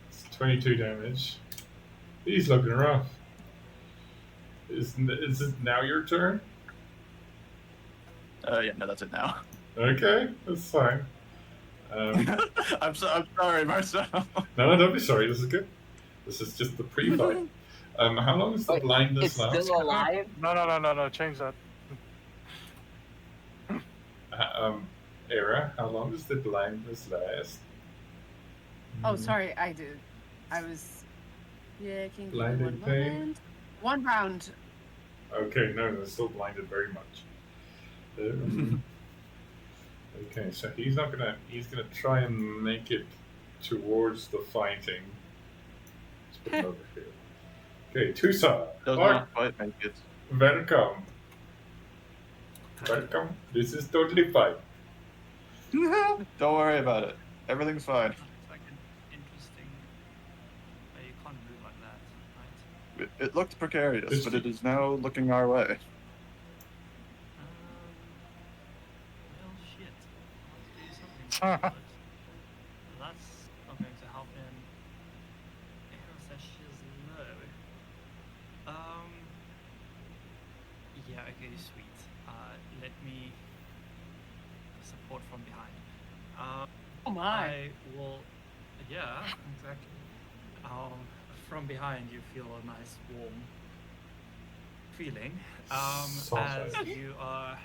It's 22 damage. He's looking rough. Is it now your turn? Yeah, no, that's it now. Okay, that's fine. I'm sorry, Marcel. No, don't be sorry. This is good. This is just the pre-fight. How long is the Wait, blindness it's last? still alive? No, change that. Era, how long does the blindness last? Oh, sorry, I did. I was. Yeah, can you give me Blinding one pain? moment? 1 round. Okay, no, they're still blinded very much. Okay, so he's gonna try and make it towards the fighting. Let's put him over here. Okay, Tusa. Does Or not quite make it. welcome. Welcome. This is totally fine. Don't worry about it. Everything's fine. That looks like an interesting. You can't move like that, right? It looked precarious, It's- but it is now looking our way. Well, shit. Let's do something. But that's not going to help in. Arrow says she's low. Yeah, okay, sweet. Let me support from behind. Oh my. I will. Yeah, exactly. From behind, you feel a nice warm feeling Sounds as like- you are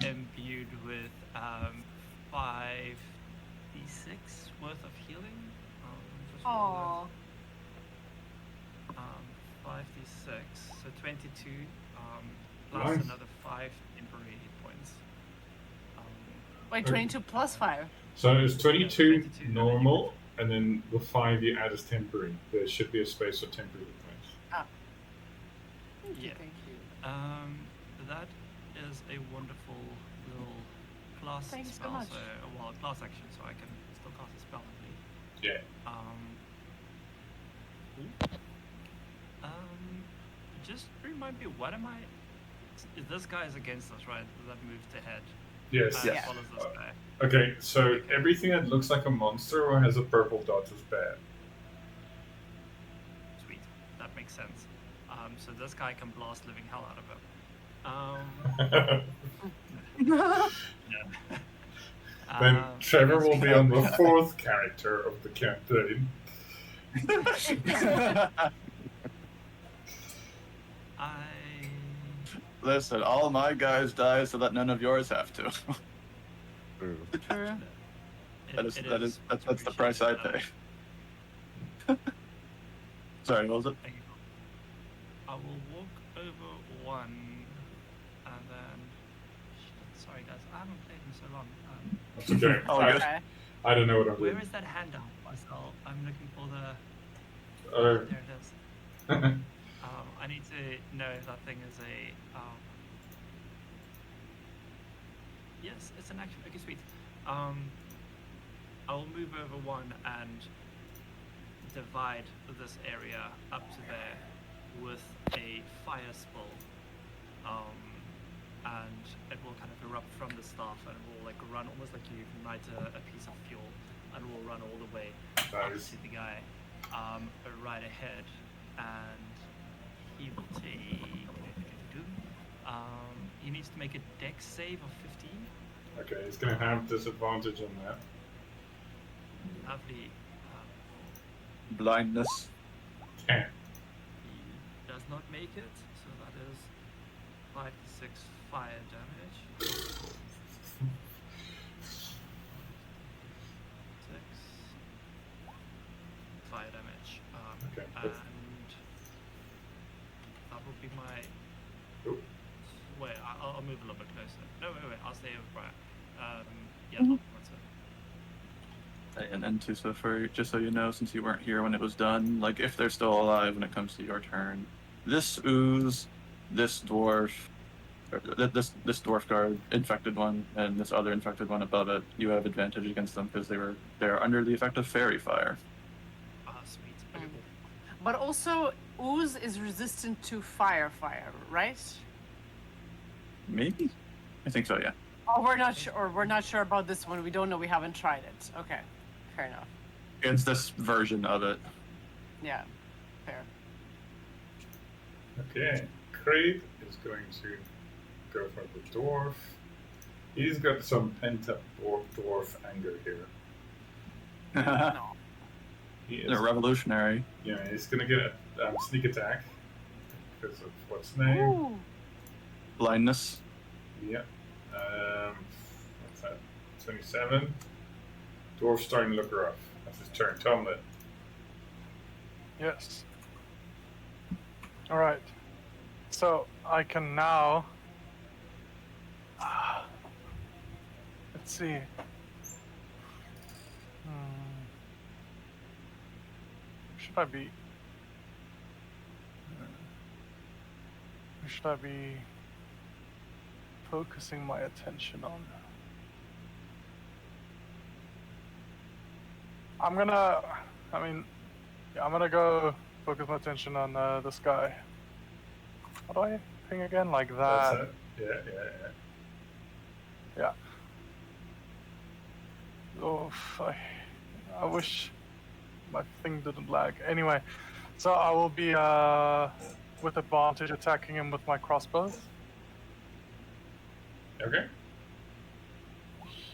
imbued with 5d6 worth of healing. Just roll Aww. that. 5d6, so 22 plus Nice. another 5 temporary hit points. Wait, 22 plus 5. So it's 22 22 normal, and then the 5 you add is temporary. There should be a space for temporary points. Thank you, Yeah. thank you. That is a wonderful little class Thank you so spell. much. Well, class action, so I can still cast a spell, I believe. Yeah. Just remind me, what am I? This guy is against us, right? That moved ahead. Yes. And Yeah. follows this guy. Okay, so Okay. everything that looks like a monster or has a purple dot is bad. Sweet, that makes sense. So this guy can blast living hell out of him. Then Um, Trevor that's will be fine. on the 4th character of the campaign. I Listen, all my guys die so that none of yours have to. True. True. That's much the price I appreciated. pay. Sorry, what was it? Thank you. I will walk over one, and then. Shit, sorry guys, I haven't played in so long. That's okay. Oh, I, good. Okay. I don't know what I'm Where doing. is that handout, Marcel? I'm looking for the. Uh, There it is. I need to know if that thing is a. Yes, it's an action. Okay, sweet. I will move over one and divide this area up to there with a fire spell. And it will kind of erupt from the staff and it will like run almost like you ignite a piece of fuel and will run all the way up Nice. to the guy right ahead, and he will take. He needs to make a dex save of 15. okay, he's gonna have disadvantage on that. Lovely. Blindness. 10. He does not make it, so that is 5 to 6 fire damage. 6 fire damage. Okay, And that's- that will be my. Oop. Wait, I'll move a little bit closer. No, wait, I'll stay over Brian. Yeah, Mhm. that's it. And to so for just so you know, since you weren't here when it was done, like if they're still alive when it comes to your turn, this ooze, this dwarf, or this dwarf guard infected one, and this other infected one above it, you have advantage against them because they're under the effect of fairy fire. Sweet. Okay, cool. But also, ooze is resistant to fire, right? Maybe, I think so. Yeah. Oh, we're not sure. We're not sure about this one. We don't know. We haven't tried it. Okay, fair enough. It's this version of it. Yeah, fair. Okay, Creed is going to go for the dwarf. He's got some pent-up dwarf anger here. No. He is, They're revolutionary. yeah, he's gonna get a sneak attack because of what's his name. Ooh. Blindness. Yep. What's that? 27. Dwarf's starting to look rough. That's his turn. Tomlet. Yes. All right. So I can now. Let's see. Should I be? Who should I be focusing my attention on? I'm gonna go focus my attention on this guy. How do I ping again? Like That's that. it. Yeah. Yeah. Oh, I wish my thing didn't lag. Anyway, so I will be with advantage attacking him with my crossbows. Okay.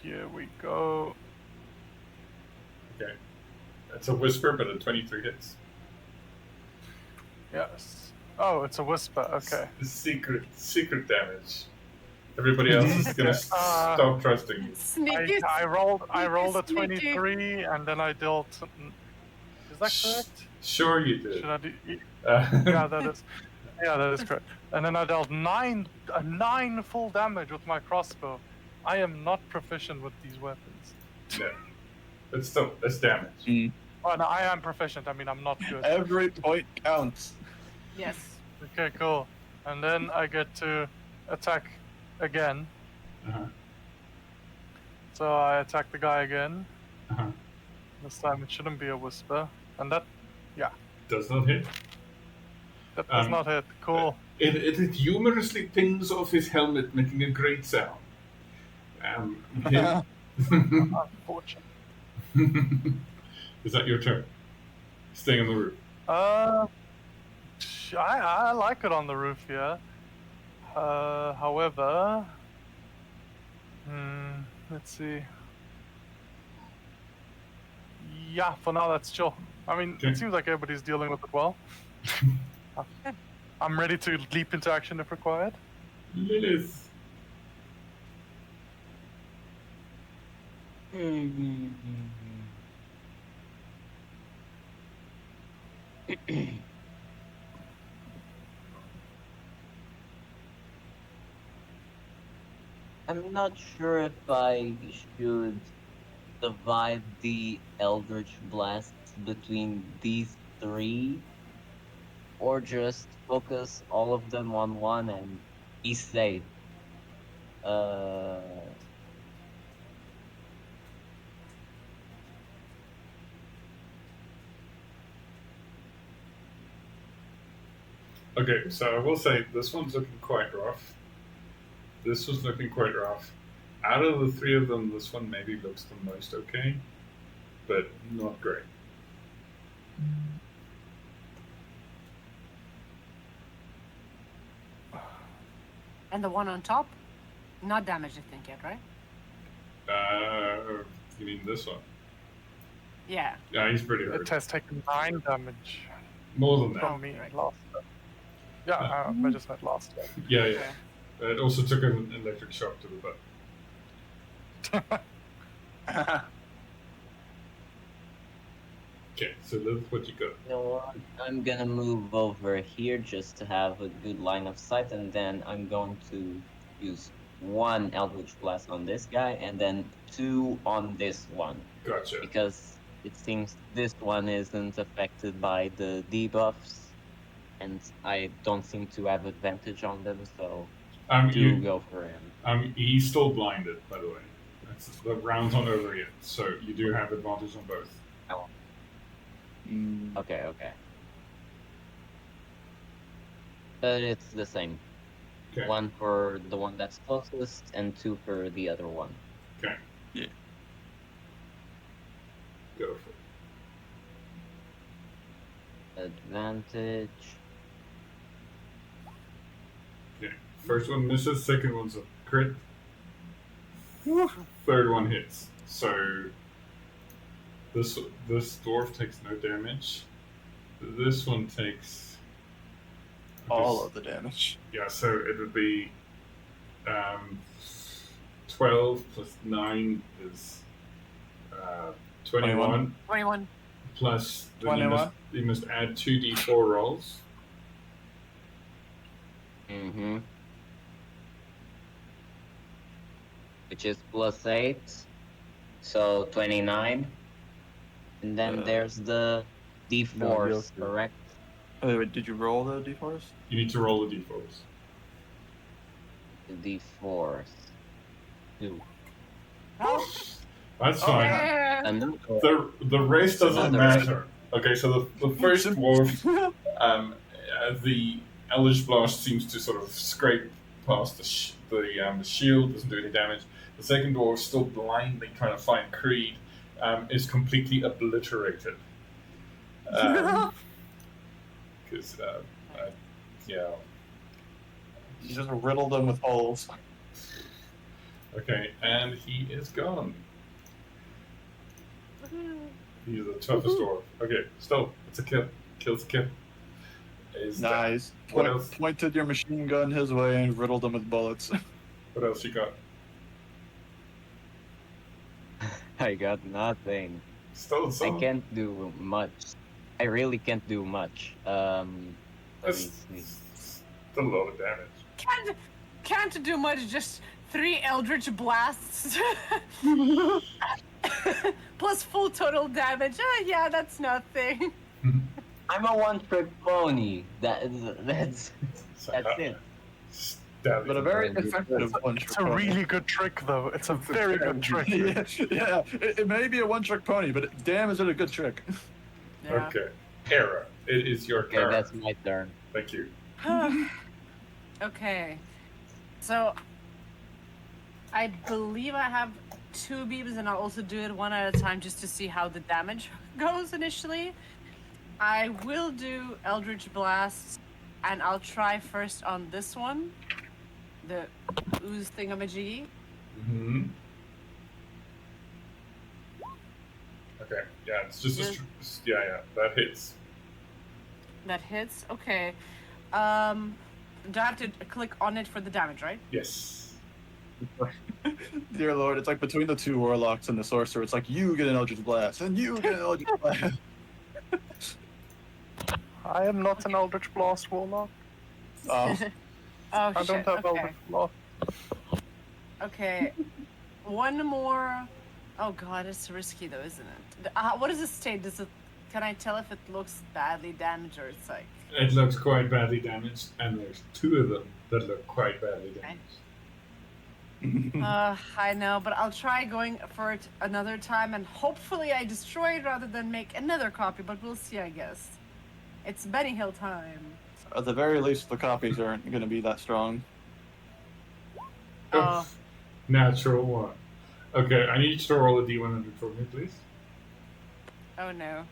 Here we go. Okay. That's a whisper, but a 23 hits. Yes. Oh, it's a whisper. Okay. Secret damage. Everybody else is gonna stop trusting you. Sneaky. I rolled a sneaky. 23 and then I dealt. Is that correct? Sure you did. Should I do? Uh, Yeah, that is. Yeah, that is correct. And then I dealt nine full damage with my crossbow. I am not proficient with these weapons. no. But still, that's damage. Oh, no, I am proficient. I mean, I'm not good. Every point counts. Yes. Okay, cool. And then I get to attack again. Uh-huh. So I attack the guy again. Uh-huh. This time it shouldn't be a whisper. And that, Does not hit. that does not hit. Cool. It humorously pings off his helmet, making a great sound. Unfortunate. Is that your turn? Staying on the roof. I like it on the roof, yeah. However, let's see. Yeah, for now that's chill. I mean, Okay. it seems like everybody's dealing with it well. I'm ready to leap into action if required. Lilith. I'm not sure if I should divide the Eldritch Blasts between these three, or just focus all of them on one and be safe. Okay, so I will say this one's looking quite rough. This was looking quite rough. Out of the three of them, this one maybe looks the most okay, but not great. And the one on top, not damaged, I think yet, right? You mean this one? Yeah. Yeah, he's pretty It hurt. has taken 9 damage More than that. from me right. last time. Yeah, I just had last time. Yeah. It also took an electric shock to the butt. Okay, so Lilith, what you got? You know what? I'm gonna move over here just to have a good line of sight, and then I'm going to use one Eldritch Blast on this guy, and then 2 on this one. Gotcha. Because it seems this one isn't affected by the debuffs, and I don't seem to have advantage on them, so do go for him. He's still blinded, by the way. The round's not over yet, so you do have advantage on both. Okay. But it's the same. Okay. 1 for the one that's closest, and 2 for the other one. Okay. Yeah. Go for it. Advantage. First one misses, second one's a crit. Third one hits. So this dwarf takes no damage. This one takes All of the damage. Yeah, so it would be 12 plus 9 is 21. 21. Plus, then 21. you must add 2d4 rolls. Mm-hmm. Which is +8. So 29. And then there's the d4s, No, correct? Wait, did you roll the d4s? You need to roll the d4s. The d4s. 2. Oh, That's fine. yeah. Another. The rest doesn't Another- matter. Okay, so the first dwarf, the Eldritch Blast seems to sort of scrape past the shield, doesn't do any damage. The second dwarf, still blindly trying to find Creed, is completely obliterated. Because, yeah. You just riddled them with holes. Okay, and he is gone. He's the toughest dwarf. Okay, still, it's a kill. Kill's a kill. Is that- Nice. What else? Pointed your machine gun his way and riddled him with bullets. What else you got? I got nothing. Still I some. can't do much. I really can't do much. Let That's me see. still a lot of damage. Can't do much, just 3 Eldritch Blasts. Plus full total damage. Yeah, that's nothing. I'm a one-trick pony. That's So, it. Stab But a it. very Very effective one. It's a really good trick, though. It's a very good trick. Yeah. It may be a one-trick pony, but damn, is it a good trick? Yeah. Okay. Hera, it is your Okay, turn. that's my turn. Thank you. Okay. So I believe I have 2 beams, and I'll also do it one at a time just to see how the damage goes initially. I will do Eldritch Blasts, and I'll try first on this one, the ooze thingamajiggy. Mm-hmm. Okay. Yeah, it's just yeah, that hits. That hits. Okay. Do I have to click on it for the damage, right? Yes. Dear Lord, it's like between the 2 warlocks and the sorcerer. It's like you get an Eldritch Blast, and you get an Eldritch Blast. I am not an Eldritch Blast warlock. Oh, Oh I shit. don't have Okay. Eldritch Blast. Okay. One more. Oh god, it's risky though, isn't it? What does it state? Can I tell if it looks badly damaged or it's like? It looks quite badly damaged, and there's 2 of them that look quite badly damaged. I know, but I'll try going for it another time, and hopefully I destroy it rather than make another copy. But we'll see, I guess. It's Benny Hill time. At the very least, the copies aren't going to be that strong. Oh. Natural 1. Okay, I need you to roll a d100 for me, please. Oh no.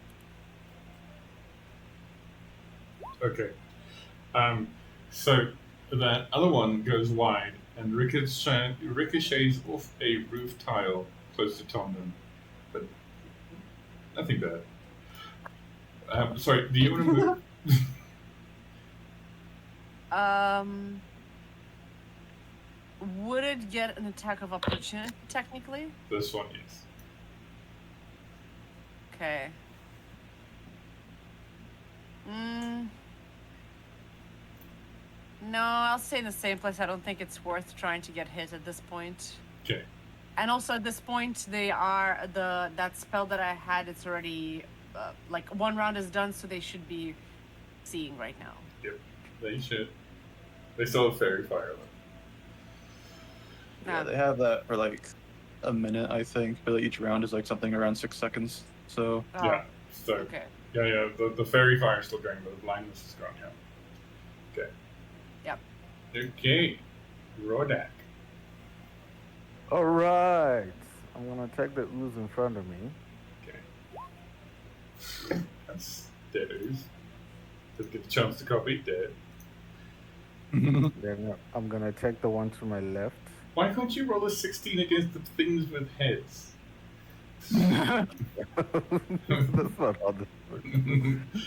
Okay. So that other one goes wide and ricochets off a roof tile close to Tomden, but nothing bad. Sorry, do you want to move? Would it get an attack of opportunity technically? This one, yes. Okay. No, I'll stay in the same place. I don't think it's worth trying to get hit at this point. Okay. And also at this point, that spell that I had. It's already like 1 round is done, so they should be seeing right now. Yep, they should. They still have fairy fire though. Yeah, they have that for like a minute, I think. But each round is like something around 6 seconds. So Oh, Yeah. So Okay. yeah. The fairy fire is still going, but the blindness is gone. Yeah. Okay. Yep. Okay. Rodak. All right. I'm gonna take the ooze in front of me. Okay. That's dead ooze. Didn't get a chance to copy. Dead. Then I'm gonna check the one to my left. Why can't you roll a 16 against the things with heads? That's not how this works.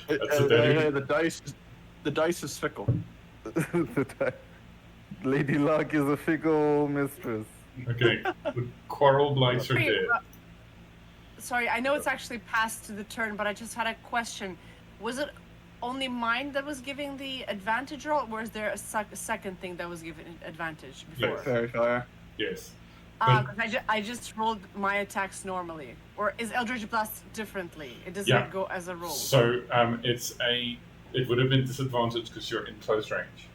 That's a daddy. The dice is fickle. Lady Luck is a fickle mistress. Okay, the quarrel blights are Wait, dead. Sorry, I know it's actually passed to the turn, but I just had a question. Was it only mine that was giving the advantage roll, or was there a second thing that was giving advantage before? Yes. Very fair. Yes. I just rolled my attacks normally. Or is Eldritch Blast differently? It doesn't Yeah. go as a roll. So it would have been disadvantage because you're in close range,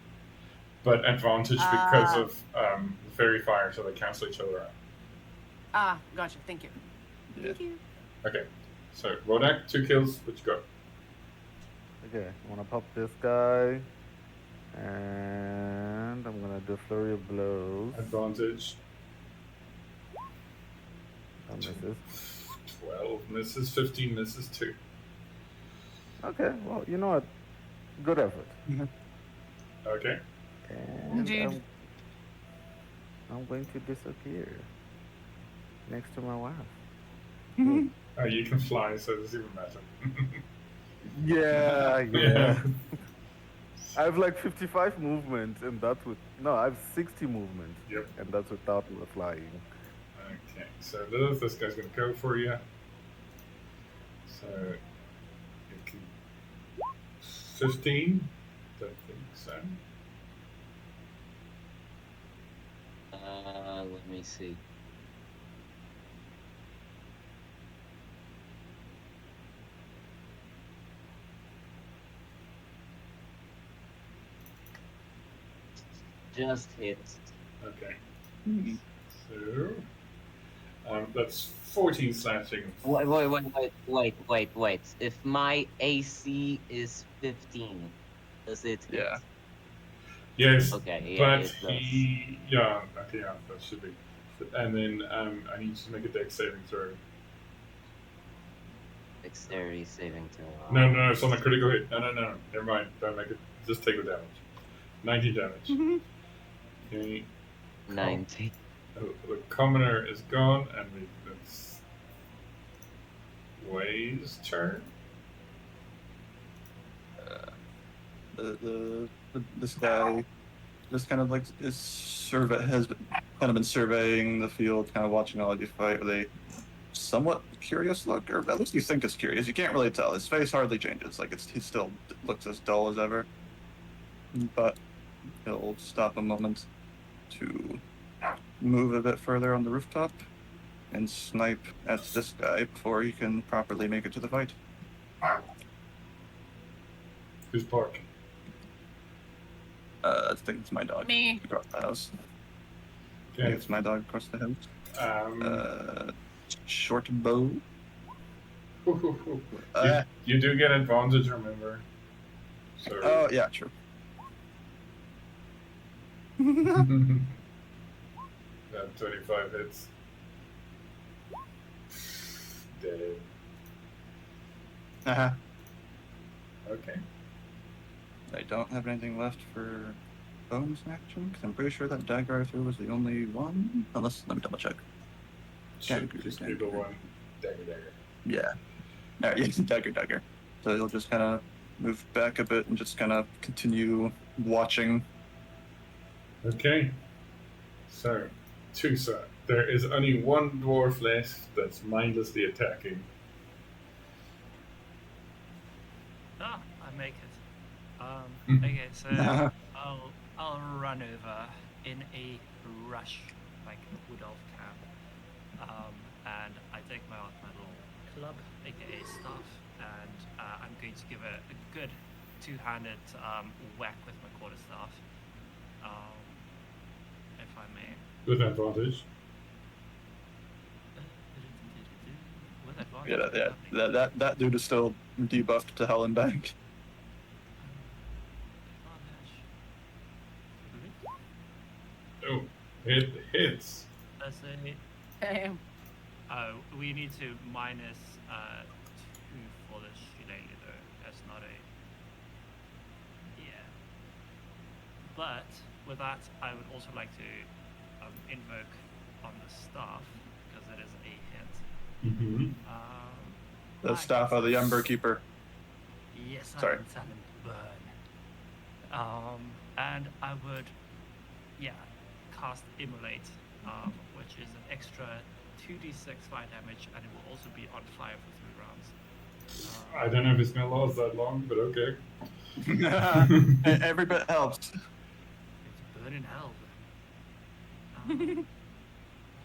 but advantage because of fairy fire, so they cancel each other out. Gotcha. Thank you. Yeah. Thank you. Okay, so Rodak, 2 kills. What you got? Okay, I'm gonna pop this guy. And I'm gonna do flurry of blows. Advantage. That misses. 12 misses, 15 misses, 2. Okay, well, you know what? Good effort. Okay. And Indeed. I'm going to disappear next to my wife. Oh, you can fly, so it doesn't even matter. Yeah. I have like 55 movement, and that's with I have 60 movement. Yep. And that's without the flying. Okay, so Lilith, this guy's going to go for you. So, you can... 15? Don't think so. Let me see. Just hit. Okay. So, that's 14 slashing. Wait. If my AC is 15, does it hit? Yeah. Yes, Okay, yeah, but it does. okay, yeah, that should be. And then I need you to make a dex saving throw. Dexterity saving throw. No, it's on a critical hit. No, never mind. Don't make it. Just take the damage. 90 damage. Okay. 90. The commoner is gone, and it's Way's turn. This guy just kind of like has kind of been surveying the field, kind of watching all of you fight with a somewhat curious look, or at least you think is curious. You can't really tell. His face hardly changes. Like he still looks as dull as ever. But he'll stop a moment to move a bit further on the rooftop and snipe at this guy before he can properly make it to the fight. Who's barking? I think it's my dog. Me. Across the house. I think Okay. it's my dog across the house. Short bow. You do get advantage, remember? So. Oh, yeah, true. That 25 hits. Dead. Uh-huh. Okay. I don't have anything left for bonus action, because I'm pretty sure that dagger I threw was the only one. Unless, let me double check. Should just be the one. Dagger. Yeah. No, yeah, dagger. So he'll just kind of move back a bit and just kind of continue watching. Okay. So, Tusa, there is only one dwarf left that's mindlessly attacking. I make it. Okay, so I'll run over in a rush, like Wood Elf camp, and I take my little club, aka staff, and I'm going to give it a good two-handed whack with my quarterstaff, if I may. With advantage. With advantage. Yeah, that dude is still debuffed to hell and back. Oh, it hits. That's a Damn. we need to minus 2 for the shillelagh though. That's not a But with that, I would also like to invoke on the staff because it is a hit. Mm-hmm. The staff of the Ember Keeper. Yes, Sorry. I can summon burn. And I would, cast Immolate, which is an extra 2d6 fire damage, and it will also be on fire for 3 rounds. I don't know if it's gonna last that long, but okay. Every bit helps. It's burn in hell.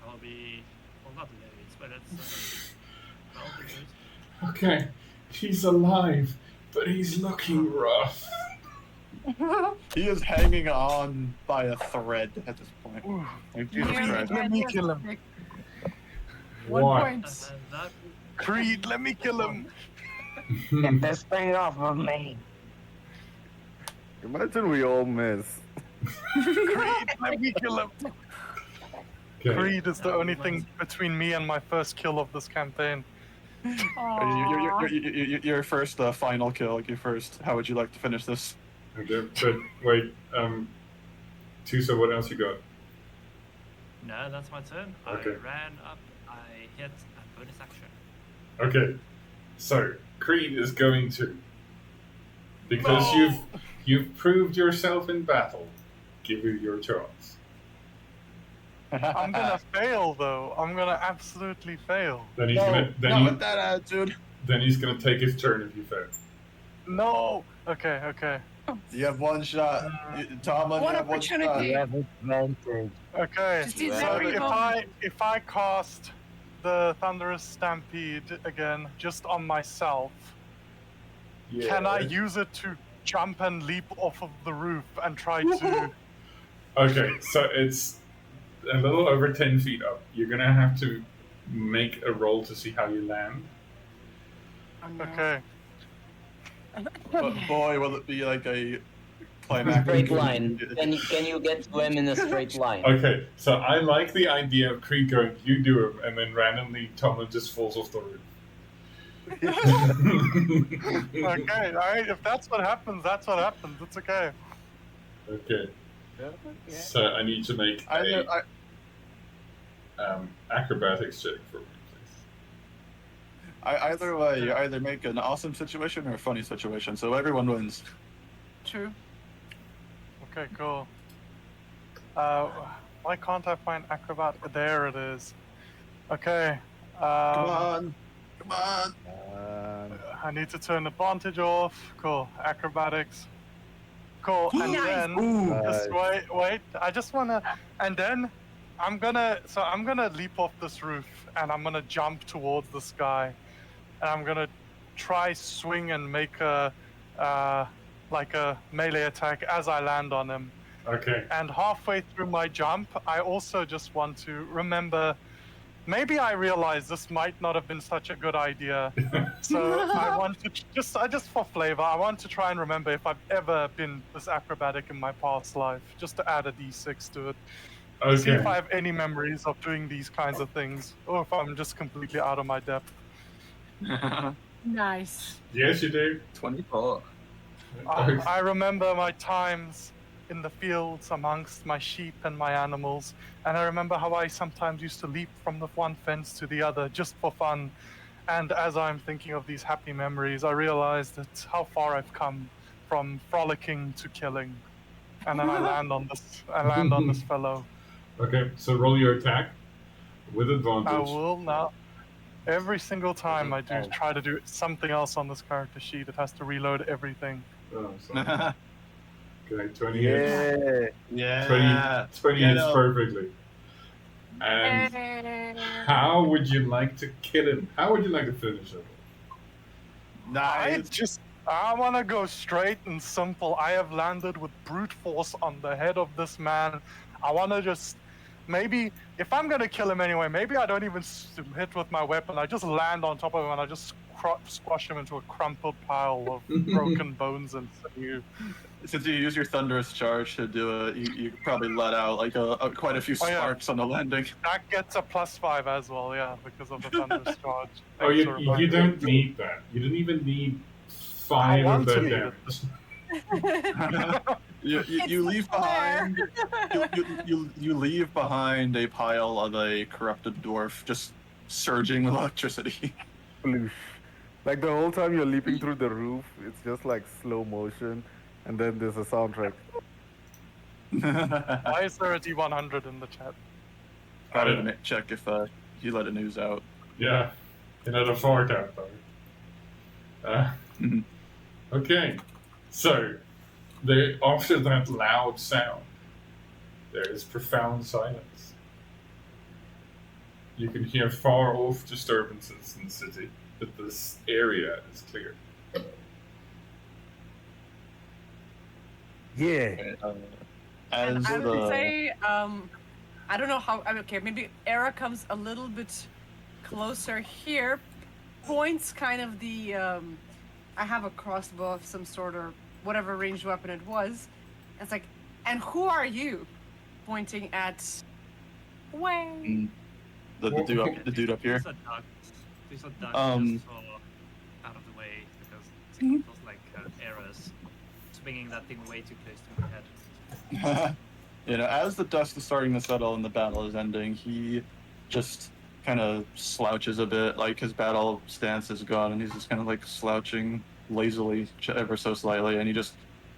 I'll be, well, not loads, but it's 12 loads. Okay, he's alive, but he's looking rough. He is hanging on by a thread at this point. Like, Jesus Nearly Christ. Let me dead, kill him. yes. What? 1 point. That Creed, let me kill him. Get this thing off of me. Imagine we all miss. Creed, let me kill him. Okay. Creed is the only thing between me and my first kill of this campaign. Aw. Your first final kill, like your first. How would you like to finish this? Okay, but wait, Tusa, what else you got? No, that's my turn. Okay. I ran up, I hit, and bonus action. Okay, so Creed is going to, because No! you've proved yourself in battle. Give you your chance. I'm gonna fail though. I'm gonna absolutely fail. Then he's No, gonna not with that attitude. then he's gonna take his turn if you fail. No. Okay. Okay. You have one shot. Tomlin, One you have one opportunity. shot. advantage. Okay. Just use So every moment. if I cast the Thunderous Stampede again, just on myself, can I use it to jump and leap off of the roof and try to? Okay, so it's a little over 10 feet up. You're gonna have to make a roll to see how you land. Oh, no. Okay. But boy, will it be like a climactic. Straight line. Can you get to him in a straight line? Okay, so I like the idea of Creed going, you do him, and then randomly Tomlin just falls off the roof. Okay. All right. If that's what happens, that's what happens. It's okay. Okay, so I need to make acrobatics check for me, please. Either way, you either make an awesome situation or a funny situation, so everyone wins. True. Okay. Cool. Why can't I find acrobat? There it is. Okay. Come on. Come on. I need to turn advantage off. Cool. Acrobatics. Cool. And Nice. then Ooh. just wait. I just wanna, and then I'm gonna leap off this roof and I'm gonna jump towards the sky, and I'm gonna try swing and make a like a melee attack as I land on him. Okay, And halfway through my jump, I also just want to remember. Maybe I realize this might not have been such a good idea. So I want to just for flavor, I want to try and remember if I've ever been this acrobatic in my past life, just to add a d6 to it. See if I okay. have any memories of doing these kinds of things, or if I'm just completely out of my depth. Nice. Yes, you do. 24. I remember my times in the fields amongst my sheep and my animals, and I remember how I sometimes used to leap from the one fence to the other just for fun. And as I'm thinking of these happy memories, I realize that how far I've come from frolicking to killing. And then I land on this fellow. Okay, so roll your attack with advantage. I will now. Every single time I do try to do something else on this character sheet, it has to reload everything. Oh, sorry. Okay, 28. Yeah. Yeah. 20 Get hits him. perfectly. And Hey. how would you like to kill him? How would you like to finish him? Nice. I want to go straight and simple. I have landed with brute force on the head of this man. I want to just, maybe, if I'm going to kill him anyway, maybe I don't even hit with my weapon. I just land on top of him and I just squash him into a crumpled pile of broken bones and sinew. Since you use your thunderous charge to do it, you probably let out like quite a few Oh, yeah. sparks on the landing. That gets a +5 as well, yeah, because of the thunderous charge. Oh, Thanks for you reminding me. don't need that. You don't even need I 5 of want to that need damage. it. you It's you the leave flare. behind you leave behind a pile of a corrupted dwarf just surging with electricity. Sploosh. Like the whole time you're leaping through the roof, it's just like slow motion, and then there's a soundtrack. Why is there a D100 in the chat? Probably to check if you let the news out. Yeah, the forecast though. Mhm. Okay, so after that loud sound, there is profound silence. You can hear far off disturbances in the city, but this area is clear. Yeah. And As I would the say, I don't know how. Okay, maybe Era comes a little bit closer here, points kind of the. I have a crossbow of some sort or whatever ranged weapon it was. It's like, and who are you? Pointing at Wayne. the dude up here. These are ducks. These are ducks Um, just for out of the way because it Mhm. feels like errors. Swinging that thing way too close to my head. As the dust is starting to settle and the battle is ending, he just kind of slouches a bit, like his battle stance is gone, and he's just kind of like slouching lazily, ever so slightly, and he just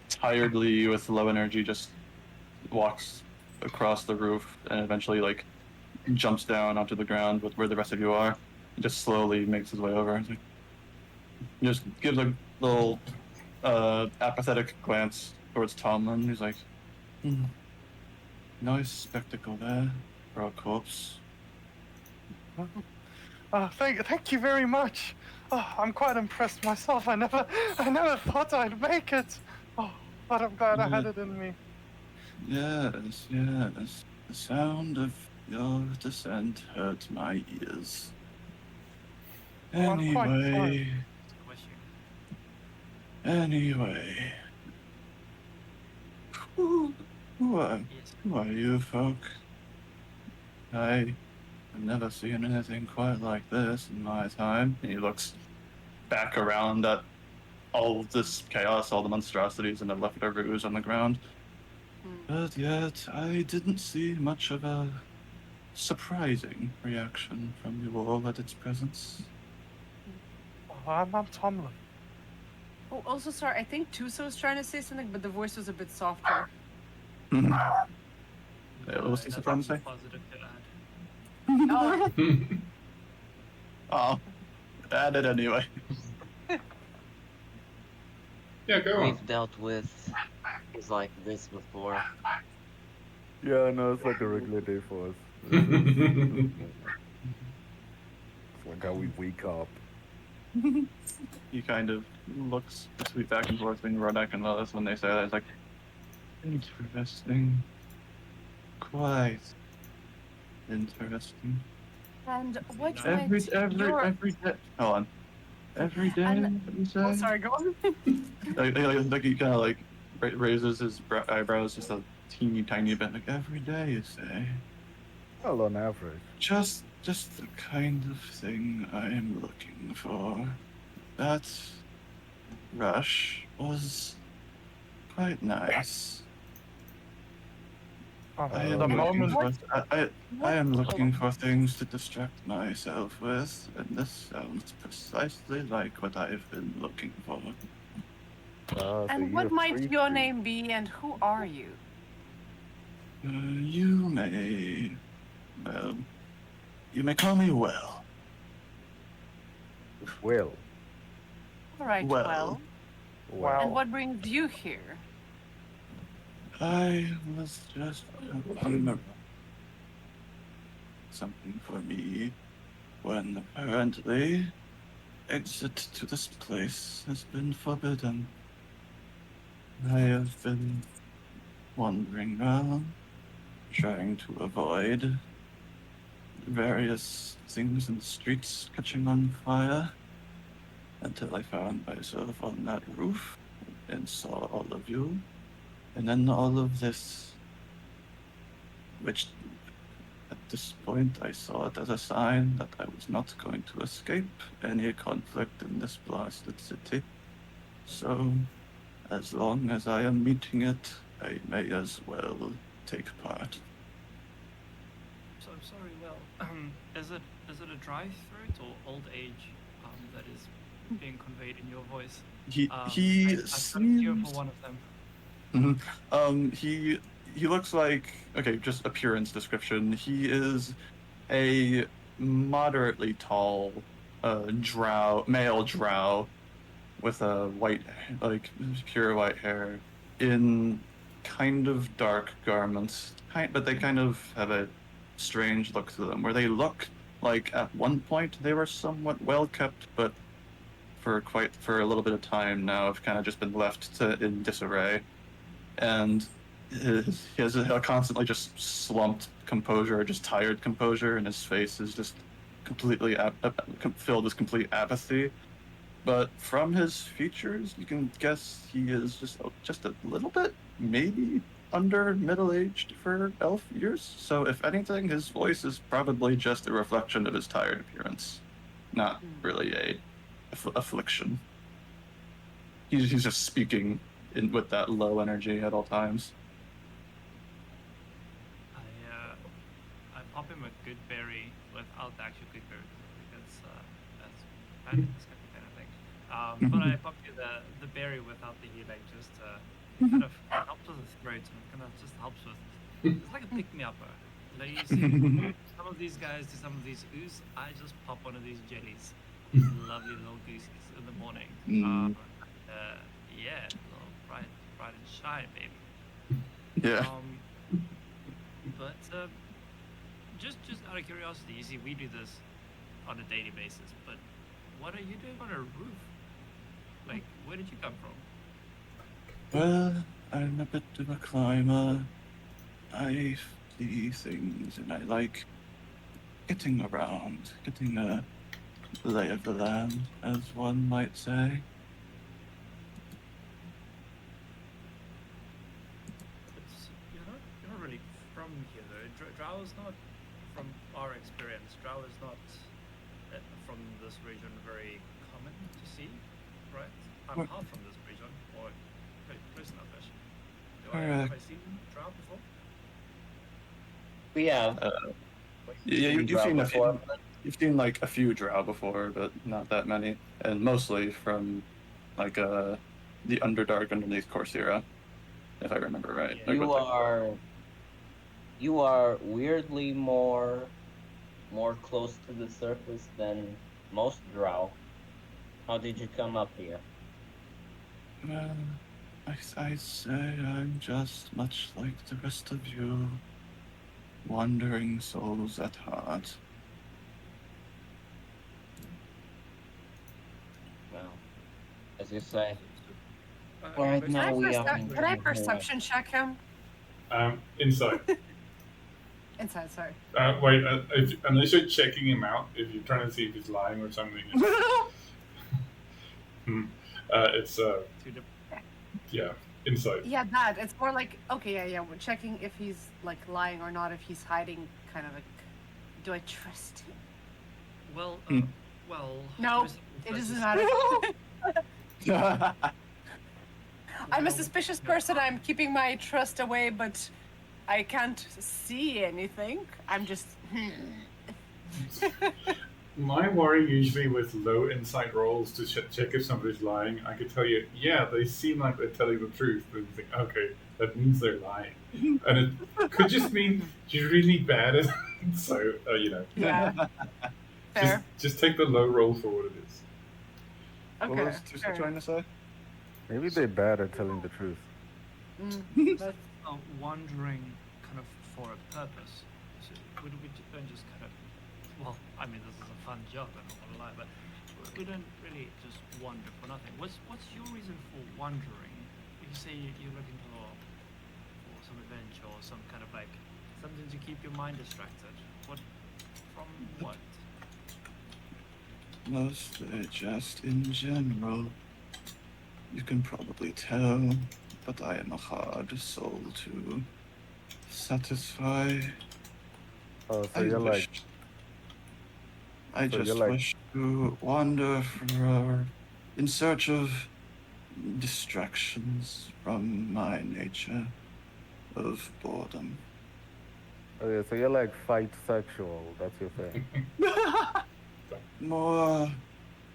tiredly, with low energy, just walks across the roof and eventually like jumps down onto the ground with where the rest of you are, and just slowly makes his way over. He just gives a little apathetic glance towards Tomlin. He's like, nice spectacle there for a corpse. Thank you very much. Oh, I'm quite impressed myself. I never thought I'd make it. Oh, but I'm glad I had it in me. Yes. The sound of your descent hurt my ears. Oh, I'm quite Anyway, Squish you. anyway. Who are Yes. you folk? I have never seen anything quite like this in my time. And he looks back around at all of this chaos, all the monstrosities and the leftover ooze on the ground. But yet, I didn't see much of a surprising reaction from you all at its presence. Oh, I'm Tomlin. Oh, also sorry. I think Tuso was trying to say something, but the voice was a bit softer. What's he trying to say? Positive to add. Oh, Oh, add it anyway. Yeah, go on. We've dealt with things like this before. Yeah, no, it's like a regular day for us. Mm-hmm. It's like how we wake up. He kind of looks between back and forth between Rodak and Lilith when they say that. It's like, interesting. Quite interesting. and what Every might your... day. Hold on. Every day, And- you say? Oh, sorry, go on. Like he kind of like raises his eyebrows just a teeny tiny bit. Like every day, you say? Well, on average. Just the kind of thing I am looking for. That rush was quite nice. I am The looking moment I am looking for things to distract myself with, and this sounds precisely like what I've been looking for. So And what might your name be, and who are you? You may, well, you may call me Well. Well, All right, Well. Well. And what brings you here? I was just looking around. Something for me when apparently exit to this place has been forbidden. I have been wandering around, trying to avoid various things in the streets catching on fire until I found myself on that roof and saw all of you. And then all of this, which at this point I saw it as a sign that I was not going to escape any conflict in this blasted city. So as long as I am meeting it, I may as well take part. So I'm sorry. Well, is it a dry throat or old age that is being conveyed in your voice? He I've got a cure seems. for one of them. He looks like, okay, just appearance description. He is a moderately tall, male drow with a white, like pure white hair, in kind of dark garments. But they kind of have a strange look to them, where they look like at one point they were somewhat well kept, but for a little bit of time now have kind of just been left in disarray. And he has a constantly just slumped composure, or just tired composure, and his face is just completely filled with complete apathy. But from his features, you can guess he is just a little bit, maybe under middle-aged for elf years. So if anything, his voice is probably just a reflection of his tired appearance, not really a affliction. He's just speaking with that low energy at all times. I pop him a good berry without the actual good berry because that's bad this kind of thing. But I pop you the berry without the healing, just kind of helps with the throat and kind of just helps with. It's like a pick me upper. Like you see, some of these guys do some of these ooze. I just pop one of these jellies, these lovely little goosies in the morning. Yeah, little bright and shine, baby. Yeah. But just out of curiosity, you see, we do this on a daily basis. But what are you doing on a roof? Like, where did you come from? Well, I'm a bit of a climber. I see things, and I like getting around, getting a lay of the land, as one might say. You're not really from here, though. Drow is not, from our experience, Drow is not from this region very common to see, right? I'm half from this region, or close enough, have I seen Drow before? We have. Yeah, before. You've seen like a few drow before, but not that many, and mostly from like the Underdark underneath Coursera, if I remember right. Yeah. You are weirdly more close to the surface than most drow. How did you come up here? Well, I say I'm just much like the rest of you, wandering souls at heart. Well, as you say. Right Can I perception check him? Inside. Inside, sorry. Wait, unless you're checking him out, if you're trying to see if he's lying or something, it's yeah, inside. Yeah, that. It's more like, okay, yeah, we're checking if he's like lying or not, if he's hiding, kind of like, do I trust him? Well, No, it doesn't matter. I'm a suspicious person. I'm keeping my trust away, but I can't see anything. I'm just. My worry usually with low insight rolls to check if somebody's lying, I could tell you, yeah, they seem like they're telling the truth, but you think, okay, that means they're lying. And it could just mean you're really bad at it. So, Yeah. Fair. Just take the low roll for what it is. Okay. What was Tusa trying to say? Maybe they're bad at telling the truth. That's wandering kind of for a purpose. So we don't just kind of, well, I mean, this is a fun job, I don't want to lie, but we don't really just wander for nothing. What's your reason for wandering? You say you're looking for some adventure or some kind of like something to keep your mind distracted. From what? Mostly just in general. You can probably tell, but I am a hard soul to satisfy. Oh, so you're like. I just wish to wander in search of distractions from my nature of boredom. Okay, so you're like fight sexual. That's your thing. More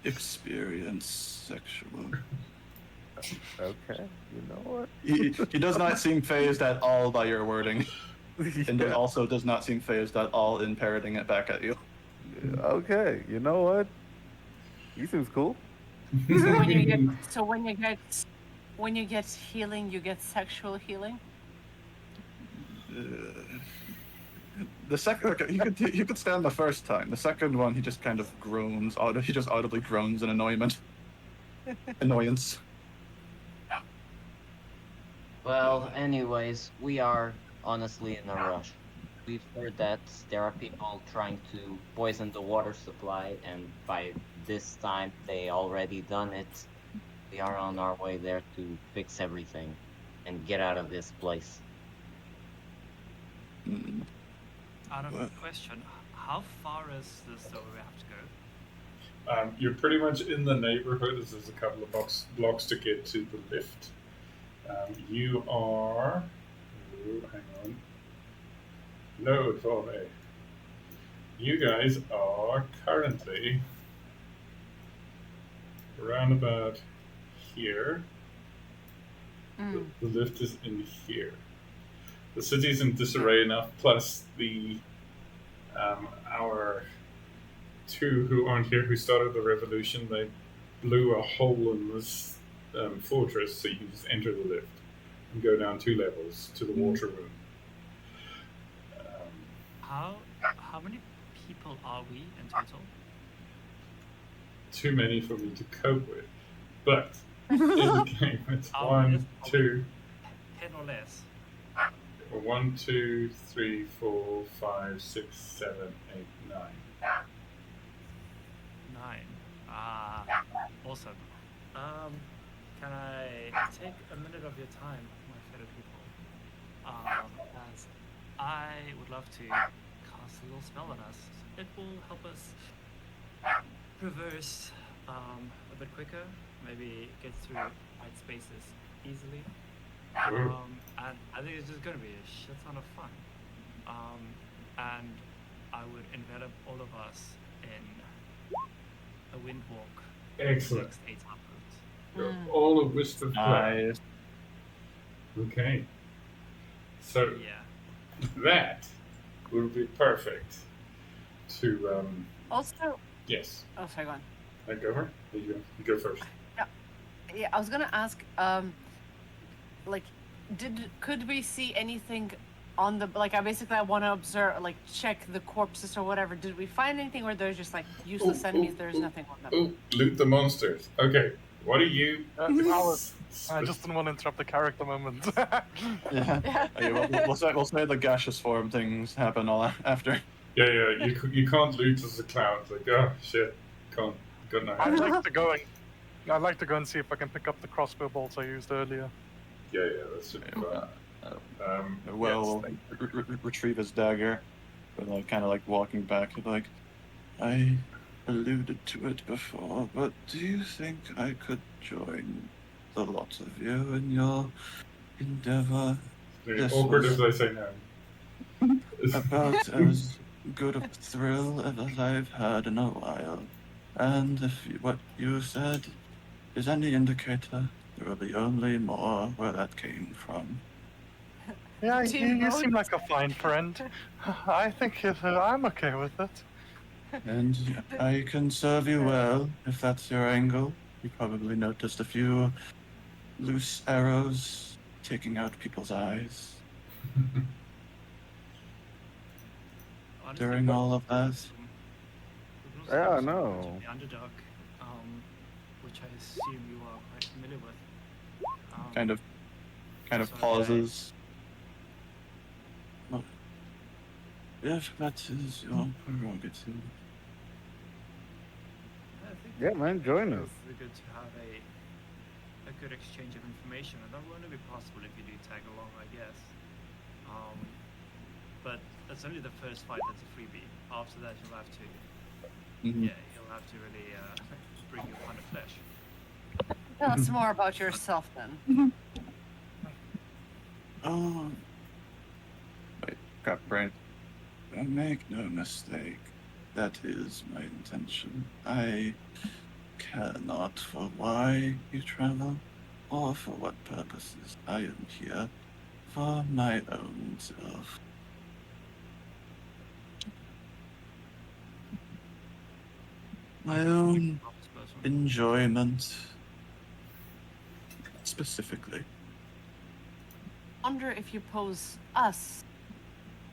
experience sexual. Okay, you know what? He does not seem phased at all by your wording, and Yeah. also does not seem phased at all in parroting it back at you. Okay, you know what? He seems cool. So when you get when you get healing, you get sexual healing. The second, okay, he could stand the first time. The second one, he just kind of groans. He just audibly groans in annoyance. Well, anyways, we are honestly in a rush. We've heard that there are people trying to poison the water supply, and by this time they already done it. We are on our way there to fix everything and get out of this place. Mm. Out of What? question, how far is this that we have to go? You're pretty much in the neighborhood. There's a couple of blocks to get to the lift. You are. Hang on. Load for me. You guys are currently around about here. The lift is in here. The city's in disarray enough, plus the our two who aren't here who started the revolution, they blew a hole in this fortress, so you can just enter the lift and go down 2 levels to the water room. How many people are we in total? Too many for me to cope with, but in the game it's Are we 1, just- 2, 10 or less? 1, 2, 3, 4, 5, 6, 7, 8, 9. 9. Awesome. Can I take a minute of your time, my fellow people? As I would love to cast a little spell on us. It will help us traverse a bit quicker, maybe get through white spaces easily. Sure. And I think it's just going to be a shit ton of fun. And I would envelop all of us in a wind walk. Excellent. 6 8 upwards. You're all a wisp of clay. Nice. Okay. So Yeah. that would be perfect to Also, yes. oh, sorry, go on. I go her? You go first. Yeah, I was gonna ask, like, could we see anything on the, like, I want to observe, like, check the corpses or whatever. Did we find anything, or there's just like useless enemies? There's nothing on them. Oh, loot the monsters. Okay, what are you? I just didn't want to interrupt the character moment. Yeah. Okay, we'll say the gaseous form things happen all after. Yeah. You can't loot as a cloud. Like, oh shit, can't. Got no. I'd like to go and see if I can pick up the crossbow bolts I used earlier. Yeah, that should be fun. Will retrieve his dagger, but like kind of like walking back. Like, I alluded to it before, but do you think I could join the lot of you in your endeavor? Very This awkward was- if they say no. About as good a thrill as I've had in a while. And if what you said is any indicator, there will be only more where that came from. Yeah, Team you seem notes. like a fine friend. I think I'm okay with it. And I can serve you well if that's your angle. You probably noticed a few loose arrows taking out people's eyes Honestly, during all of that. we can Yeah, also no. go to the Underdog, which I assume you are quite familiar with. Kind of Sorry. pauses. Well, if that is your prerogative. I think Yeah, man, join it us. would be good to have a good exchange of information, and that will only be possible if you do tag along, I guess. But that's only the first fight that's a freebie. After that, you'll have to, Mhm. you'll have to really bring your pound of flesh. Tell us more about yourself then. Oh, wait, crap, brain. Make no mistake. That is my intention. I care not for why you travel or for what purposes. I am here for my own self. My own enjoyment, specifically. Wonder if you pose us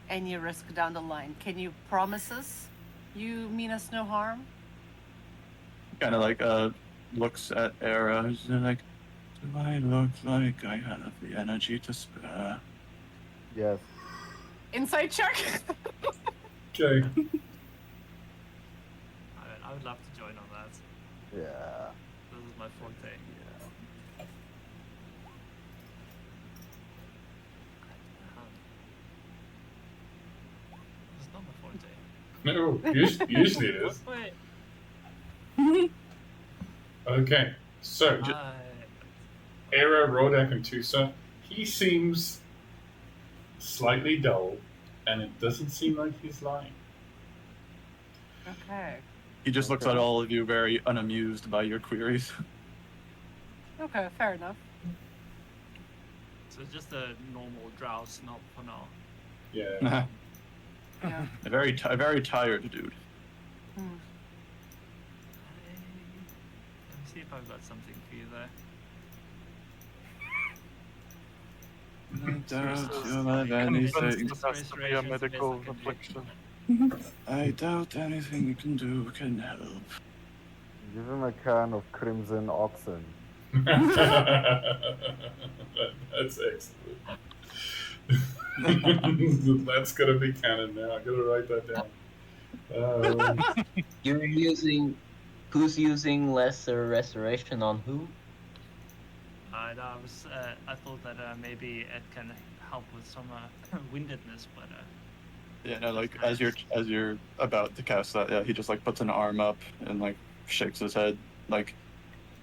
any risk down the line. Can you promise us you mean us no harm? Kind of like looks at Era. He's like, do I look like I have the energy to spare? Yes. Insight check. Okay. I would love to join on that. Yeah. This is my forte. This is not my forte. No, usually it is. Wait. Okay, so Era, Rodak, and Tusa, he seems slightly dull, and it doesn't seem like he's lying. Okay. He just looks at all of you very unamused by your queries. Okay, fair enough. So it's just a normal drow snob for now. Yeah. Yeah. A very tired dude. Hmm. Let me see if I've got something for you there. I doubt Resources. you'll have Convinced anything. this has to be a medical affliction. I doubt anything you can do can help. Give him a can of crimson oxen. That's excellent. That's gonna be canon now. I gotta write that down. You're using. Who's using lesser restoration on who? I thought that maybe it can help with some windedness, but Yeah, no, like as you're about to cast that, yeah, he just like puts an arm up and like shakes his head, like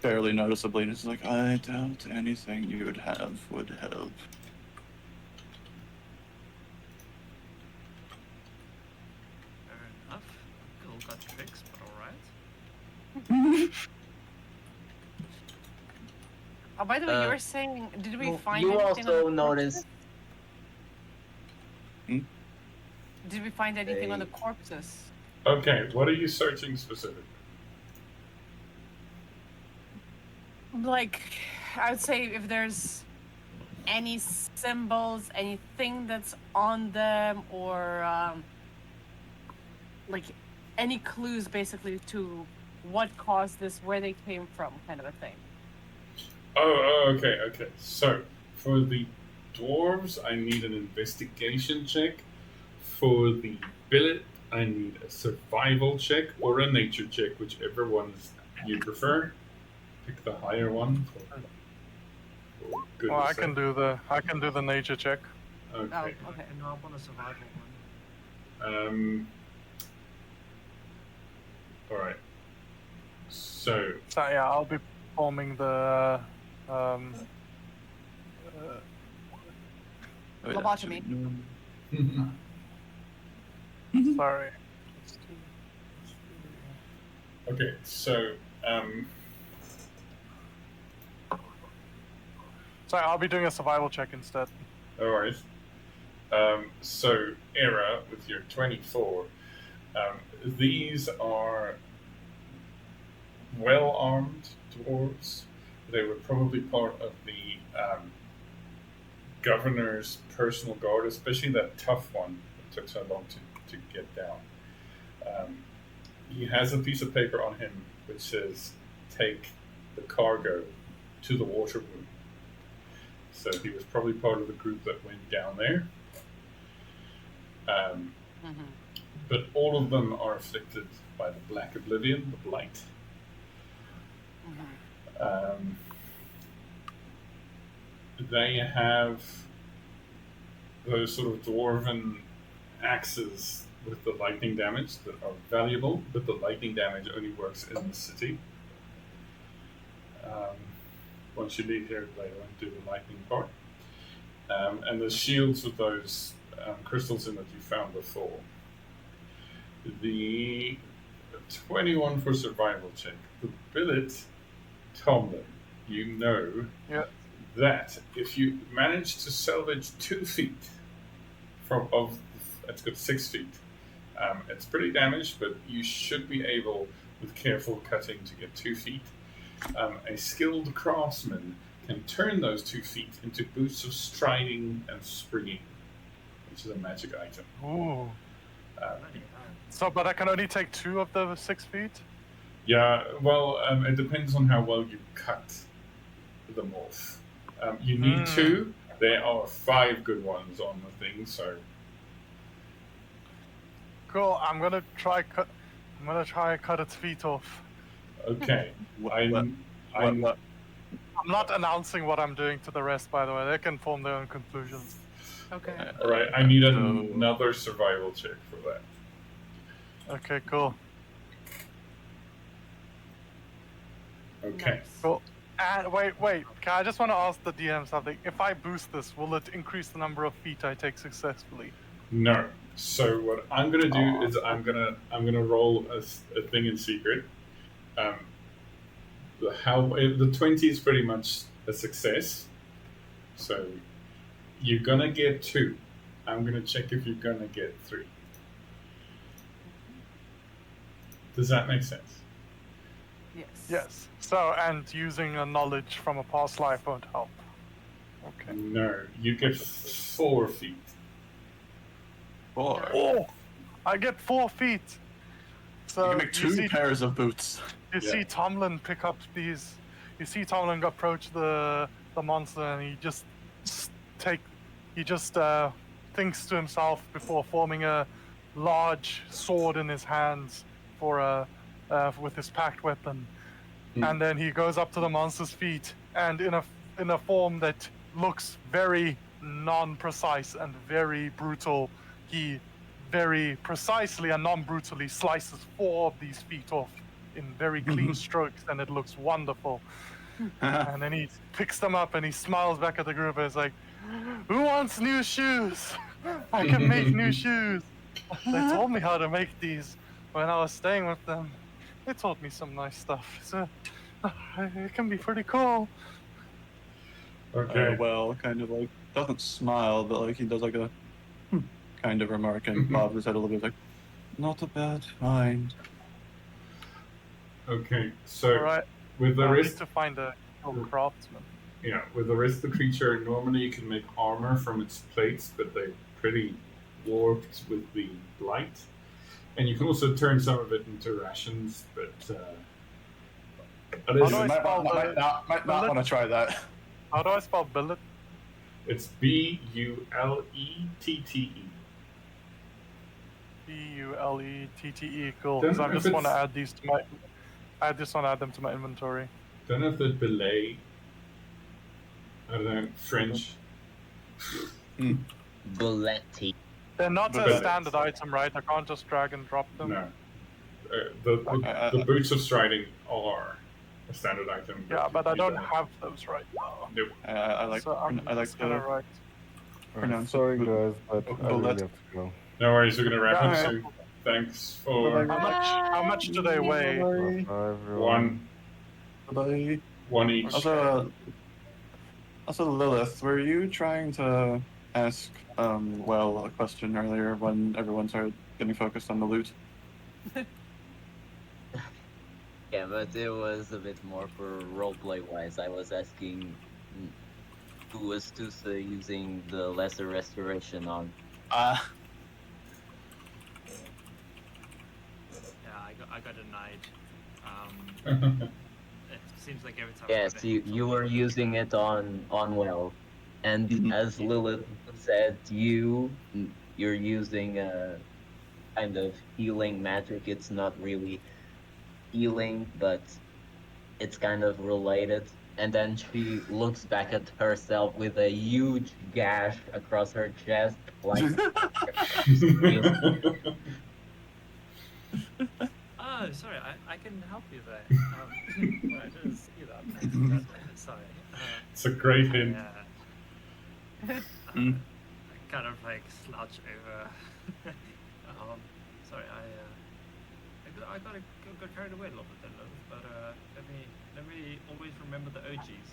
barely noticeably, and it's like, I doubt anything you would have would help. fair enough. Girl got tricks, but alright. Oh, by the way, you Uh, were saying, did we find You anything also on the corpses? notice. Did we find anything on the corpses? Okay, what are you searching specifically? Like, I would say if there's any symbols, anything that's on them, or like any clues basically to what caused this, where they came from, kind of a thing. Okay. So, for the dwarves, I need an investigation check. For the billet, I need a survival check or a nature check, whichever one you prefer. Pick the higher one. For Well, goodness I can do the nature check. Okay. Oh, okay. And up on a survival one. All right. So, So yeah, I'll be performing the Oh, Lobotomy. sorry. okay. So, Sorry, I'll be doing a survival check instead. all right. So, Era, with your 24, these are well-armed dwarves. They were probably part of the governor's personal guard, especially that tough one that took so long to get down. He has a piece of paper on him which says, take the cargo to the water room. So he was probably part of the group that went down there. But all of them are afflicted by the Black Oblivion, the Blight. They have those sort of dwarven axes with the lightning damage that are valuable, but the lightning damage only works in the city. once you leave here, they won't do the lightning part. And the shields with those crystals in that you found before. The 21 for survival check. The billet, Tomlin, you know that if you manage to salvage 2 feet it's got 6 feet. It's pretty damaged, but you should be able, with careful cutting, to get 2 feet. A skilled craftsman can turn those 2 feet into boots of striding and springing, which is a magic item. Ooh. Bloody hell. But I can only take 2 of the 6 feet? Yeah, well, it depends on how well you cut the morph. You need 2. There are 5 good ones on the thing, so. Cool. I'm gonna try cut its feet off. Okay. I'm I'm not announcing what I'm doing to the rest, by the way. They can form their own conclusions. Okay. all right. I need another survival check for that. Okay, cool. Okay. Nice. Cool. And wait. I just want to ask the DM something. If I boost this, will it increase the number of feet I take successfully? No. So what I'm gonna do is I'm gonna roll a thing in secret. The 20 is pretty much a success. So you're gonna get 2. I'm gonna check if you're gonna get 3. Does that make sense? Yes. Yes. So, and using a knowledge from a past life won't help. Okay. No. You get 4 feet. 4. Oh, I get 4 feet. So You can make 2 pairs of boots. You see Tomlin pick up these. You see Tomlin approach the monster, and he just thinks to himself before forming a large sword in his hands with his packed weapon, and then he goes up to the monster's feet, and in a form that looks very non-precise and very brutal, he very precisely and non-brutally slices 4 of these feet off in very clean strokes, and it looks wonderful. And then he picks them up and he smiles back at the group and is like, "Who wants new shoes? I can make new shoes. They told me how to make these when I was staying with them. They taught me some nice stuff. So it can be pretty cool." Okay. Well, kind of like, doesn't smile, but like he does like a kind of remark and bobs his head a little bit like, not a bad find. Okay. So All right. with the I need rest, to find a craftsman. with the rest of the creature, normally you can make armor from its plates, but they're pretty warped with the blight. And you can also turn some of it into rations, but How do I Might spell not want to try that. How do I spell billet? it's Bulette. Bullette. Cool. Don't Because I know if just want to it's- add these to my. I just want to add them to my inventory. Don't know if the belay. I don't know, French. Bulletti. They're not a But- standard item, right? I can't just drag and drop them. No. The boots of striding are a standard item. Yeah, but I you don't have those right now. Nope. I like So I'm I like just gonna the write. pronounce Sorry, it. guys, but I really Bullet. have to go. No worries, we're gonna wrap up Yeah. soon. Thanks for How much do they weigh? Bye. Bye, everyone. Bye. one each. Also, Lilith, were you trying to ask a question earlier when everyone started getting focused on the loot? Yeah, but it was a bit more for roleplay wise. I was asking who was Tusa using the lesser restoration on. Yeah, I got denied. It seems like every time. I Yes, put it- you were using it on well, and as Lilith said, you're using a kind of healing magic. It's not really healing, but it's kind of related. And then she looks back at herself with a huge gash across her chest, like Ah, Oh, sorry, I can help you there. I didn't see that. Sorry. It's a great hint. Mm. I kind of like slouch over. Sorry, I got carried away a little bit there, Lilith, but let me always remember the OGs.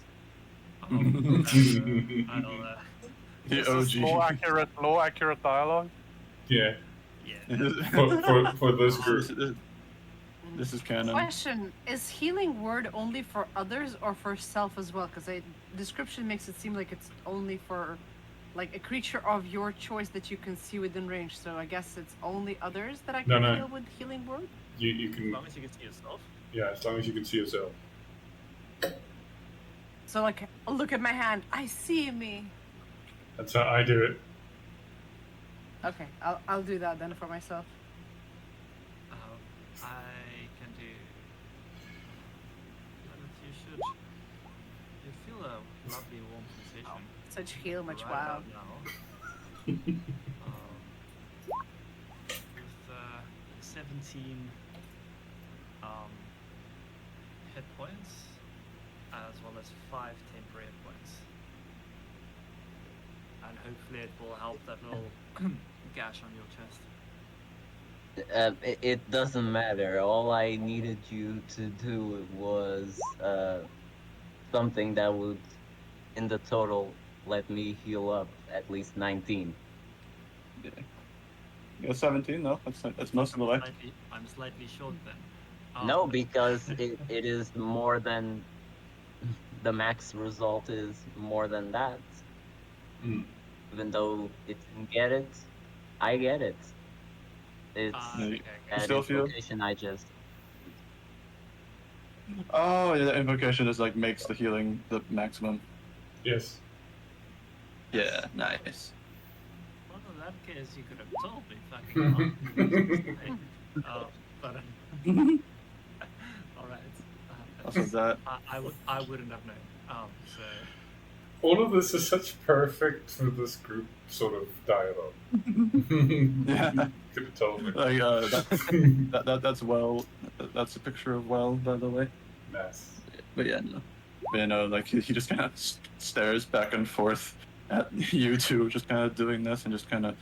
I'll The This is OG. more accurate dialogue. Yeah, yeah. for this group. This is canon. Question: is healing word only for others or for self as well? Because the description makes it seem like it's only for like a creature of your choice that you can see within range. So I guess it's only others that I can No. heal with healing word. You As can, long as you can see yourself. yeah, as long as you can see yourself. So like, look at my hand. I see me. That's how I do it. Okay, I'll do that then for myself. I can do. You should. You feel a lovely warm sensation. Such heal much right wow. about now. With 17 hit points, as well as 5 temporary hit points. And hopefully it will help that little gash on your chest. It doesn't matter. All I needed you to do was something that would, in the total, let me heal up at least 19. Yeah, 17 though. That's most of the way. I'm slightly short then. No, because it is more than the max result is more than that. Mm. Even though it didn't get it, I get it. It's Okay. an still feel- invocation I just. Oh, yeah, the invocation is like makes the healing the maximum. Yes. Yeah, nice. Well, in that case, you could have told me fucking well. But all right. Also that. I wouldn't have known. So All of this is such perfect for this group sort of dialogue. Yeah. Could have told me. Like that's well. That's a picture of well, by the way. Nice. But yeah, no. But, you know, like he just kind of stares back and forth at you two, just kind of doing this, and just kind of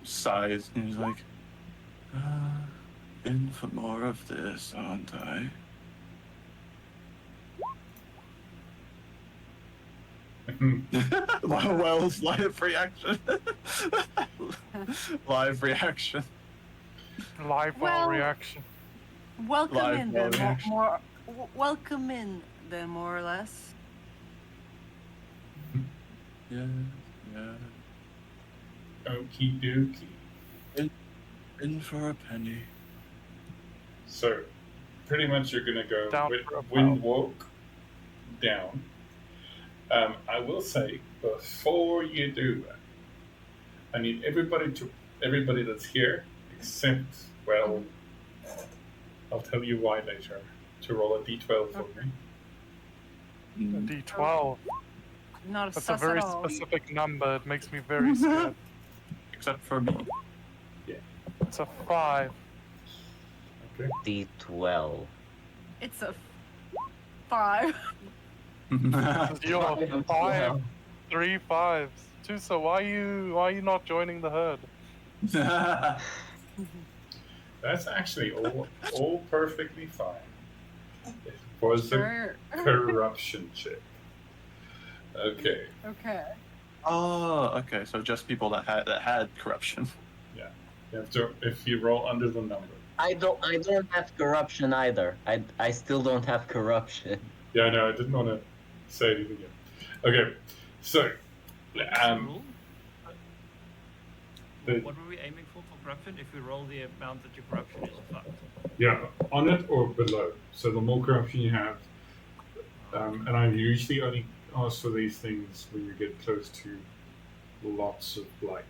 sighs, and he's like, "In for more of this, aren't I?" Well's live reaction. Live reaction. Live Well- reaction. Welcome Live in then, reaction. welcome in then, more or less. Yeah, yeah. Okie dokie. In for a penny. So, pretty much you're gonna go Down for a wind walk down. I will say before you do that, I need everybody that's here, except well, I'll tell you why later. To roll a d12 for me. A D12. Not a That's a sus very at all. specific number. It makes me very scared. Except for me. It's a 5. Okay. D12. It's a 5. You're 5. 3 5s. Tusa, why are you not joining the herd? That's actually all perfectly fine. It was Sure. a corruption check. Okay. Okay. Oh, okay. So just people that had corruption. You have to, if you roll under the number. I don't have corruption either. I still don't have corruption. Yeah, no, I didn't want to say anything yet. Okay, so rule? the- What were we aiming for corruption? If we roll the amount that your corruption is fucked. yeah, on it or below. So the more corruption you have, and I usually only ask for these things when you get close to lots of blight.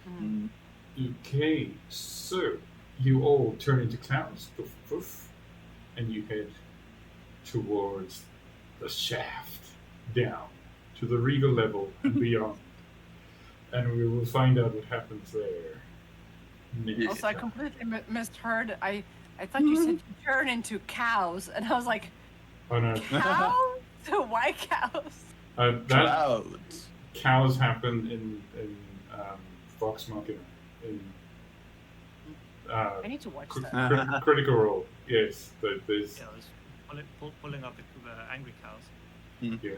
Mm. Okay, so you all turn into clouds, poof, poof, and you head towards the shaft, down to the regal level and beyond. And we will find out what happens there Yeah. Also, I completely misheard. I thought you said you turn into cows, and I was like, Oh no. cows? Why cows? That Clouds. cows happen in Vox Machina in I need to watch that. Critical Role. Yes, there's Yeah, I was pulling up the angry cows. yeah.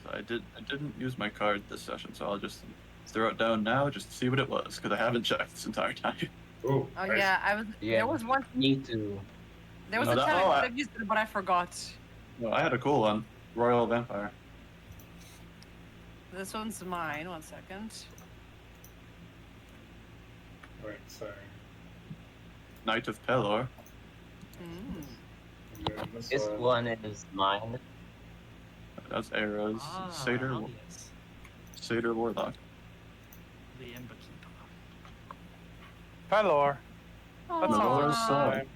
So I didn't use my card this session, so I'll just throw it down now just to see what it was, because I haven't checked this entire time. Oh, Oh nice. yeah, Yeah, there was one. need to. There was No, a that- time oh, I I- could have used it, but I forgot. Well, I had a cool one. Royal Vampire. This one's mine. 1 second. Right, so Knight of Pelor. Mm. and then This one is mine. That's Era's. Satyr Yes. Satyr Warlock. The Ember Keeper. Pelor. That sounds Melora's like Stag. time.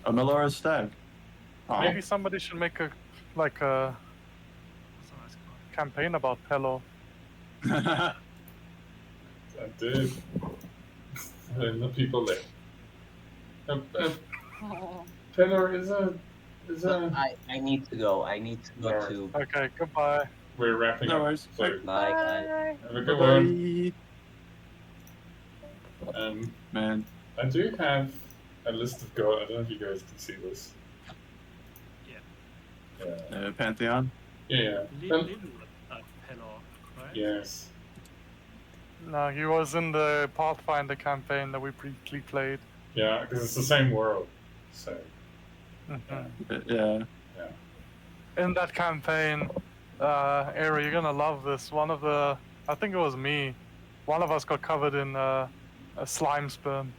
A Melora's Stag. Aw. Maybe somebody should make a That's a nice card. campaign about Pelor. I did. And the people there. Oh. Pelor is a. I need to go. I need to go Alright. to. Okay, goodbye. We're wrapping No up. worries. So Bye, guys. Bye. have a good one. Bye. Man. I do have a list of goals. I don't know if you guys can see this. Yeah. Yeah. Pantheon. Yeah. Little Pelor, right? Yes. No, he was in the Pathfinder campaign that we briefly played. Yeah, because it's the same world. So. Mhm. Yeah. In that campaign, Ari, you're gonna love this. I think it was me. One of us got covered in a slime sperm.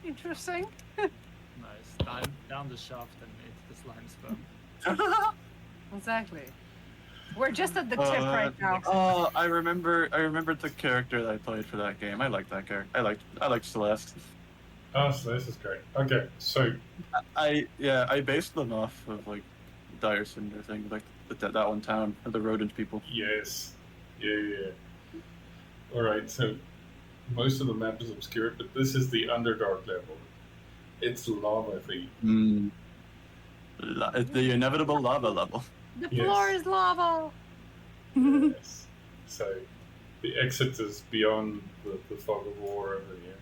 Interesting. Nice. Down the shaft and it's the slime sperm. Exactly. We're just at the tip right now. Oh, I remember the character that I played for that game. I liked that character. I liked Celeste. Oh, so this is great. Okay, so I based them off of like Dyrecinder thing, like that one town of the rodent people. yes, yeah. All right, so most of the map is obscured, but this is the Underdark level. It's lava themed. It's the inevitable lava level. The Yes. floor is lava. Yes. So the exit is beyond the fog of war over here.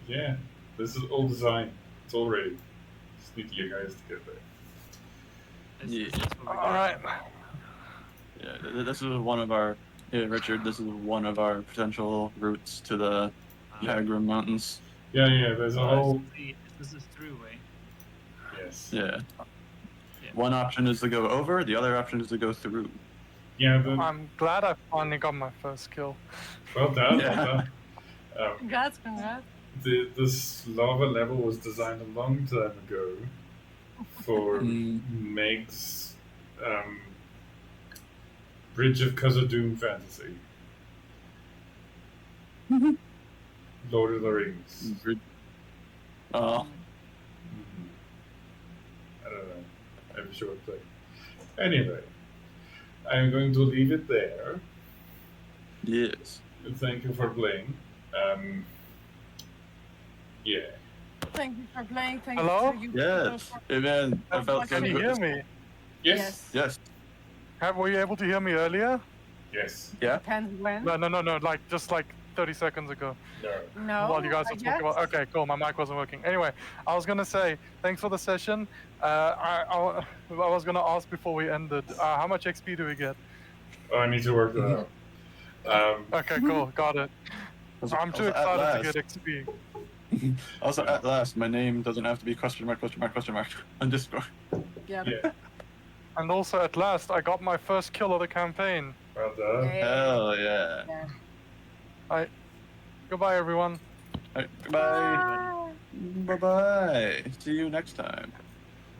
Yeah, this is all designed. It's all ready. Just need you guys to get there. Yeah. It's what we got. All right. Yeah, this is one of our Richard. This is one of our potential routes to the Yagram Mountains. Yeah, there's a whole. This is throughway. Yes. Yeah. One option is to go over. The other option is to go through. Yeah, I'm glad I finally got my first kill. well done, Yeah. well done. Congrats. This lava level was designed a long time ago for Meg's Bridge of Khazad-dûm fantasy. Lord of the Rings. Oh, I don't know. I'm sure play. Anyway, I'm going to leave it there. yes. Thank you for playing. Yeah. Thank you for playing. Thank Hello? you. Yes. Hey, man, I felt so Can you good. hear me? Yes. Yes. Were you able to hear me earlier? Yes. Yeah. Depends when. No. Like just like 30 seconds ago. No. No. While you guys I were talking about. guess. Okay, cool. My mic wasn't working. Anyway, I was gonna say thanks for the session. I was gonna ask before we ended. How much XP do we get? Oh, I need to work that out. Okay, cool. Got it. I'm too excited to get XP. Also, at last, my name doesn't have to be question mark on Discord. Yeah. Yeah. And also, at last, I got my first kill of the campaign. Well done. Yay. Hell yeah. Yeah. Goodbye, everyone. All right, goodbye. Bye bye. See you next time.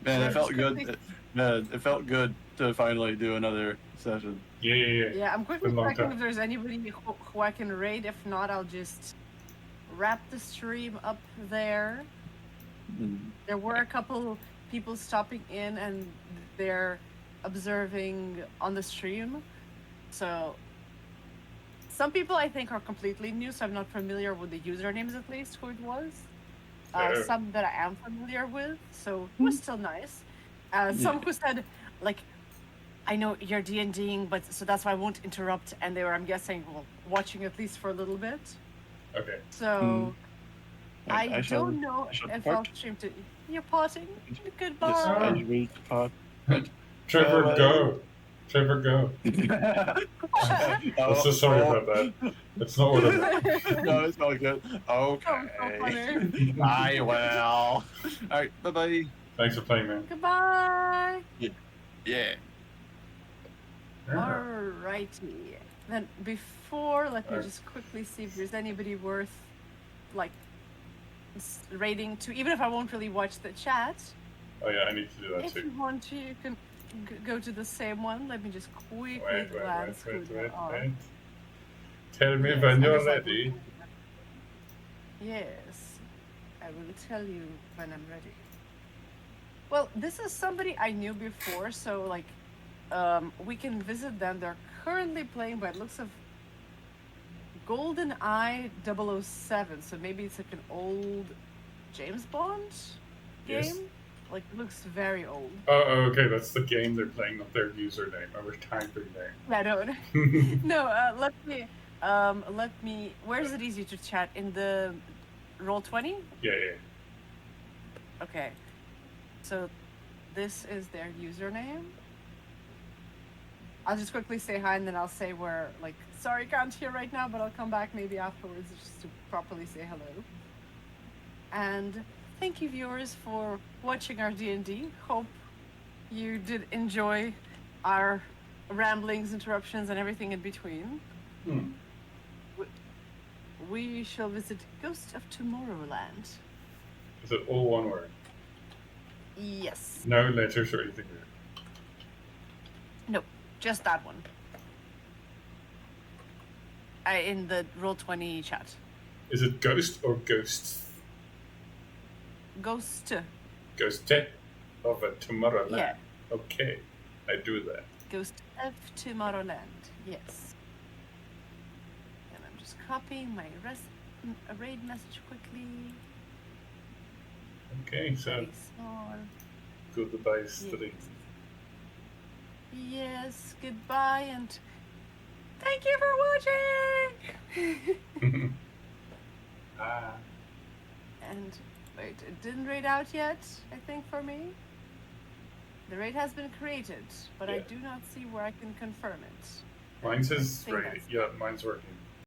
Man, it felt good. It felt good to finally do another session. Yeah. Yeah, I'm quickly Been a long checking time. if there's anybody who I can raid. If not, I'll just wrap the stream up there. There were a couple people stopping in and they're observing on the stream. So some people I think are completely new, so I'm not familiar with the usernames at least who it was. Yeah. Some that I am familiar with, so it was still nice. Some who said like, I know you're D&Ding, but so that's why I won't interrupt. And they were, I'm guessing, well, watching at least for a little bit. Okay. So I shall- don't know I shall if depart. I'll stream to. You're parting. Goodbye. Yes, Ah. I will depart. Trevor, Farewell. go. Trevor, go. I'm so sorry about that. That's not what I'm. No, it's all good. So Okay. funny. I will. All right. Bye bye. Thanks for playing, man. Goodbye. Yeah. Alrighty. Then before, let me just quickly see if there's anybody worth like rating to, even if I won't really watch the chat. Oh yeah, I need to do that If too. you want to, you can go to the same one. Let me just quickly Wait. glance who they are. Tell me Yes, when I you're guess I will- ready. Yes, I will tell you when I'm ready. Well, this is somebody I knew before, so like, we can visit them. They're currently playing, by the looks of, GoldenEye 007. So maybe it's like an old James Bond game. Yes. Like, it looks very old. Oh, okay, that's the game they're playing, not their username. I was typing there. I don't. No, let me. Where is it easy to chat? In the Roll20? Yeah. Okay. So this is their username. I'll just quickly say hi and then I'll say where, like, sorry, can't hear right now, but I'll come back maybe afterwards just to properly say hello. And thank you, viewers, for watching our D&D. Hope you did enjoy our ramblings, interruptions, and everything in between. We shall visit Ghost of Tomorrowland. Is it all one word? Yes. No letters or anything weird. Nope. Just that one. In the Roll20 chat. Is it ghost or ghosts? Ghost. Ghost of a Tomorrowland. Yeah. Okay, I do that. Ghost of Tomorrowland. Yes. And I'm just copying my raid message quickly. Okay, so Very small. goodbye, stream. Yes, goodbye, and thank you for watching! Ah. And wait, it didn't raid out yet, I think, for me. The raid has been created, but I Yeah. do not see where I can confirm it. Mine says think ready. that's- Yeah, mine's working.